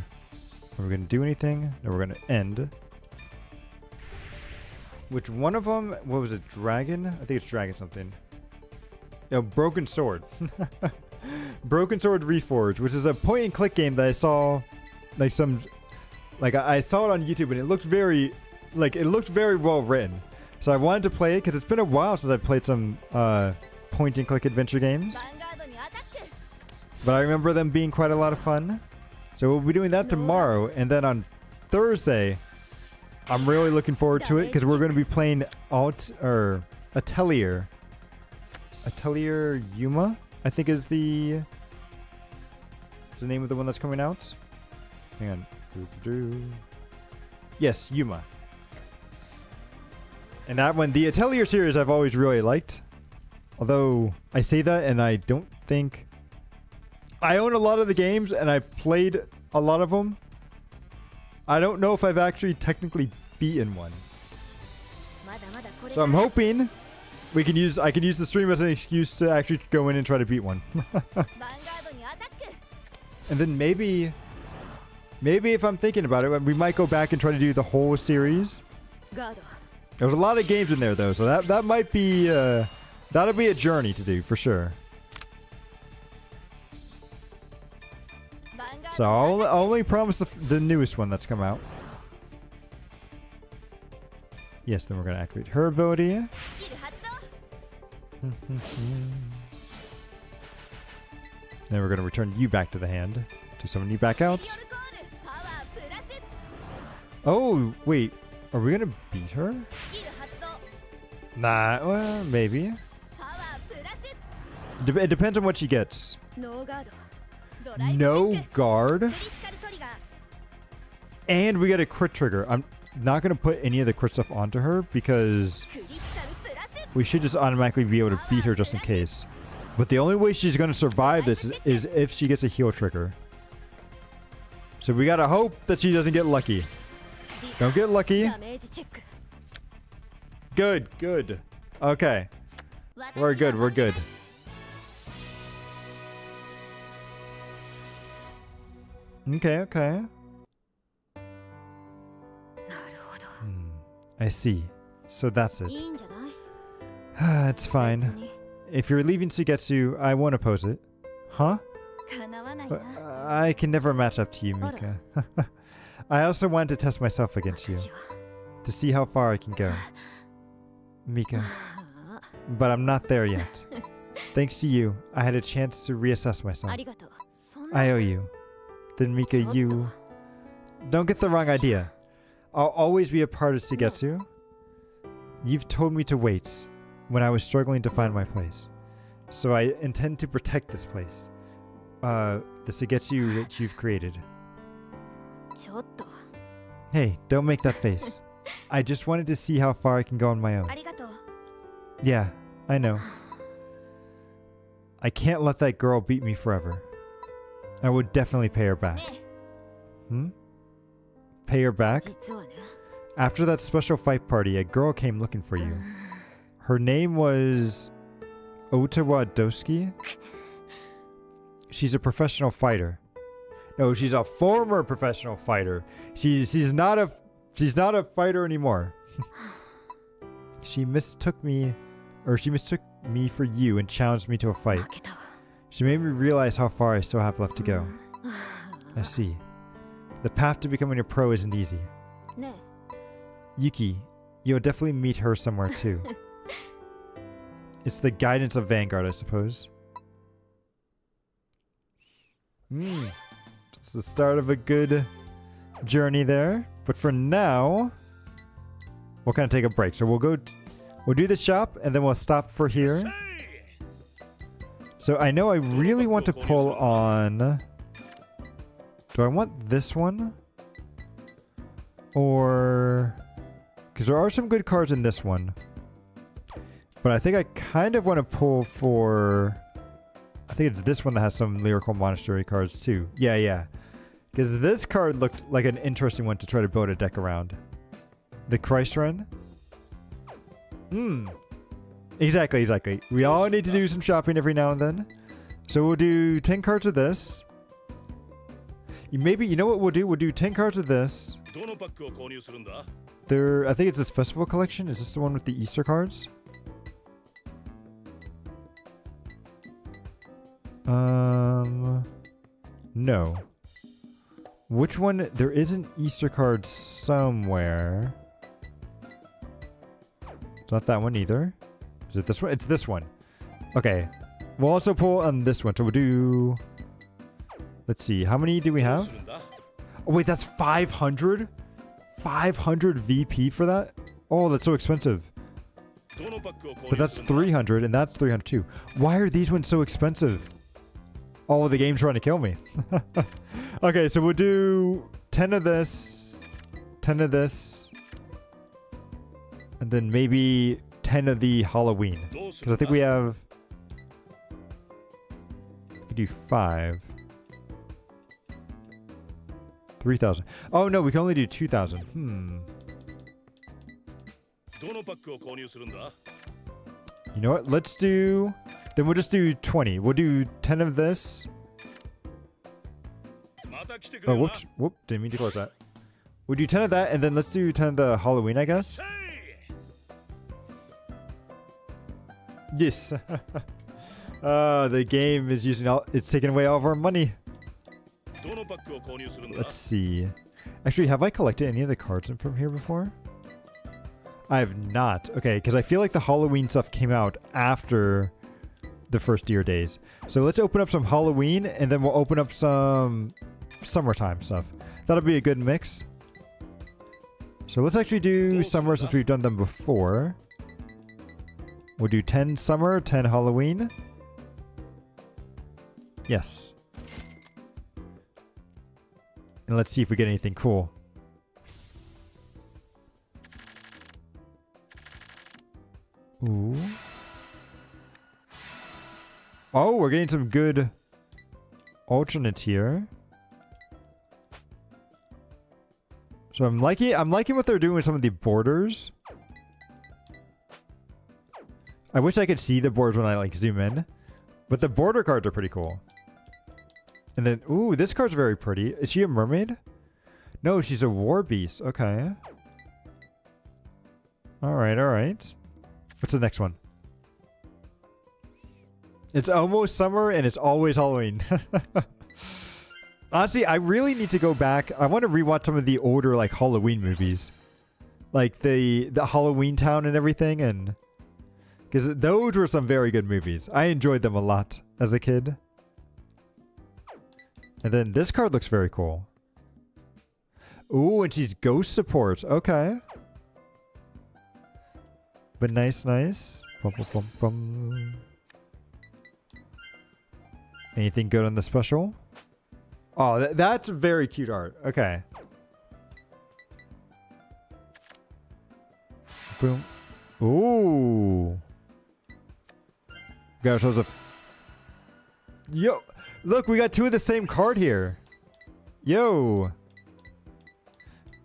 Are we going to do anything? No, we're going to end. Which one of them? What was it? Dragon? I think it's Dragon something. No, Broken Sword. Broken Sword Reforged, which is a point and click game that I saw like some like I saw it on YouTube and it looked very well written. So I wanted to play it because it's been a while since I've played some point and click adventure games. ヴァンガードにアタック But I remember them being quite a lot of fun. So we'll be doing that tomorrow, and then on Thursday, I'm really looking forward to it because we're going to be playing Atelier. Atelier Yuma, I think is the name of the one that's coming out. Hang on. Yes, Yuma. And that one, the Atelier series, I've always really liked. Although I say that, and I don't think I own a lot of the games, and I played a lot of them. I don't know if I've actually technically beaten one. まだまだこれ So I'm hoping I can use the stream as an excuse to actually go in and try to beat one. ヴァンガードにアタック And then maybe if I'm thinking about it, we might go back and try to do the whole series. ガード There's a lot of games in there though, so that might be that'll be a journey to do for sure. ヴァンガー So ドに I'll only promise the newest one that's come out. Yes, then we're gonna activate her ability. スキル発動 Then we're gonna return you back to the hand to summon you back out. メリオルコールパワープラス Oh wait, are we gonna beat her? スキル発動 Nah, well maybe. It depends on what she gets. ノーガードドライブチェッ No ク guard, クリティカルトリガー and we get a crit trigger. I'm not gonna put any of the crit stuff onto her because クリティカルプラス we should just automatically be able to beat her just in case. But the only way she's gonna survive this is if she gets a heal trigger. So we gotta hope that she doesn't get lucky. Don't get lucky. ダメージチェック Good, good. Okay, we're good, we're good. Okay, okay. なるほど I see. So that's い it. いんじゃない It's fine. 別に If you're leaving Sugetsu, I won't oppose it. Huh? かなわない But な I can never match up to you, Mika. I also wanted to test myself against you 私は to see how far I can go. Mika, あ but I'm not there yet. Thanks to you, I had a chance to reassess あ myself. ありがとうそんな I owe you. Then Mika, ちょっと you don't get the wrong idea. I'll always be a part of Sugetsu. You've told me to wait when I was struggling to find my place. So I intend to protect this place. The Sugetsu that you've created. ちょっと Hey, don't make that face. I just wanted to see how far I can go on my own. ありがとう Yeah, I know. I can't let that girl beat me forever. I would definitely pay her back. ね Hmm? Pay her back? 実はね After that special fight party, a girl came looking for you. Her name was Otawa Doski. She's a professional fighter. No, she's a former professional fighter. She's not a fighter anymore. She mistook me for you and challenged me to a fight. 負けたわ She made me realize how far I still have left to go. あ I see. The path to becoming a pro isn't easy. ね Yuki, you'll definitely meet her somewhere too. It's the guidance of Vanguard, I suppose. It's the start of a good journey there. But for now, we'll kind of take a break. So we'll do the shop and then we'll stop for here. So I know I really want to pull on... Do I want this one? Or... Because there are some good cards in this one. But I think I kind of want to pull for... I think it's this one that has some Lyrical Monastery cards too. Yeah, yeah. Because this card looked like an interesting one to try to build a deck around. The Christ Run. Exactly, exactly. We all need to do some shopping every now and then. So we'll do 10 cards of this. Maybe, you know what we'll do? We'll do 10 cards of this. どのパックを購入するんだ I think it's this festival collection. Is this the one with the Easter cards? No. Which one? There is an Easter card somewhere. It's not that one either. Is it this one? It's this one. Okay. We'll also pull on this one. So we'll do... Let's see. How many do we どう have? するんだ Oh, wait, that's 500? 500 VP for that? Oh, that's so expensive. どのパックを購 But 入 that's するんだ 300 and that's 300 too. Why are these ones so expensive? Oh, the game's trying to kill me. Okay, so we'll do 10 of this, 10 of this, and then maybe 10 of the Halloween. どうす Because る I ん think だ we have... We could do 5. 3,000. Oh, no, we can only do 2,000. どのパックを購入するんだ You know what? Let's do... Then we'll just do 20. We'll do 10 of this. また来てく Oh, れよな whoops. Whoop. Didn't mean to close that. We'll do 10 of that, and then let's do 10 of the Halloween, I guess. せい Yes. The game is using all... It's taking away all of our money. どのパックを購入するんだ Let's see. Actually, have I collected any of the cards from here before? I have not. Okay, because I feel like the Halloween stuff came out after the first Deer Days. So let's open up some Halloween, and then we'll open up some summertime stuff. That'll be a good mix. So let's actually do summer since we've done them before. We'll do 10 summer, 10 Halloween. Yes. And let's see if we get anything cool. Ooh. Oh, we're getting some good alternates here. So I'm liking what they're doing with some of the borders. I wish I could see the borders when I like zoom in. But the border cards are pretty cool. And then, ooh, this card's very pretty. Is she a mermaid? No, she's a war beast. Okay. Alright, alright. What's the next one? It's almost summer and it's always Halloween. Honestly, I really need to go back. I want to rewatch some of the older like Halloween movies. Like the Halloween Town and everything, and because those were some very good movies. I enjoyed them a lot as a kid. And then this card looks very cool. Ooh, and she's ghost support. Okay. But nice, nice. Bum, bum, bum, bum. Anything good on the special? Oh, that's very cute art. Okay. Boom. Ooh. Gosh, those are... Yo! Look, we got two of the same card here. Yo!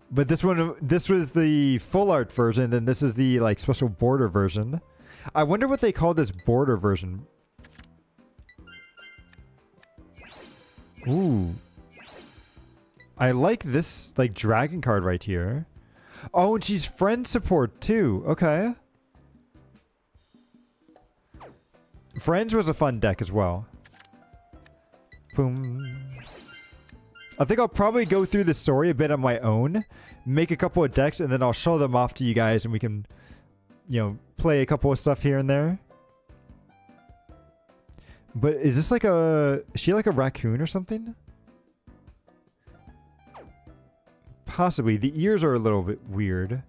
But this was the full art version, then this is the like special border version. I wonder what they call this border version. Ooh. I like this like dragon card right here. Oh, and she's friend support too. Okay. Friends was a fun deck as well. Boom. I think I'll probably go through the story a bit on my own, make a couple of decks, and then I'll show them off to you guys and we can, you know, play a couple of stuff here and there. But is this like a... Is she like a raccoon or something? Possibly. The ears are a little bit weird.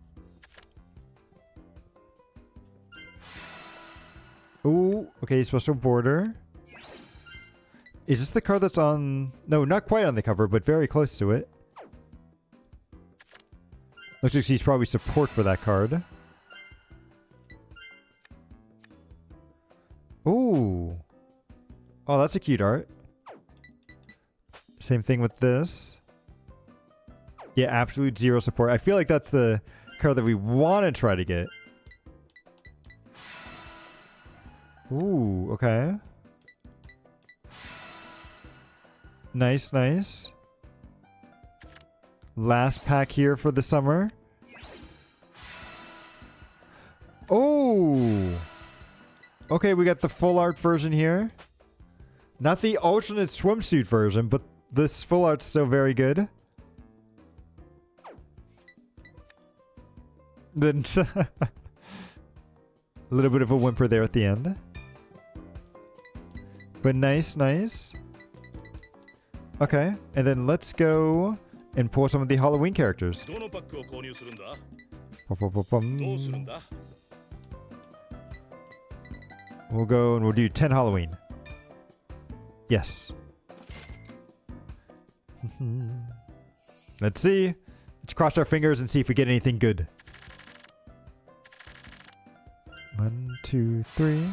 Ooh, okay, special border. Is this the card that's on... No, not quite on the cover, but very close to it. Looks like she's probably support for that card. Ooh. Oh, that's a cute art. Same thing with this. Yeah, absolute zero support. I feel like that's the card that we want to try to get. Ooh, okay. Nice, nice. Last pack here for the summer. Oh! Okay, we got the full art version here. Not the alternate swimsuit version, but this full art's still very good. Then a little bit of a whimper there at the end. But nice, nice. Okay, and then let's go and pull some of the Halloween characters. We'll go and we'll do 10 Halloween. Yes. Let's see. Let's cross our fingers and see if we get anything good. 1, 2, 3.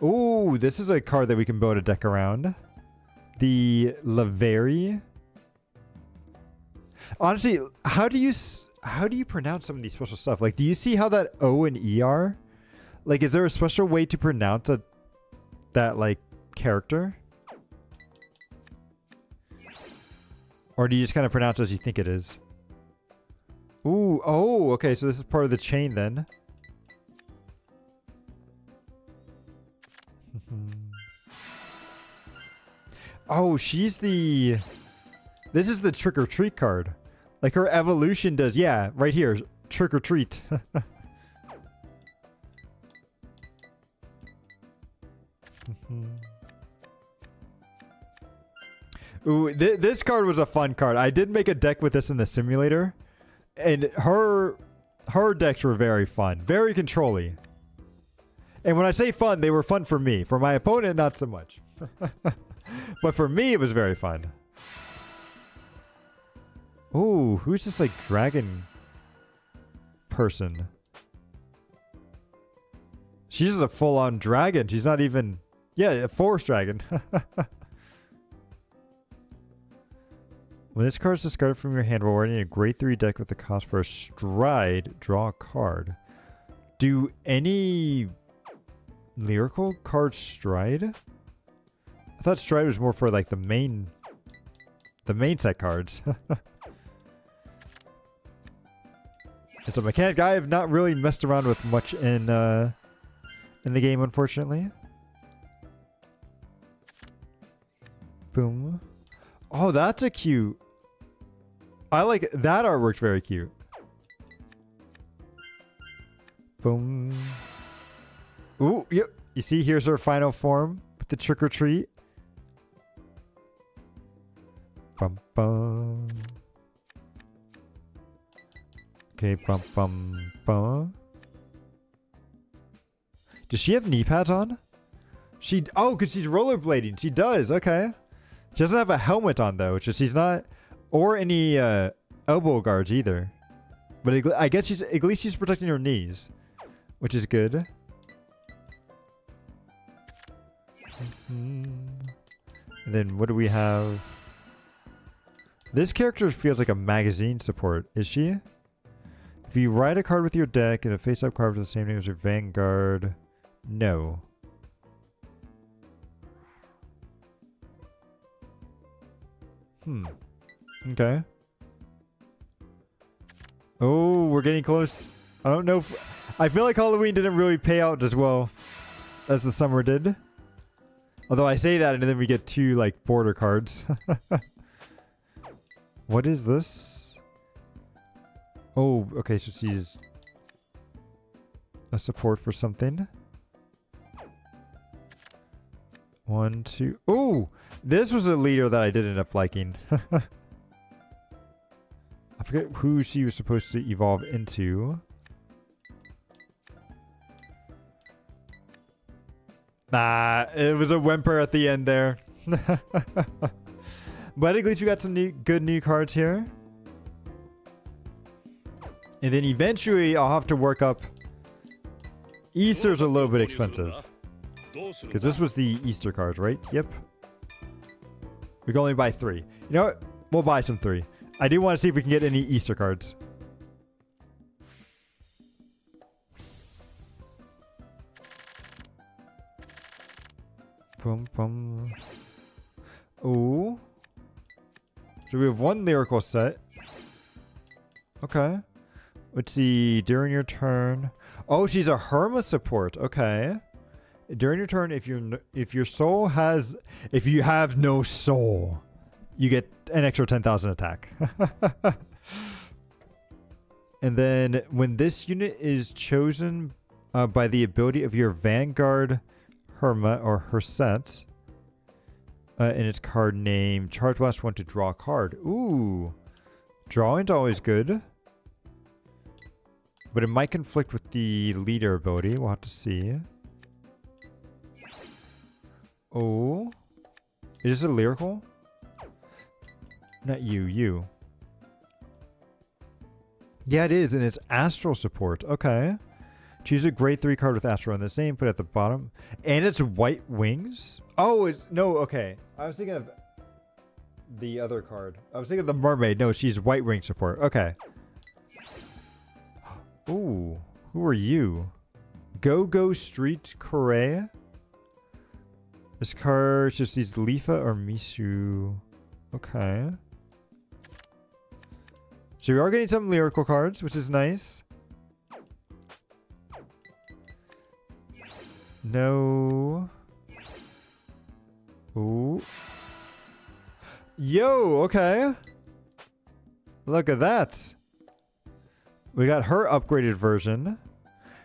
Ooh, this is a card that we can build a deck around. The Laveri. Honestly, how do you pronounce some of these special stuff? Like, do you see how that O and E are? Like, is there a special way to pronounce that like character? Or do you just kind of pronounce it as you think it is? Ooh, oh, okay, so this is part of the chain then. Oh, she's the... This is the Trick or Treat card. Like her evolution does, yeah, right here. Trick or Treat. Ooh, this card was a fun card. I did make a deck with this in the simulator. And her decks were very fun. Very control-y. And when I say fun, they were fun for me. For my opponent, not so much. But for me, it was very fun. Ooh, who's this like dragon person? She's a full-on dragon. She's not even... Yeah, a forest dragon. When this card is discarded from your hand while running a grade 3 deck with the cost for a stride, draw a card. Do any lyrical cards stride? I thought stride was more for like the main set cards. It's a mechanic I have not really messed around with much in the game, unfortunately. Boom. Oh, that's a cute. I like that artwork's very cute. Boom. Ooh, yep. You see, here's her final form with the trick or treat. Bum bum. Okay, bum bum bum. Does she have knee pads on? Oh, because she's rollerblading. She does. Okay. She doesn't have a helmet on though, which is she's not, or any elbow guards either. But I guess at least she's protecting her knees, which is good. And then what do we have? This character feels like a magazine support. Is she? If you write a card with your deck and a face-up card with the same name as your Vanguard, no. Okay. Oh, we're getting close. I don't know if... I feel like Halloween didn't really pay out as well as the summer did. Although I say that and then we get 2 like border cards. What is this? Oh, okay, so she's a support for something. 1, 2. Oh, this was a leader that I did end up liking. I forget who she was supposed to evolve into. Nah, it was a whimper at the end there. But at least we got some good new cards here. And then eventually I'll have to work up. Easter's a little bit expensive. Because this was the Easter cards, right? Yep. We can only buy 3. You know what? We'll buy some 3. I do want to see if we can get any Easter cards. Boom, boom. Ooh. So we have 1 lyrical set. Okay. Let's see. During your turn. Oh, she's a Herma support. Okay. During your turn, if your soul has, if you have no soul, you get an extra 10,000 attack. And then when this unit is chosen by the ability of your Vanguard Herma or her set, in its card name, charge blast 1 to draw a card. Ooh, drawing's always good, but it might conflict with the leader ability. We'll have to see. Oh, is this a lyrical? Not you, you. Yeah, it is, and it's Astral support. Okay. Choose a grade 3 card with Astral in this name, put it at the bottom. And it's white wings? Oh, it's... No, okay. I was thinking of the other card. I was thinking of the mermaid. No, she's white wing support. Okay. Ooh, who are you? Go Street Correa? This card just sees Lifa or Misu. Okay. So we are getting some lyrical cards, which is nice. No. Ooh. Yo, okay. Look at that. We got her upgraded version.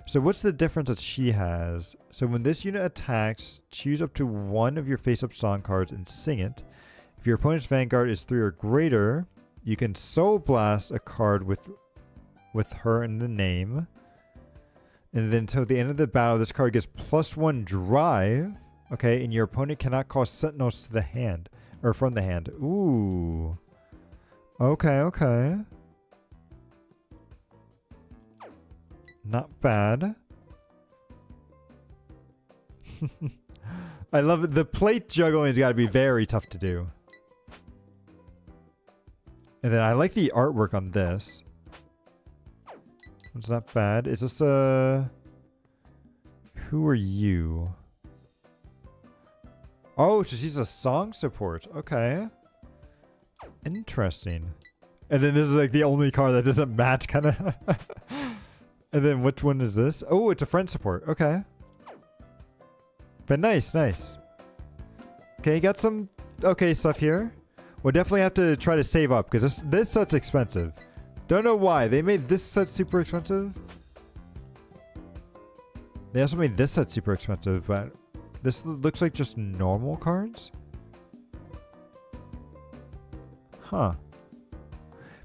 So what's the difference that she has? So when this unit attacks, choose up to 1 of your face-up song cards and sing it. If your opponent's Vanguard is 3 or greater, you can Soul Blast a card with her in the name. And then until the end of the battle, this card gets +1 drive. Okay, and your opponent cannot call sentinels to the hand. Or from the hand. Ooh. Okay, okay. Not bad. I love it. The plate juggling's got to be very tough to do. And then I like the artwork on this. It's not bad. Is this a... Who are you? Oh, so she's a song support. Okay. Interesting. And then this is like the only card that doesn't match, kind of. And then which one is this? Oh, it's a friend support. Okay. But nice, nice. Okay, got some okay stuff here. We'll definitely have to try to save up because this set's expensive. Don't know why. They made this set super expensive. They also made this set super expensive, but this looks like just normal cards? Huh.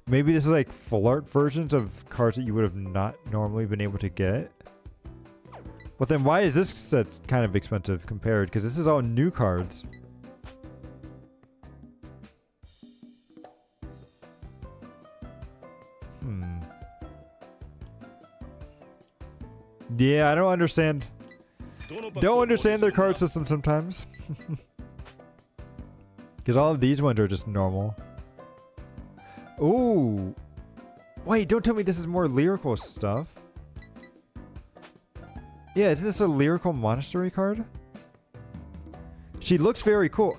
Maybe this is like full art versions of cards that you would have not normally been able to get. Well then why is this set kind of expensive compared? Because this is all new cards. Yeah, I don't understand. Don't understand their card system sometimes. Because all of these ones are just normal. Ooh. Wait, don't tell me this is more lyrical stuff. Yeah, isn't this a lyrical monastery card? She looks very cool.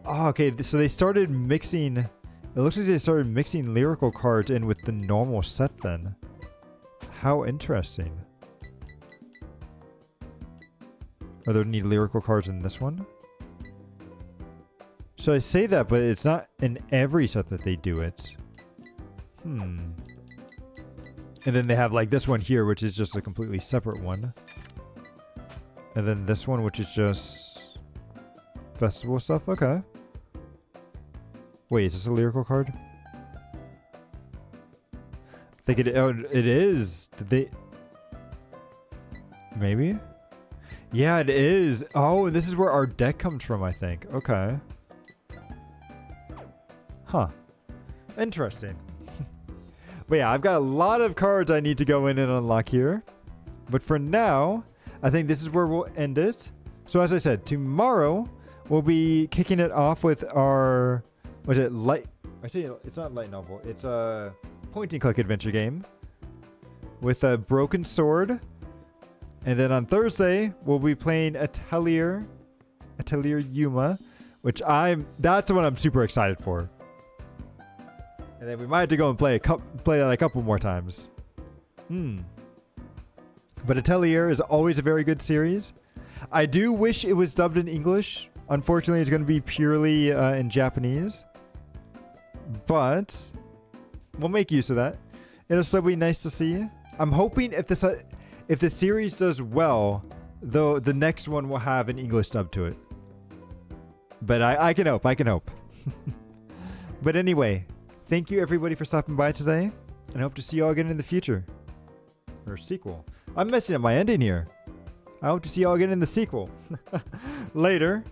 Oh, okay, so they started mixing... It looks like they started mixing lyrical cards in with the normal set then. How interesting. Are there any lyrical cards in this one? So I say that, but it's not in every set that they do it. And then they have like this one here, which is just a completely separate one. And then this one, which is just festival stuff. Okay. Wait, is this a lyrical card? I think it. Oh, it is. Did they? Maybe. Yeah, it is. Oh, this is where our deck comes from, I think. Okay. Huh. Interesting. But yeah, I've got a lot of cards I need to go in and unlock here. But for now, I think this is where we'll end it. So as I said, tomorrow we'll be kicking it off with our... Was it light... Actually, it's not light novel. It's a point and click adventure game. With a broken sword. And then on Thursday, we'll be playing Atelier Yuma, which that's the one I'm super excited for. And then we might have to go and play that a couple more times. But Atelier is always a very good series. I do wish it was dubbed in English. Unfortunately, it's going to be purely in Japanese. But we'll make use of that. It'll still be nice to see. I'm hoping if the series does well, though, the next one will have an English dub to it. But I can hope. I can hope. But anyway, thank you everybody for stopping by today, and I hope to see you all again in the future. Or sequel. I'm messing up my ending here. I hope to see you all again in the sequel. Later.